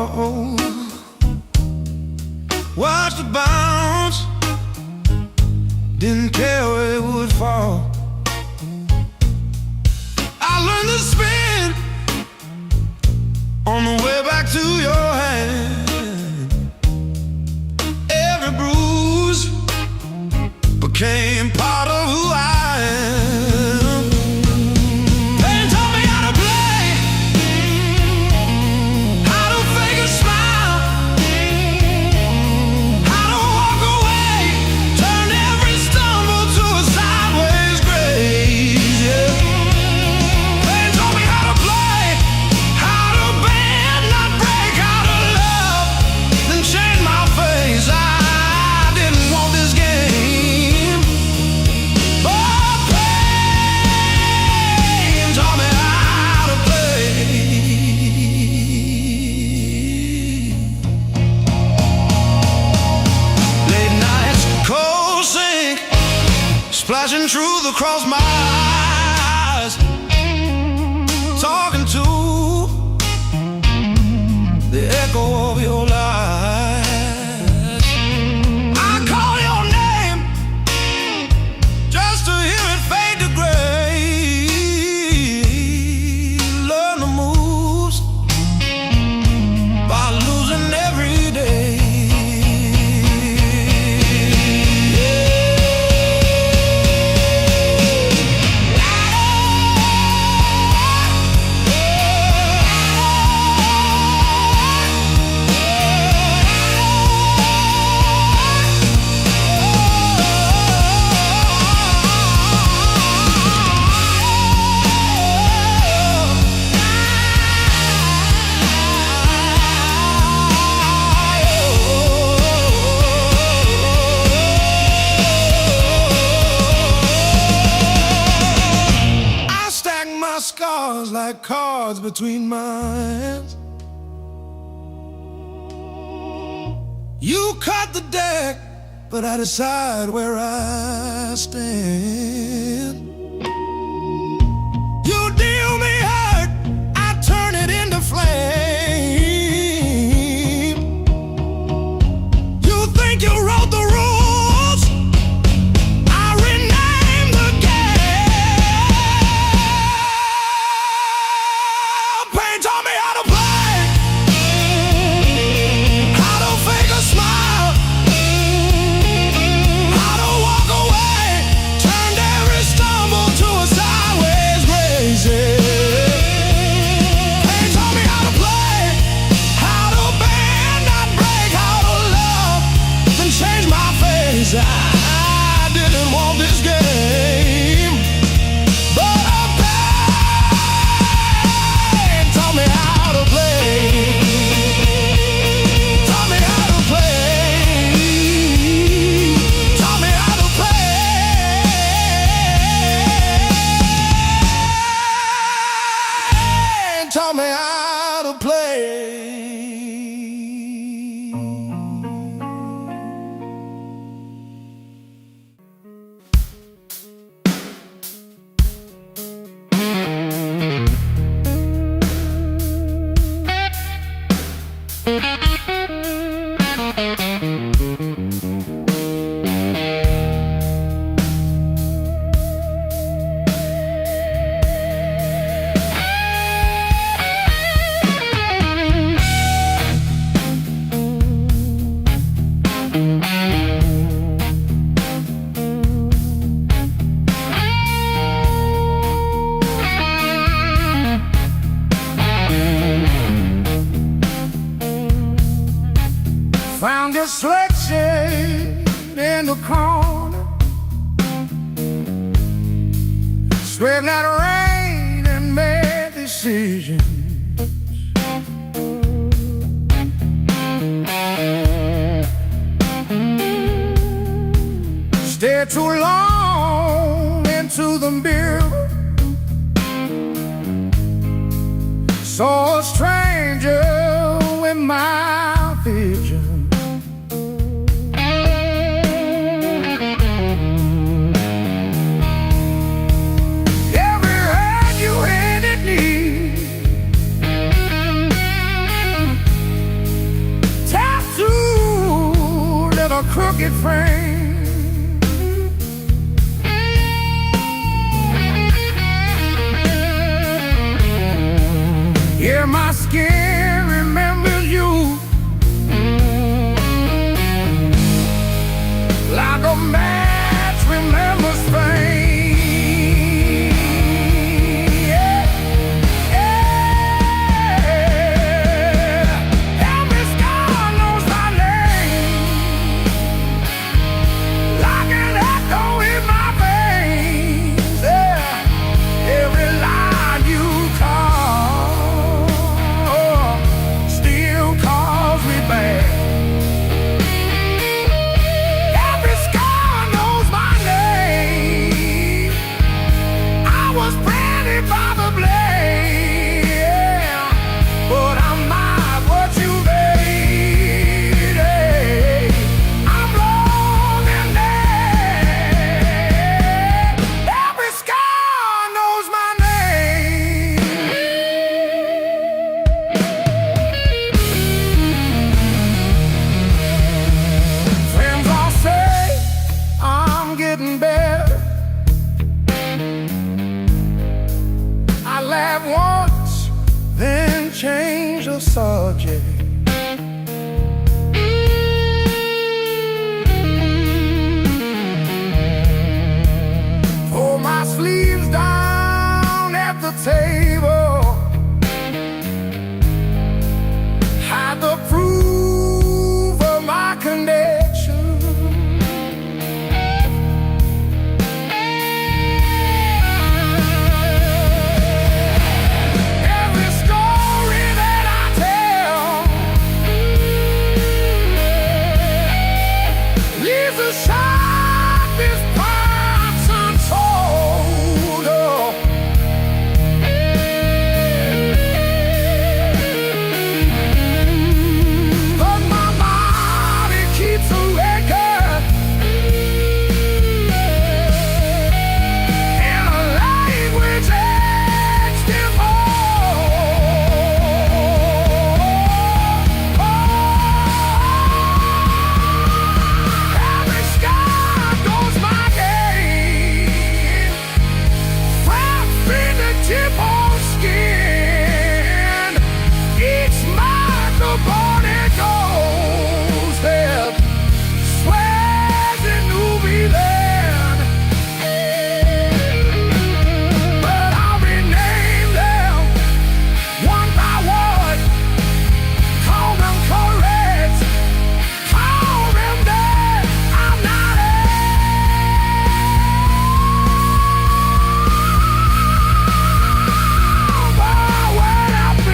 roll, watched it bounce, didn't care where it would fall. I learned to spin on the way back to your hand. Every bruise became part of who I am. Pain taught me how to play, how to fake a smile, how to walk away, turn every stumble to a sideways grace. Yeah. Pain taught me how to play, how to bend, not break, how to love, then change my face. I didn't want this game, but pain taught me how to play. Late nights, cold sink, splashing truth across my eyes, talking to the echo of your lies. I call your name just to hear it fade to gray. Learn the moves by losing every day. I stack my scars like cards between my hands. You cut the deck, but I decide where I stand. You deal me hurt, I turn it into flame. You think you wrote the rules, I rename the game. Pain taught me how to play, how to fake a smile, how to walk away, turned every stumble to a sideways grace. Pain taught me how to play, how to bend, not break, how to love, then change my face. I didn't want this game, but pain taught me how to play. Taught me how to play. Taught me how to play. Taught me how to play. Found this selection in the corner, swept that rain and made decisions. Stayed too long into the mirror, saw a stranger in my vision. Every hand you handed me a crooked frame. Yeah, my skin remembers you like a match remembers fame. Yeah, yeah. Every scar knows my name, like an echo in my veins. Yeah, every line you call still calls me back. Every scar knows my name. I was branded by the blade, yeah, but I'm not what you made. Hey, I'm long and dead. Every scar knows my name. Friends all say I'm getting better. I laugh once, then change the subject. Pull my sleeves down at the table, hide the proof of my connection. Every story that I tell leaves a sharpest parts untold. Oh. But my body keeps a record in a language etched in every scar knows my name, from fingertip on skin. Each mark upon it goes there, swears it knew me then. But I'll rename them one by one, call them correct, call them dead. I'm not over what I've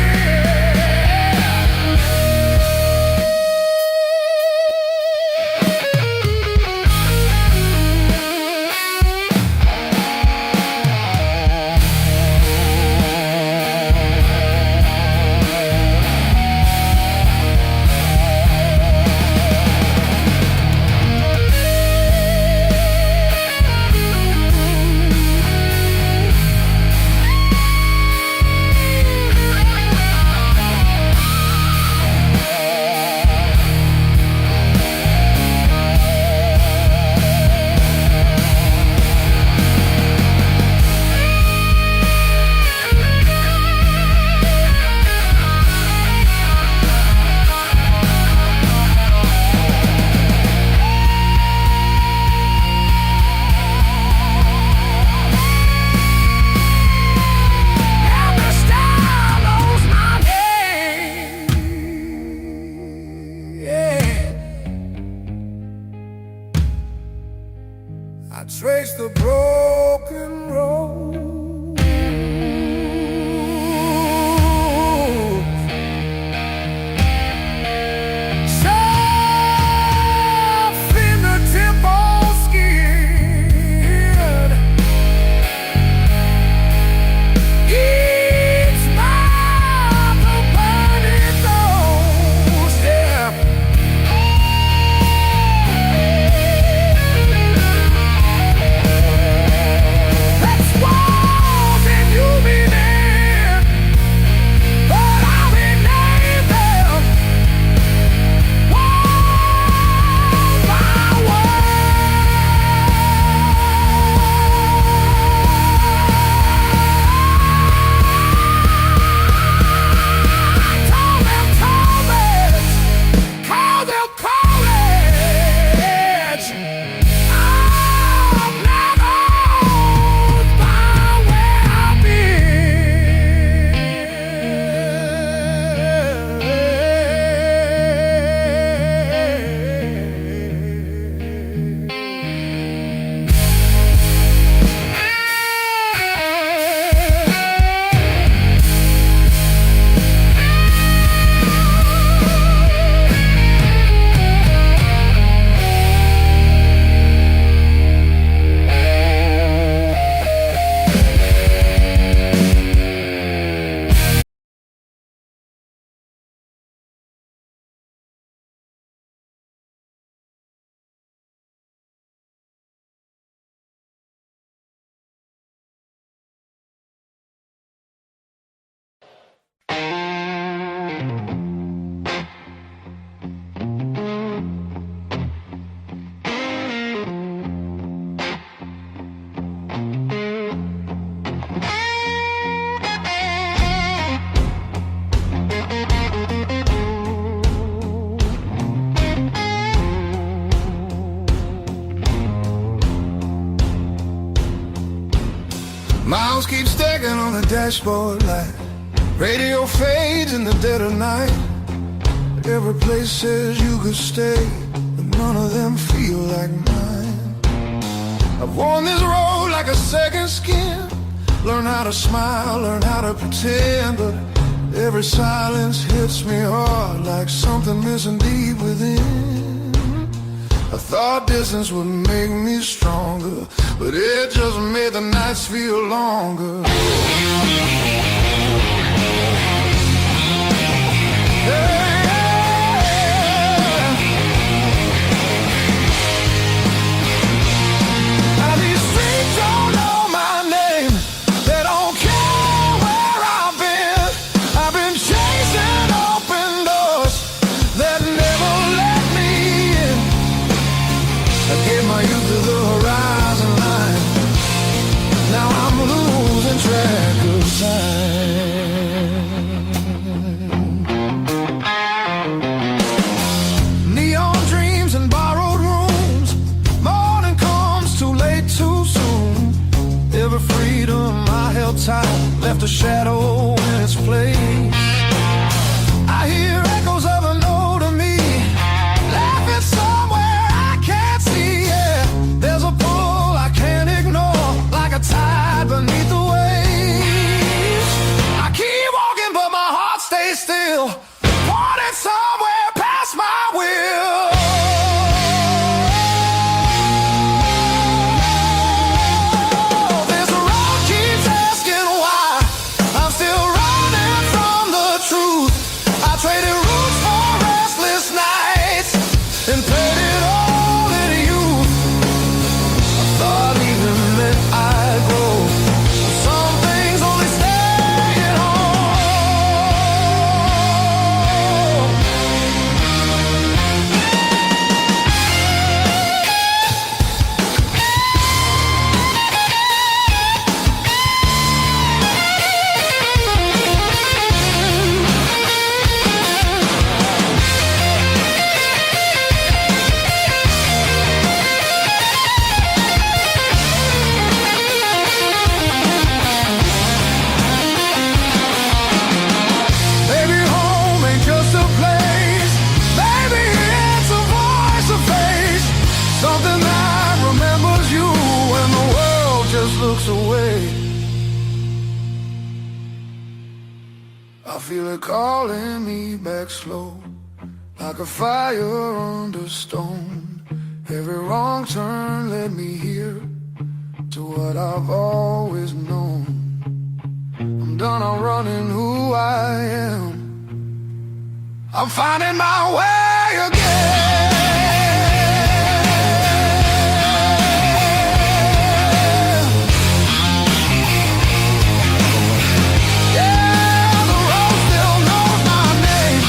every star knows my name. Yeah. I trace the broken road, soft fingertip on skin. Each mark upon it goes there. That's why Wheels keep stacking on the dashboard light. Radio fades in the dead of night. Every place says you could stay, but none of them feel like mine. I've worn this road like a second skin. Learn how to smile, learn how to pretend, but every silence hits me hard like something missing deep within. I thought distance would make me stronger, but it just made the nights feel longer. Neon dreams and borrowed rooms. Morning comes too late, too soon. Every freedom I held tight left a shadow in its place. I hear echoes of an older me laughing somewhere I can't see. Yeah, there's a pull I can't ignore, like a tide beneath the waves. I keep walking, but my heart stays still, wanting somewhere past my will. This road keeps asking why I'm still running from the truth. I traded roots for restless nights and paid it all in youth. I thought even meant I'd grow. Some things only stay at home. Maybe home ain't just a place. Maybe it's a voice, a face, something that remembers you when the world just looks away. I feel it calling me back slow, like a fire under stone. Every wrong turn led me here to what I've always known. I'm done, I'm running who I am. I'm finding my way again. Yeah, the road still knows my name.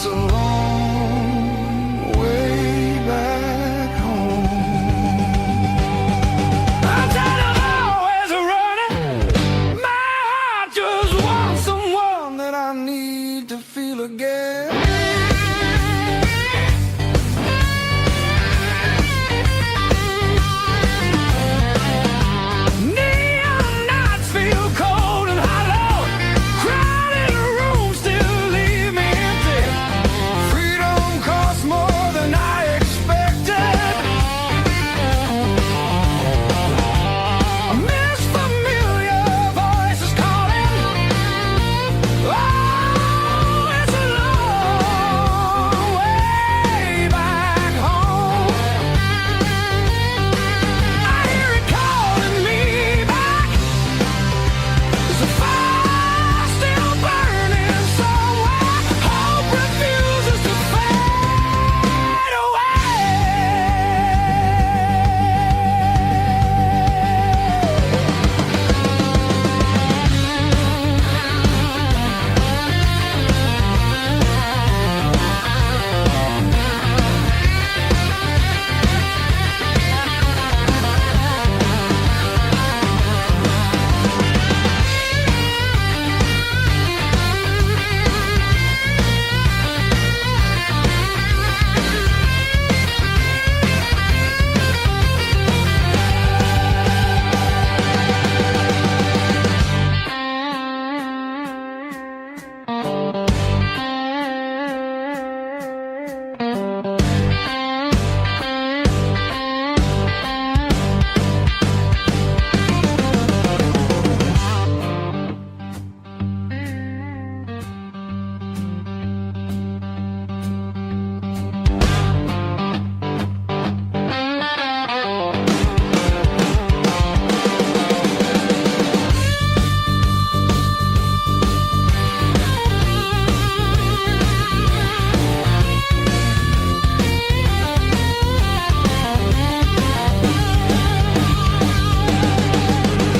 It's a long way back home. I'm tired of always running. My heart just wants Someone that I need to feel again. neon nights feel cold and hollow. Crowded rooms still leave me empty. Freedom costs more than I expected. I miss familiar voices calling. Oh, it's a long way back home. I hear it calling me back. There's a fire still burning somewhere. Hope refuses to fade away.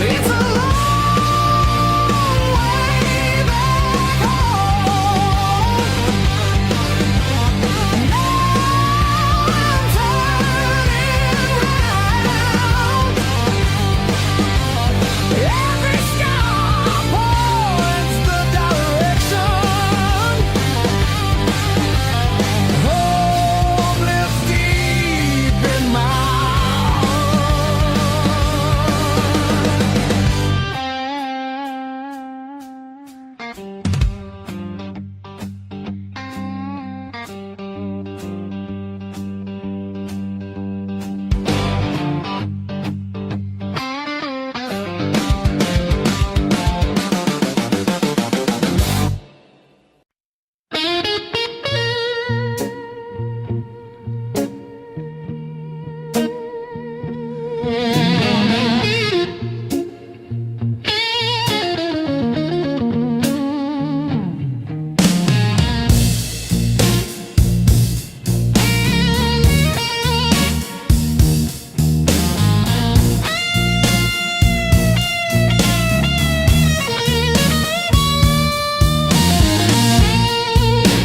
It's a long way back home. Now I'm turning round. Every scar points the direction. Home lives deep in my heart.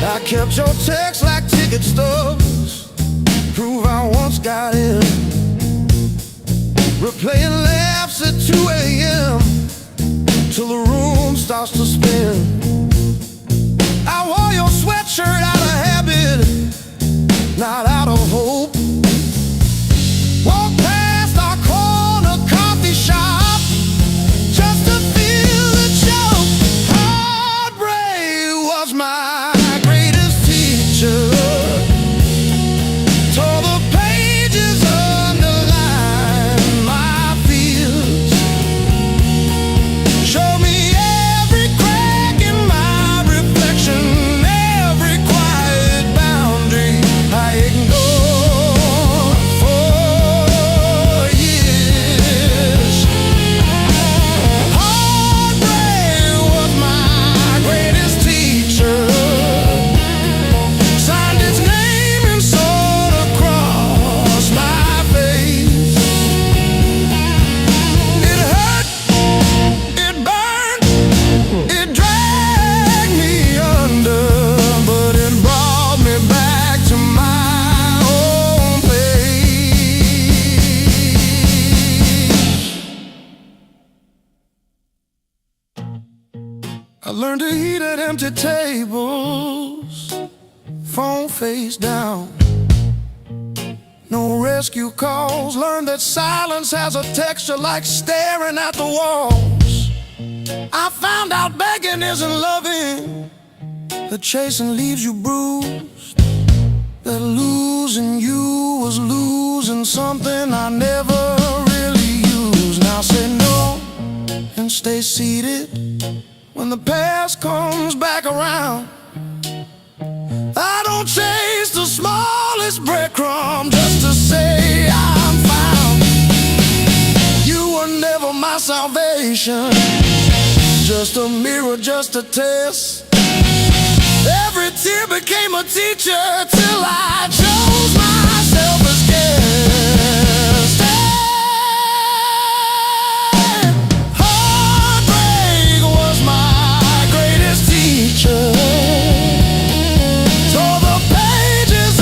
I kept your texts like ticket stubs. Prove I once got in. Replaying laughs at 2 a.m. till the room starts to spin. I wore your sweatshirt out of habit, not out of hope. Walk past our corner coffee shop just to feel the joke. Heartbreak was my greatest teacher. Tore the pages, underline my fears. Show me every crack in my reflection. learned to eat at empty tables, phone face down. No rescue calls. Learned that silence has a texture like staring at the walls. I found out begging isn't loving, that chasing leaves you bruised, that losing you was losing something I never really used. Now say no and stay seated when the past comes back around. I don't chase the smallest breadcrumb just to say I'm found. You were never my salvation, just a mirror, just a test. Every tear became a teacher till I chose myself as guest. Heartbreak was my greatest teacher. Tore the pages,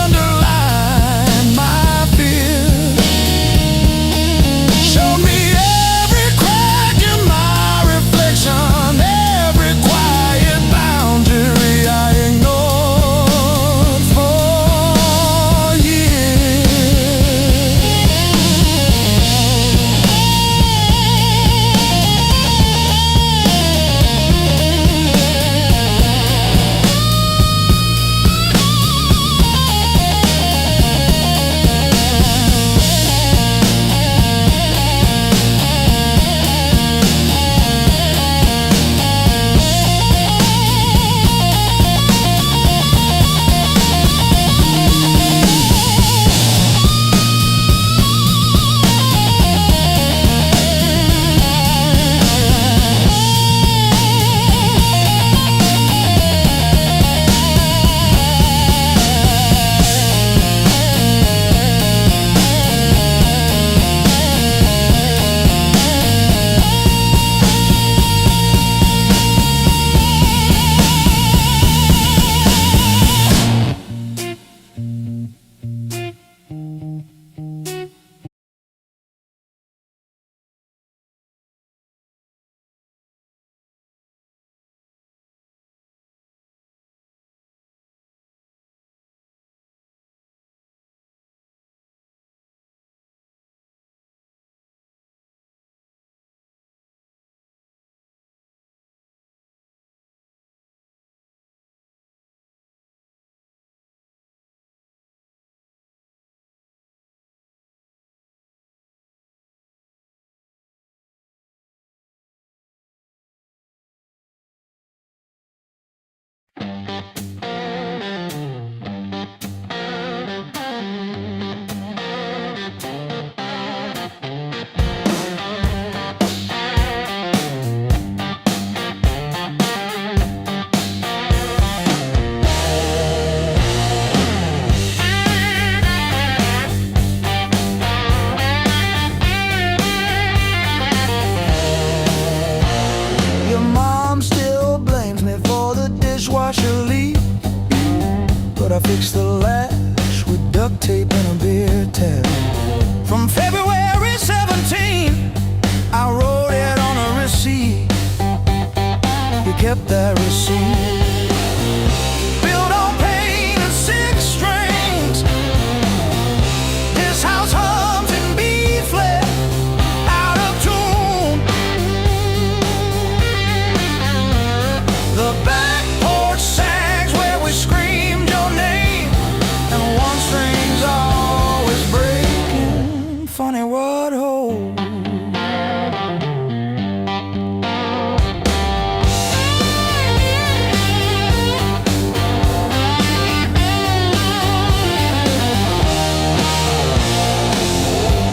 underlined my fear. Showed me every crack in my reflection, every quiet boundary I ignored for years. Your mom still blames me for the dishwasher leak, but I fixed the latch with duct tape and a beer tap. From February 17, I wrote it on a receipt. You kept that receipt. Built on pain and six strings. This house hums in B flat, out of tune. The back porch sags where we screamed your name, and one string's always breaking. Funny what holds.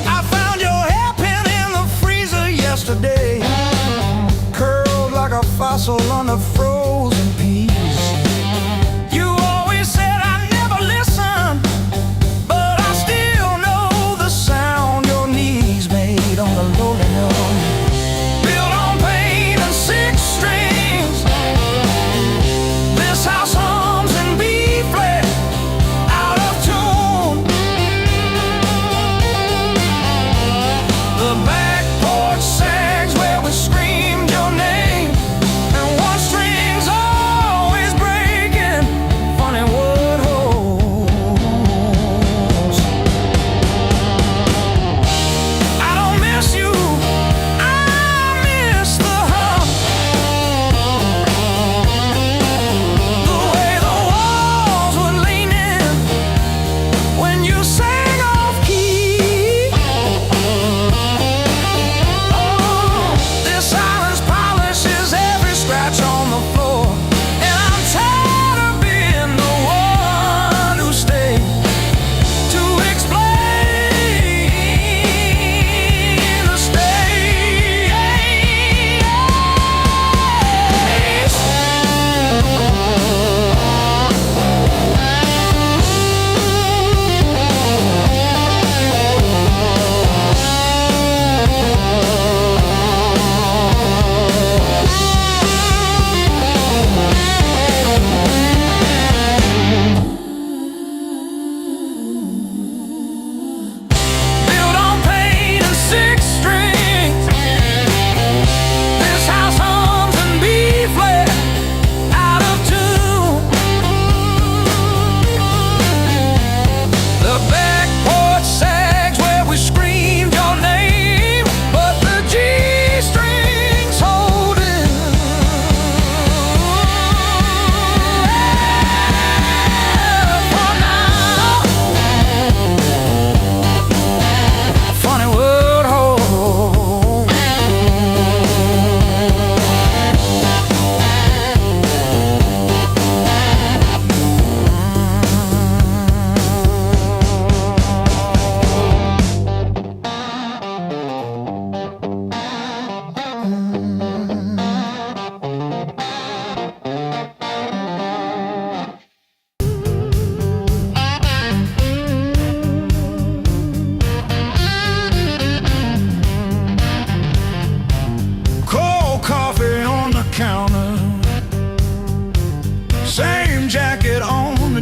I found your hairpin in the freezer yesterday, curled like a fossil on the frozen peas. You always said I never listen, but I still know the sound your knees made on the lowly note. Built on pain and six strings. This house hums in B flat, out of tune. The back porch sags where we screamed your name, and one string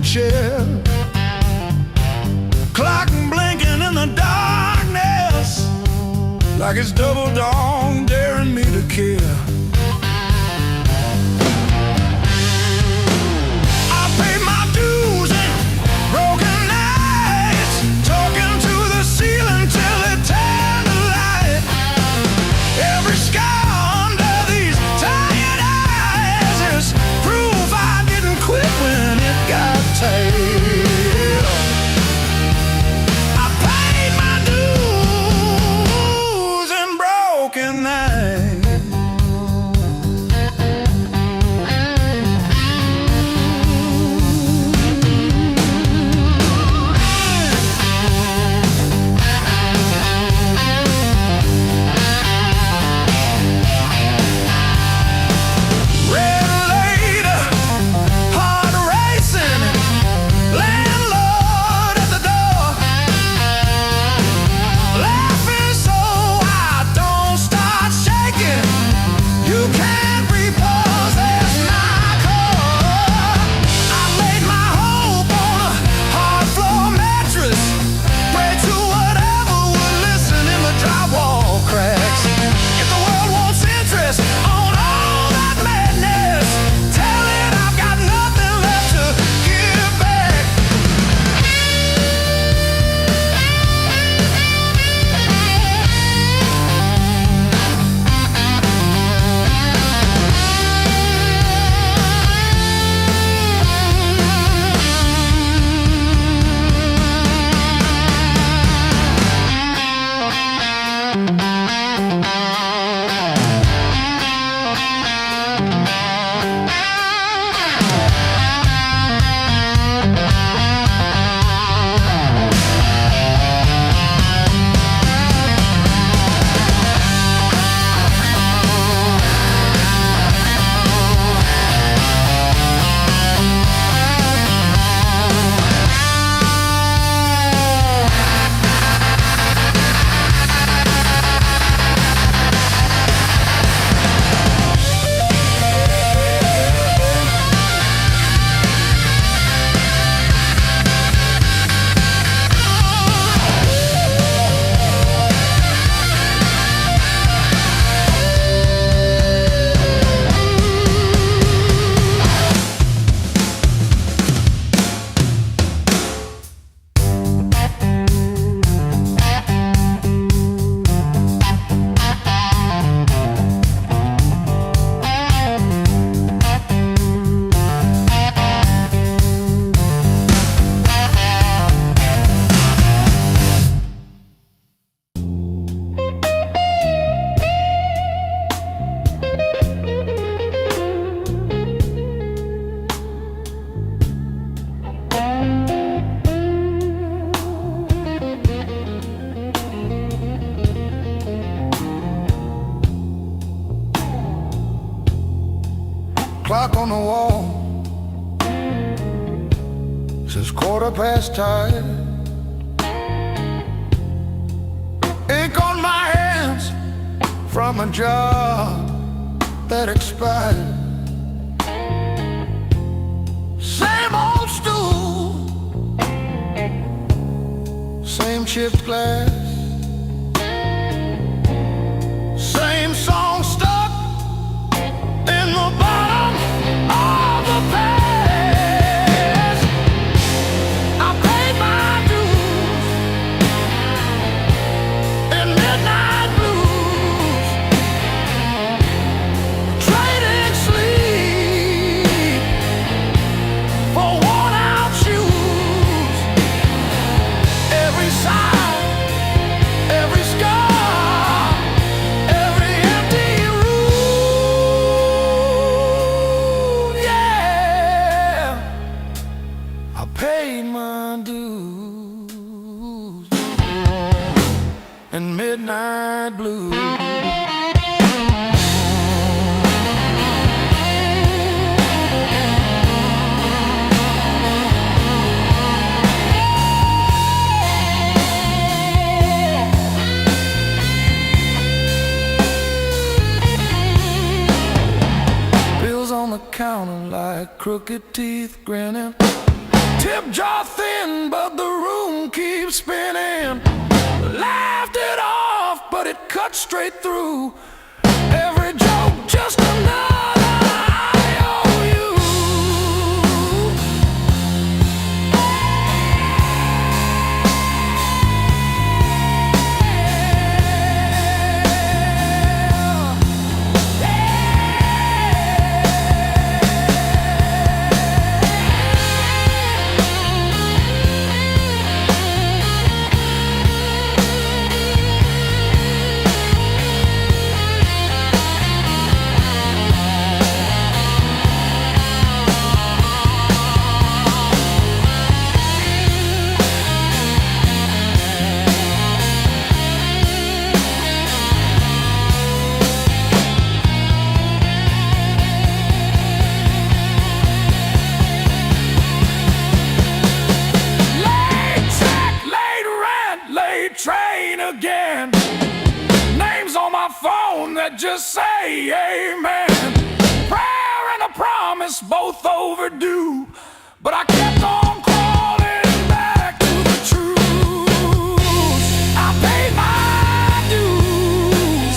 chair. Clock blinking in the darkness, like it's double dawn daring me to care. I paid my dues and broken nights, talking to the ceiling till it turned to light. Every scar under these tired eyes is proof I didn't quit when it got tight. I paid my dues and broken nights. Red later, heart racing, landlord at the door, laughing so I don't start shaking. You can't repossess my car. I laid my hope on a hard floor mattress, prayed to whatever would listen in the drywall cracks. If the world wants interest on all that madness, tell it I've got nothing left to give back. Clock on the wall says 10:15. Ink on my hands from a job that expired. Same old stool, same chipped glass, same song stuck in the bottom of the past. I paid my dues in midnight blues, trading sleep for worn-out shoes. Every sigh, every scar, every empty room. Yeah, I paid my dues and midnight blues. Bills on the counter like crooked teeth grinning. Tip jar thin, but the room keeps spinning. Laughed it off, but it cut straight through. Every joke just another IOU. Train again. Names on my phone that just say amen. Prayer and a promise, both overdue, but I kept on crawling back to the truth. I paid my dues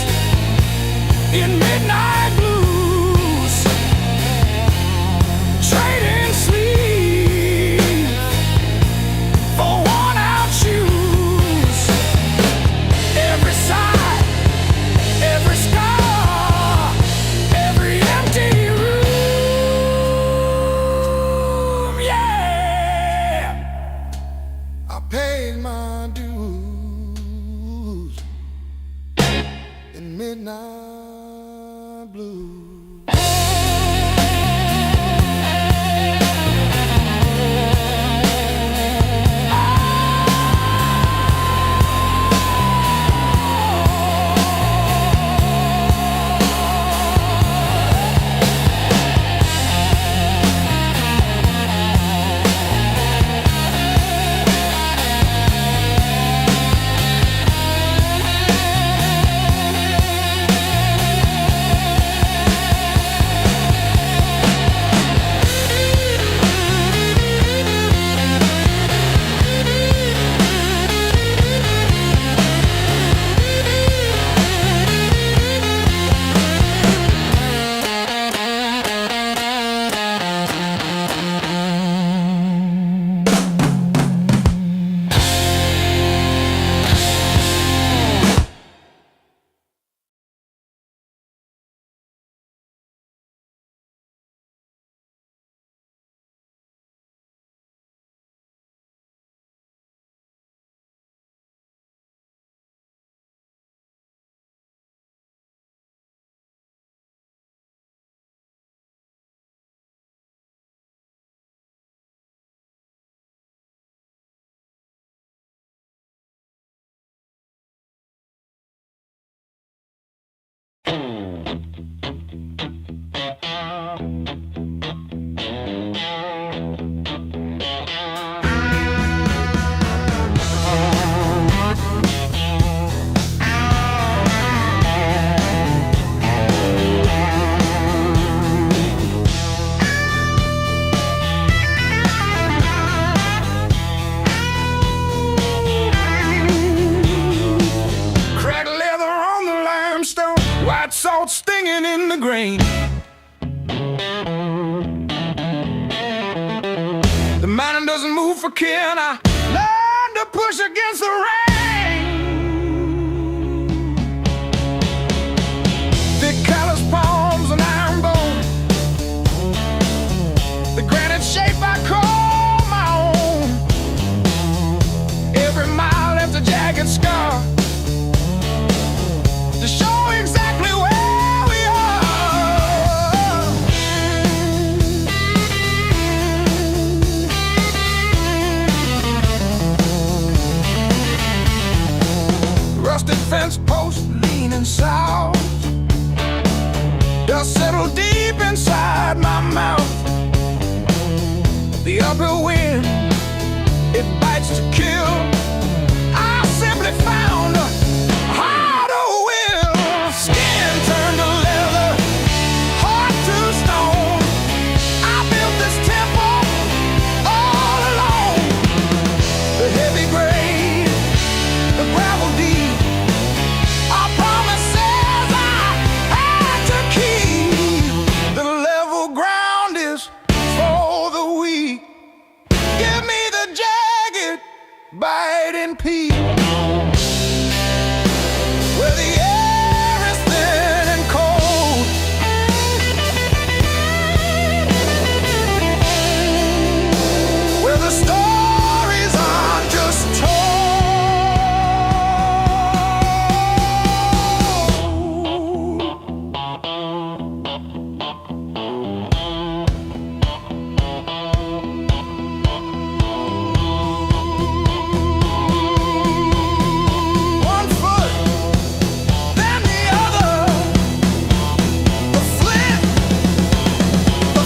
in midnight blues, trading sleep for worn out shoes. Every sigh, every scar, every empty room, yeah. I paid my dues in midnight blue. Salt stinging in the grain. The mountain doesn't move for kin. I learned to push against the rain. Thick callous palms and iron bone. The granite shape I call my own. Every mile left a jagged scar to show exactly where we are. Rusted fence post leaning south. Dust settled deep inside my mouth. The uphill wind, it bites to kill. I simply found a harder will. Skin turned to leather, heart to stone. I built this temple all alone. biting peat, where the air is thin and cold, where the stories aren't just told. One foot, then the other, the flint, the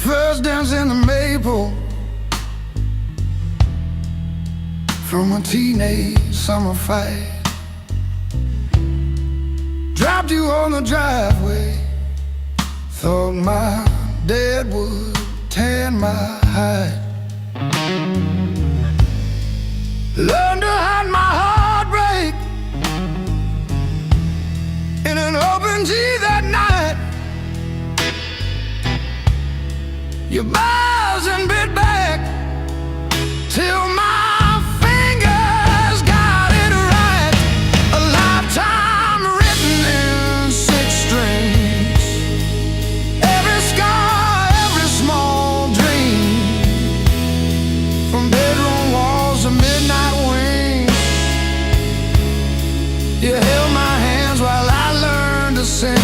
first dance in the maple from a teenage summer fight. Dropped you on the driveway, thought my dad would tan my hide. Learned to hide my heartbreak in an open G that night. You buzz and bit back till my fingers got it right. A lifetime written in 6 strings. Every scar, every small dream, from bedroom walls to midnight wings. You held my hands while I learned to sing.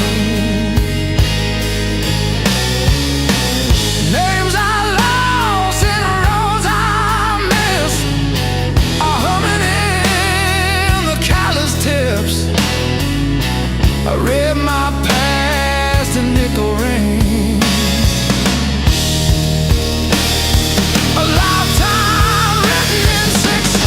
Names I lost and roads I missed are humming in the callous tips. I read my past in nickel rings. A lifetime written in 6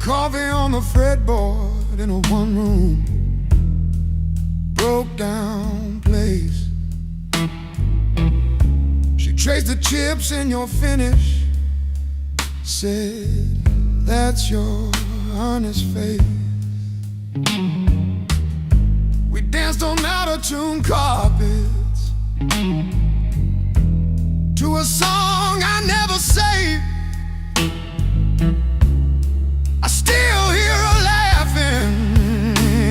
Coffee on the fretboard in a one-room broke down place. She traced the chips in your finish, said, "That's your honest face." We danced on out-of-tune carpets to a song I never saved. I still hear her laughing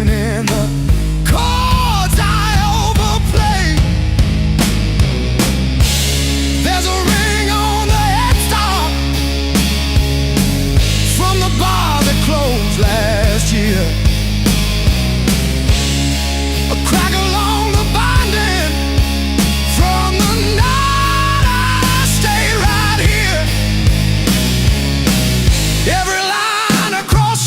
in the chords I overplay. There's a ring on the headstock from the bar that closed last year. A crack along the binding from the night I stayed right here. Every line across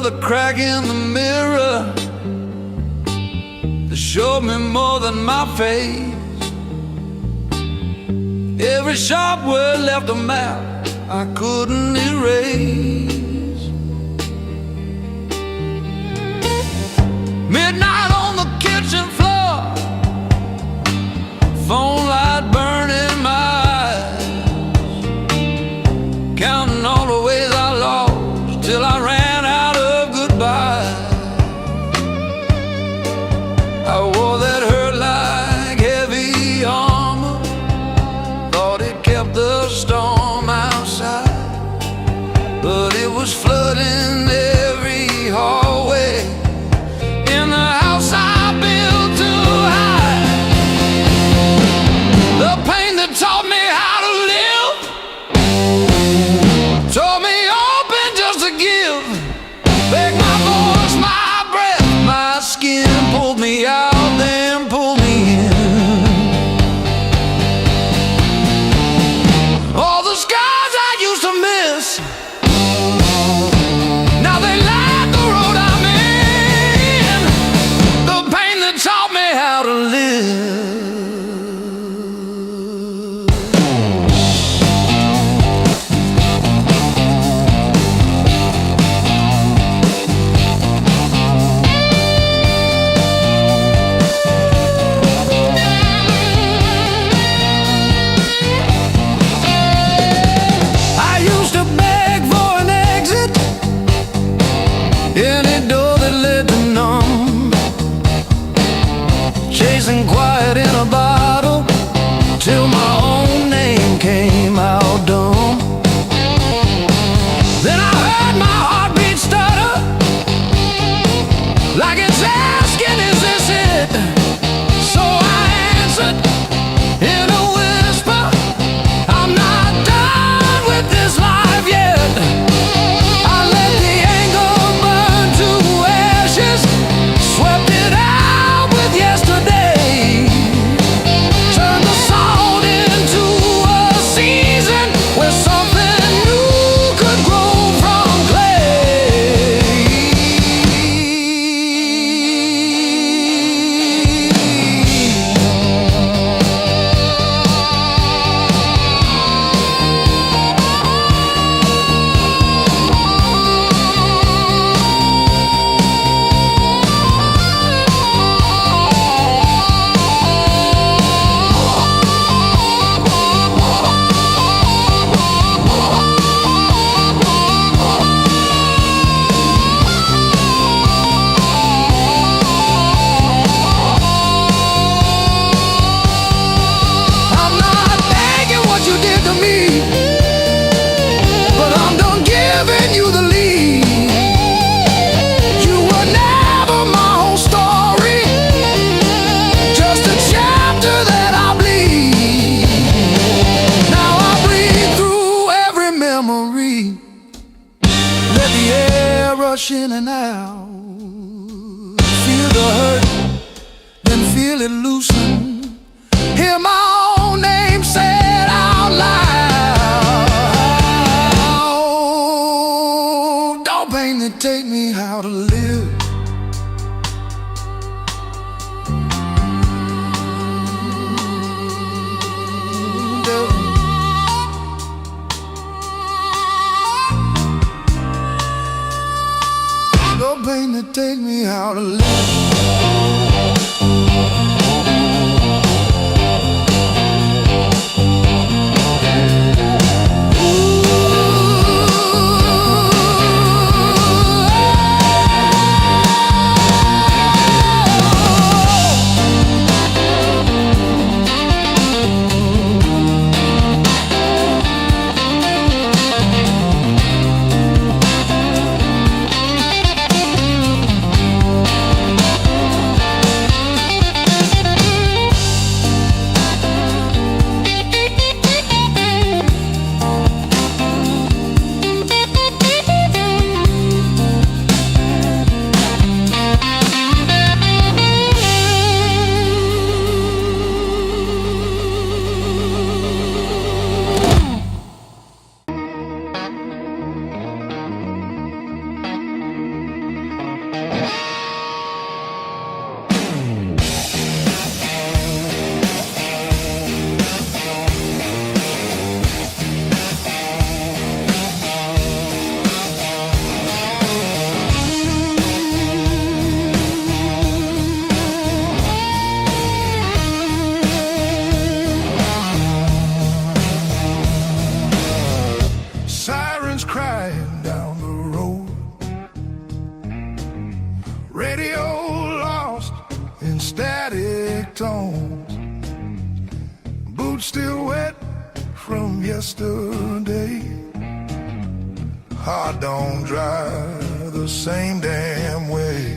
another crack in the mirror that showed me more than my face. Every sharp word left a map I couldn't erase. Midnight on the kitchen floor, phone light burning my eyes, counting all the ways I lost till I ran out of goodbye. I wore that hurt like heavy armor, thought it kept the storm outside, but it was flooding every hallway in the house I built too high. The pain that taught me how to live taught me open just to give. Beg my voice, my breath, my skin, pulled me out, then pulled me in. All the scars I used to miss, now they light the road I'm in. The pain that taught me how to live. I used to beg for an exit, any door that led to none, chasing quiet in a bottle till my own name came out dumb. Then I heard my heartbeat stutter, like it's asking, is this it? So I answered in a whisper, I'm not done with this life yet. I let the anger burn to ashes, swept it out with yesterday, turned the salt into a season where something new could grow from clay. I'm not thanking what you did to me, but I'm done giving you the lead. You were never my whole story, just a chapter that I bleed. Now I breathe through every memory, let the air rush in and out, feel the hurt, then feel it loosen, hear my own name said out loud. Don't pain that take me how to live. Don't pain that take me how to live. tones, boots still wet from yesterday. Heart don't drive the same damn way.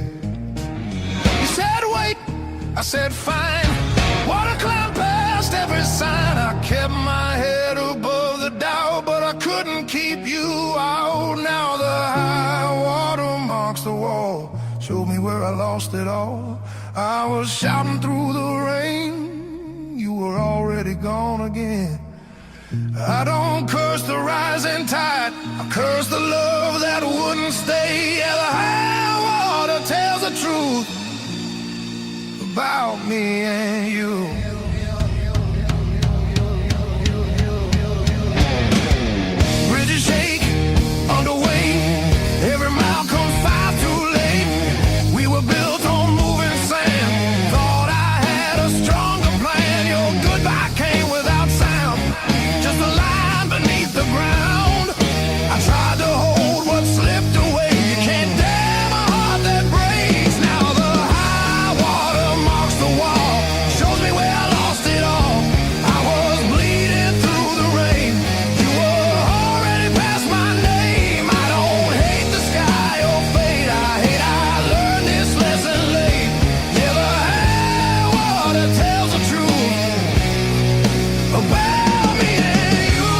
You said wait, I said fine. Water cloud past every sign. I kept my head above the doubt, but I couldn't keep you out. Now the high water marks the wall, showed me where I lost it all. I was shouting through the rain, you were already gone again. I don't curse the rising tide, I curse the love that wouldn't stay. Yeah, the high water tells the truth about me and you. Bridges shake under weight, every mile comes far too late. We were built on moving sand, thought I had a stronger plan. Your goodbye came without sound, just a line beneath the ground. I tried to hold what slipped away. You can't damn a heart that breaks. Now the high water marks the wall, shows me where I lost it all. I was bleeding through the rain, you were already past my name. I don't hate the sky or fate, I hate I learned this lesson late. Yeah, the high water tells the truth about me and you.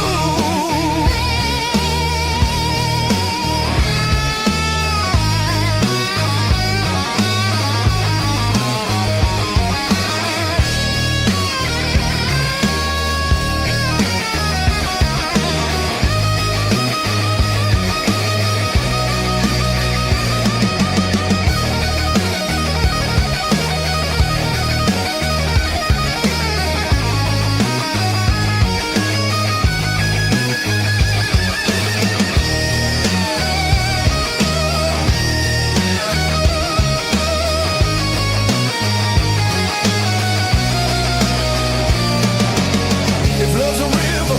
If love's a river,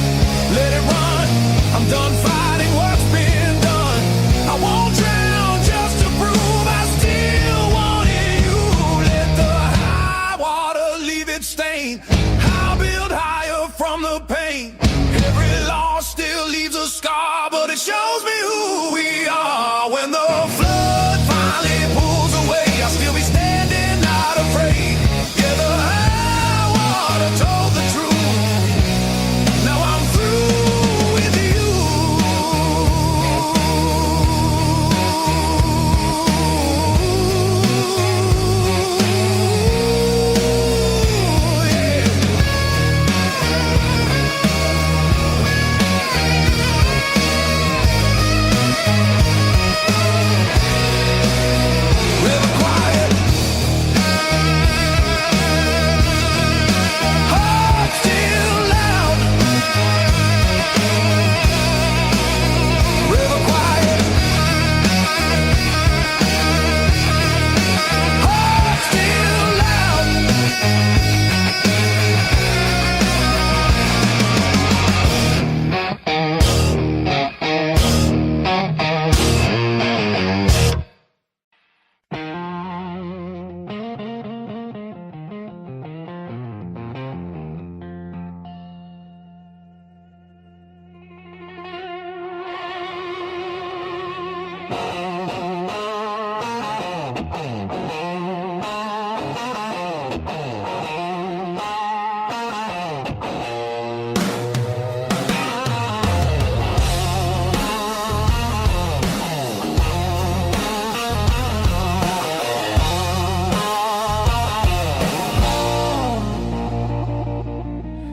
let it run. I'm done fighting what's been done. I won't drown just to prove I still wanted you. Let the high water leave its stain. I'll build higher from the pain. Every loss still leaves a scar, but it shows me who we are. When the flood finally pulls away, I'll still be standing, not afraid. Yeah, the high water told the truth. Now I'm through with you. Yeah. River quiet, heart still loud. River quiet, heart still loud.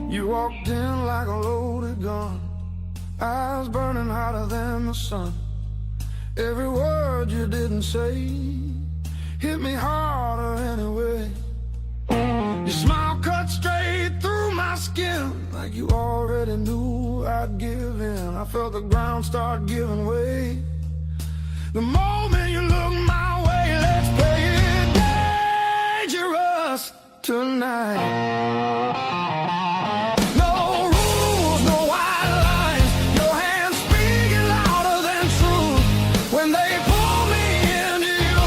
You walked in like a loaded gun, eyes burning hotter than the sun. Every word you didn't say hit me harder anyway. Your smile cut straight through my skin, like you already knew I'd give in. I felt the ground start giving way. The moment you looked my way, let's play it dangerous tonight. No rules, no white lines, your hands speaking louder than truth. When they pull me into you,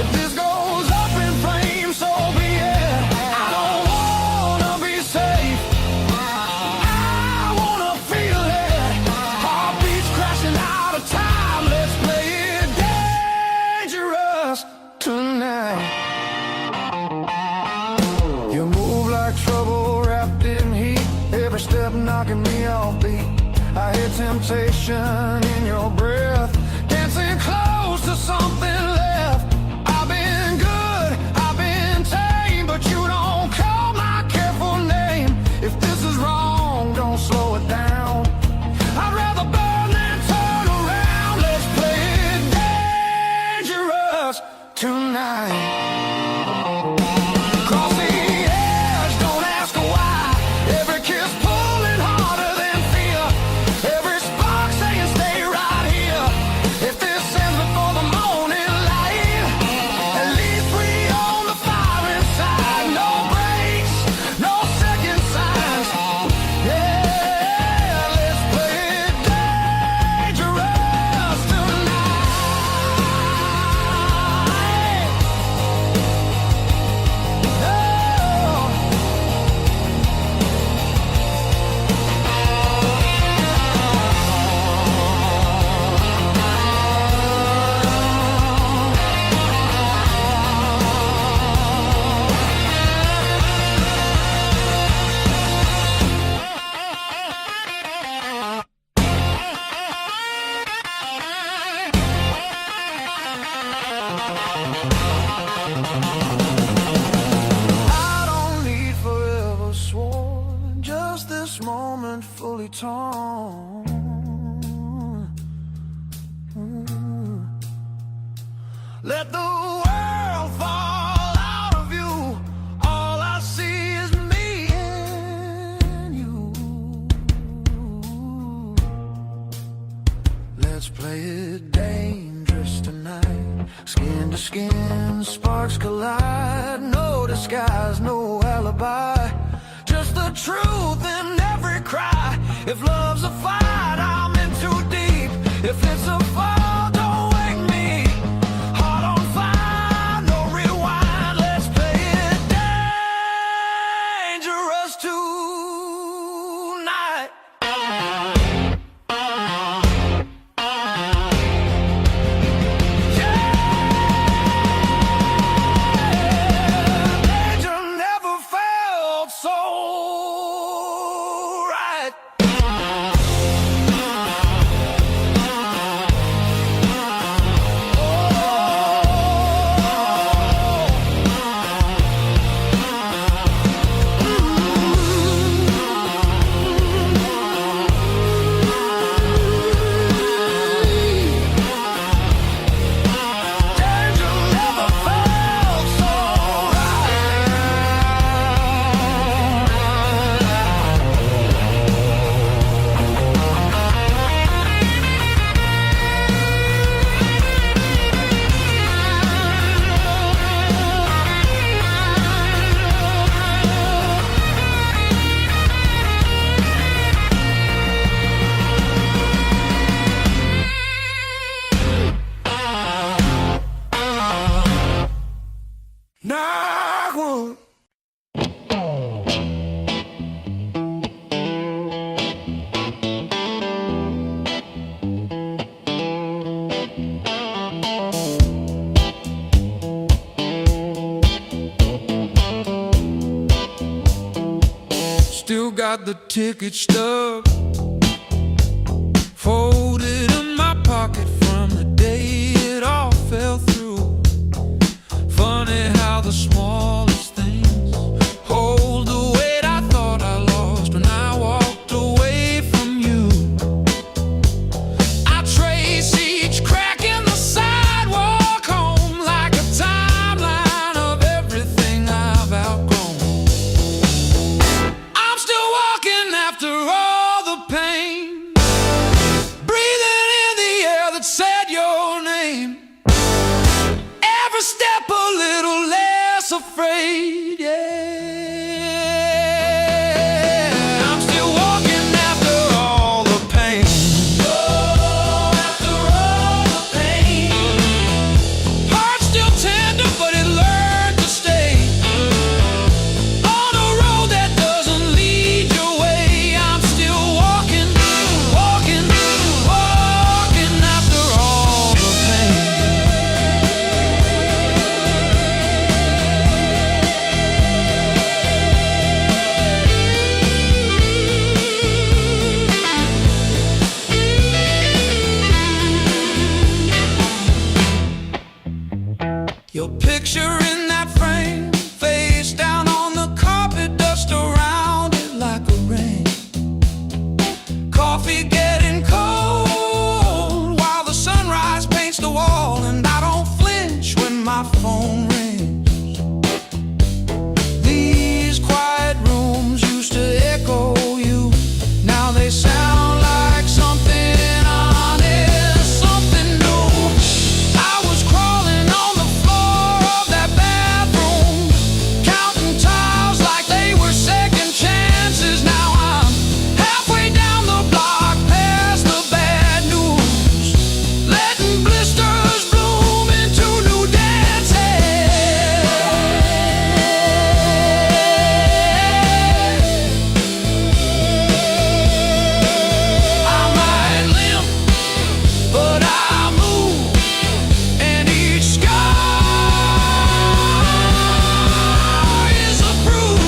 if this goes up in flames, so be it. I don't knocking me off beat. I hear temptation in your breath, dancing close to something left. I've been good, I've been tame, but you don't call my careful name. If this is wrong, don't slow it down. I'd rather burn than turn around. Let's play it dangerous tonight. Cross the edge, don't ask why. Every kiss pulling harder than fear. Every spark saying stay right here. If this ends before the morning light, at least we own the fire inside. No breaks, no second signs. Yeah, let's play it dangerous tonight. I don't need forever sworn, just this moment fully torn. Let the world fall out of you. All I see is me and you. Let's play it dangerous tonight. Skin to skin, sparks collide. No disguise, no alibi. Just the truth in every cry. If love's a fight, I'm in too deep. If it's a fall, don't wake me. Heart on fire, no rewind. Let's play it dangerous tonight. Danger never felt so right. Danger never felt so Knock one. Still got the ticket stub folded in my pocket from the day it all fell through. Funny how the smallest things hold the weight I thought I lost when I walked away from you. I trace each crack in the sidewalk home like a timeline of everything I've outgrown. I'm still walking after all the pain, breathing in the air that said your name. Every step a little less afraid, yeah. I'm still walking after all the pain. Oh, after all the pain. Heart still tender, but it learned to stay. On a road that doesn't lead your way. I'm still walking, walking, walking after all the pain. Your picture in that frame, face down on the carpet, dust around it like a rain. Coffee getting cold while the sunrise paints the wall, and I don't flinch when my phone rings. These quiet rooms used to echo you, now they sound like something honest, something new. I was crawling on the floor of that bathroom, counting tiles like they were second chances. Now I'm halfway down the block past the bad news, letting blisters bloom into new dances. I might limp, but I move, and each scar is a proof.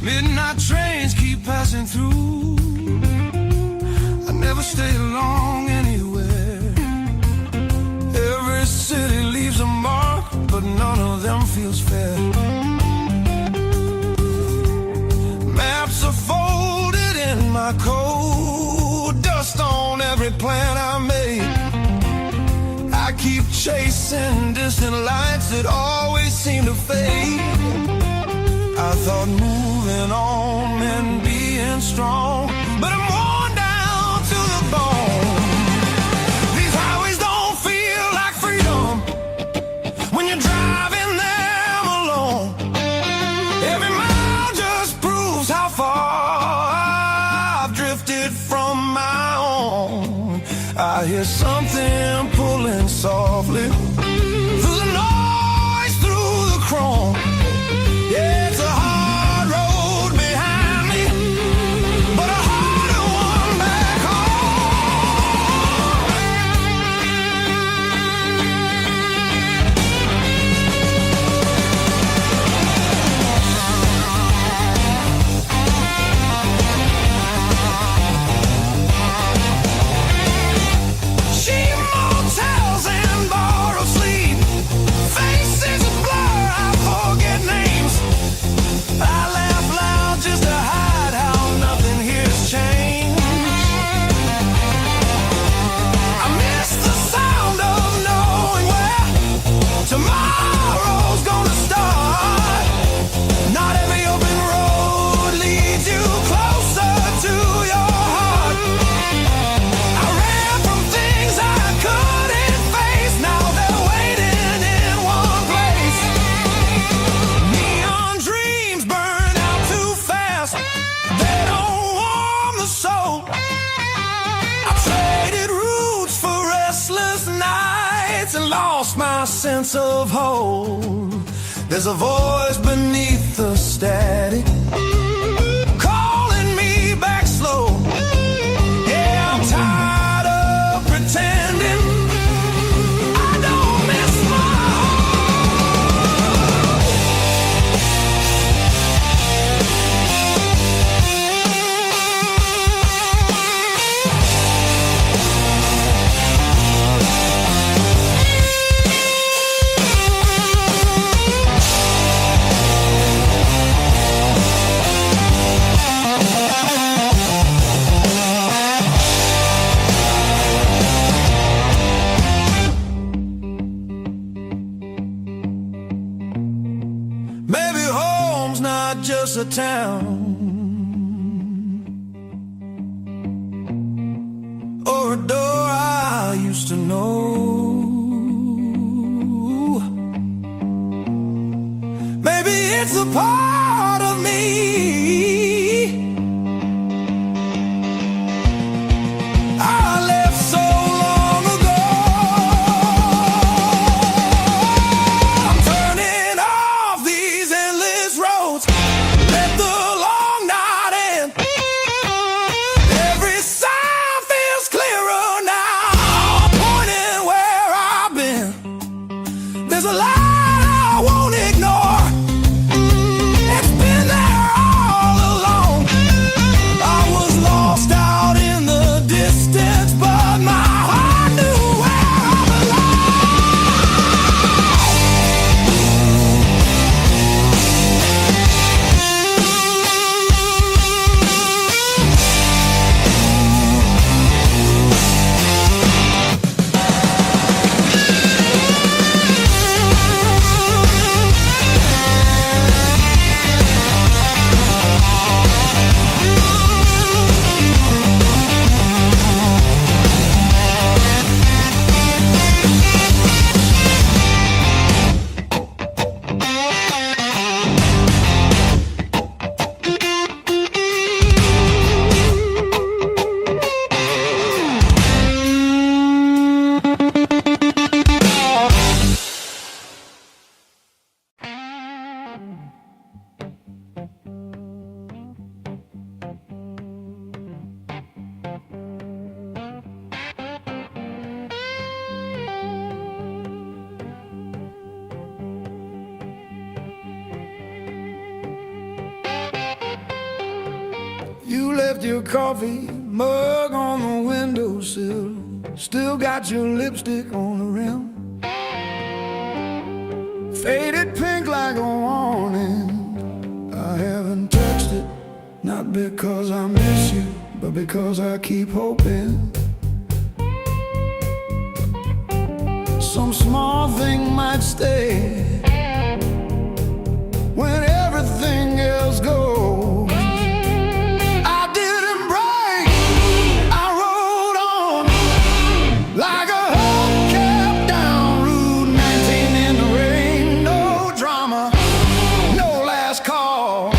Midnight trains keep passing through. I never stay long anywhere. Every city leaves a mark, but none of them feels fair. Maps are folded in my coat, dust on every plan I made. I keep chasing distant lights that always seem to fade. I thought moving on meant being strong, but I'm worn down to the bone. These highways don't feel like freedom when you're driving them alone. Every mile just proves how far I've drifted from my own. I hear something pulling softly through the noise, through the chrome. Yeah, it's a hard road behind me, but a harder one back cheap motels and borrowed and lost my sense of hold. There's a voice beneath the static calling me back slow. Yeah, I'm tired of pretending I don't miss my just a town or a door I used to know. Maybe it's a part of me I left so long ago. I'm turning off these endless roads. Let the long night end. Every sign feels clearer now, pointing where I've been. There's a light I won't ignore. It's been there all along. I was lost out in the distance, but my heart knew where I You left your coffee mug on the windowsill. Still got your lipstick on the rim. Faded pink like a warning. I haven't touched it, not because I miss you, but because I keep hoping some small thing might stay when everything else goes. Like a hubcap down Route 19 in the rain. No drama, no last call,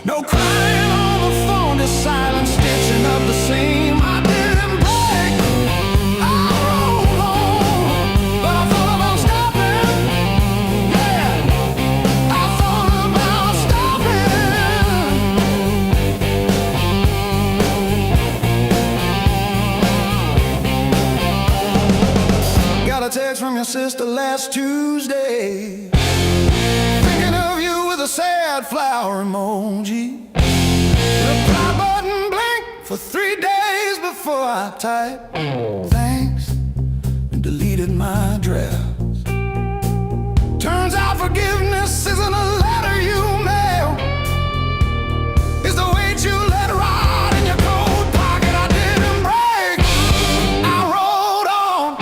no crying on the phone, just silent stitching up the seam. I didn't break, I rolled on, but I thought about stopping. Yeah, I thought about stopping. Got a text from your sister last Tuesday, thinking of you with a sad flower emoji. Reply button blinked for 3 days before I typed thanks and deleted my drafts. Turns out forgiveness isn't a letter you mail. It's the weight you let ride in your coat pocket. I didn't break, I rolled on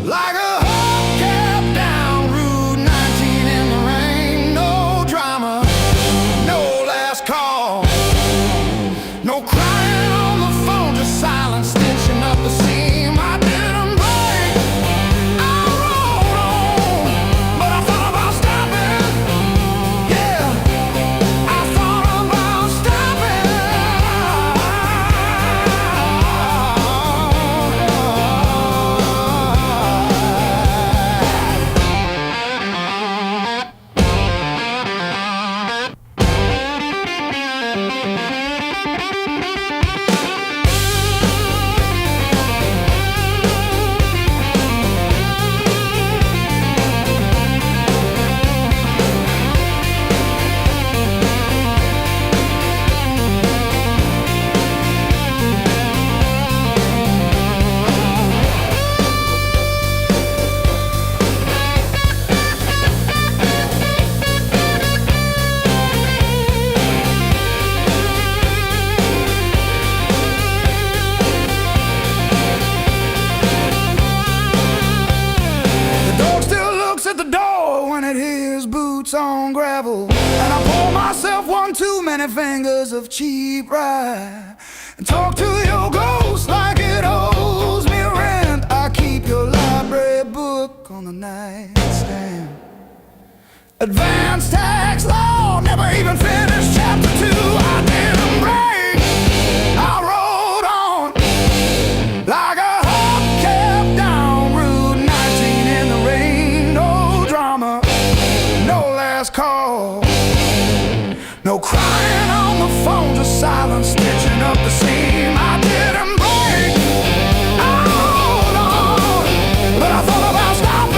like a hubcap down Route 19 in the rain. No drama, no last call, no crying on the phone, just silent stitching up the seam. I didn't break, I rolled on, but I thought about stopping. At the door when it hears boots on gravel, and I pour myself one too many fingers of cheap rye, and talk to your ghost like it owes me rent. I keep your library book on the nightstand. Advanced tax law, never even finished chapter 2. I didn't break, I rode on like a hubcap down Route 19 in the rain. No drama, no last call, no crying on the phone, just silence stitching up the seam. I didn't break, I rode on, but I thought about stopping.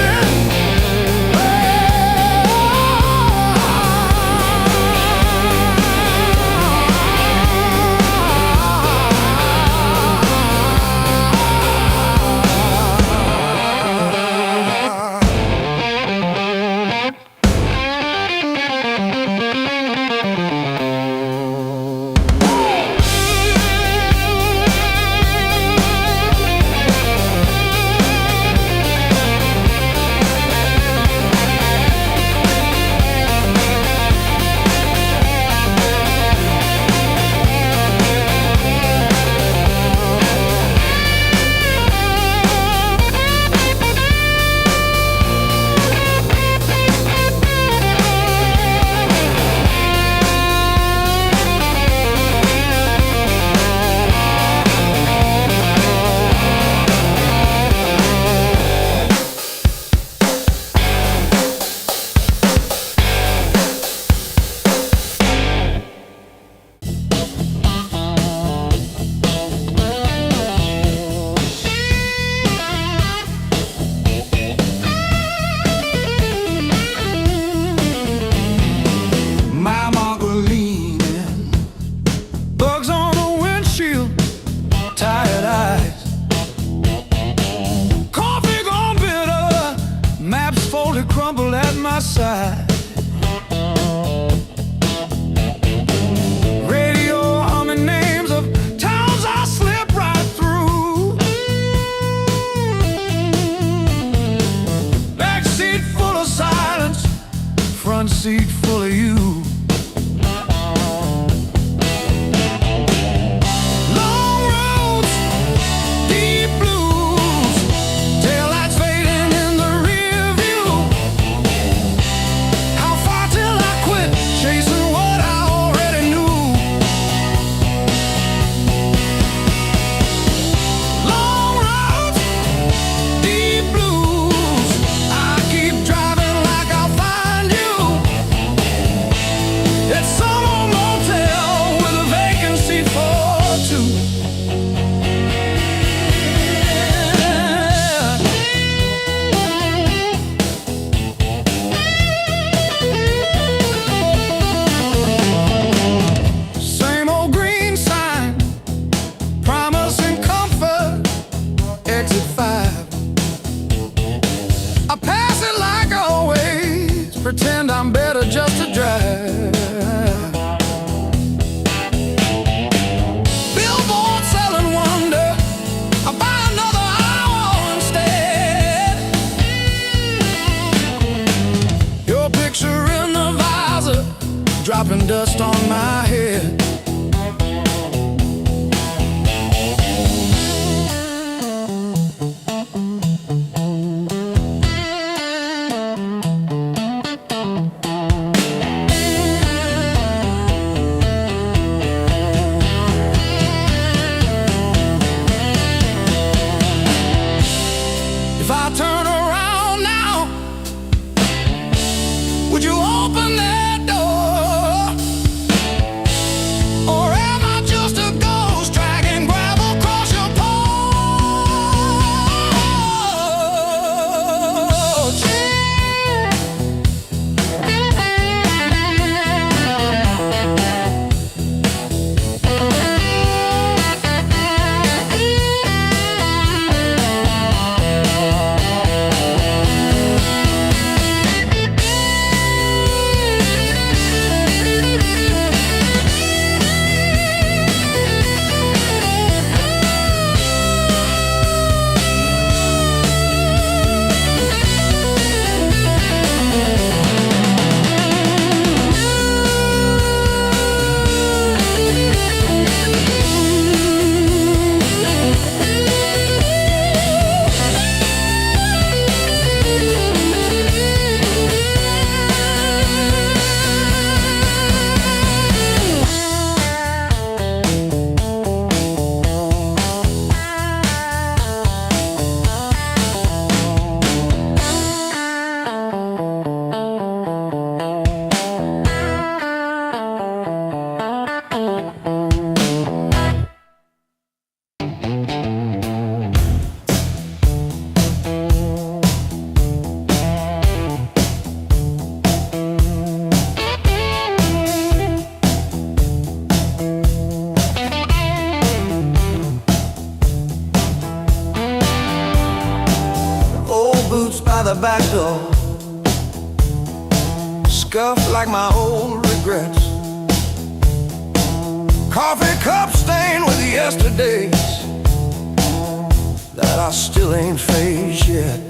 Crumble at my side, radio humming names of towns I slip right through. Back seat full of silence, front seat full of you. the back door, scuffed like my old regrets. Coffee cup stained with yesterdays that I still ain't faced yet.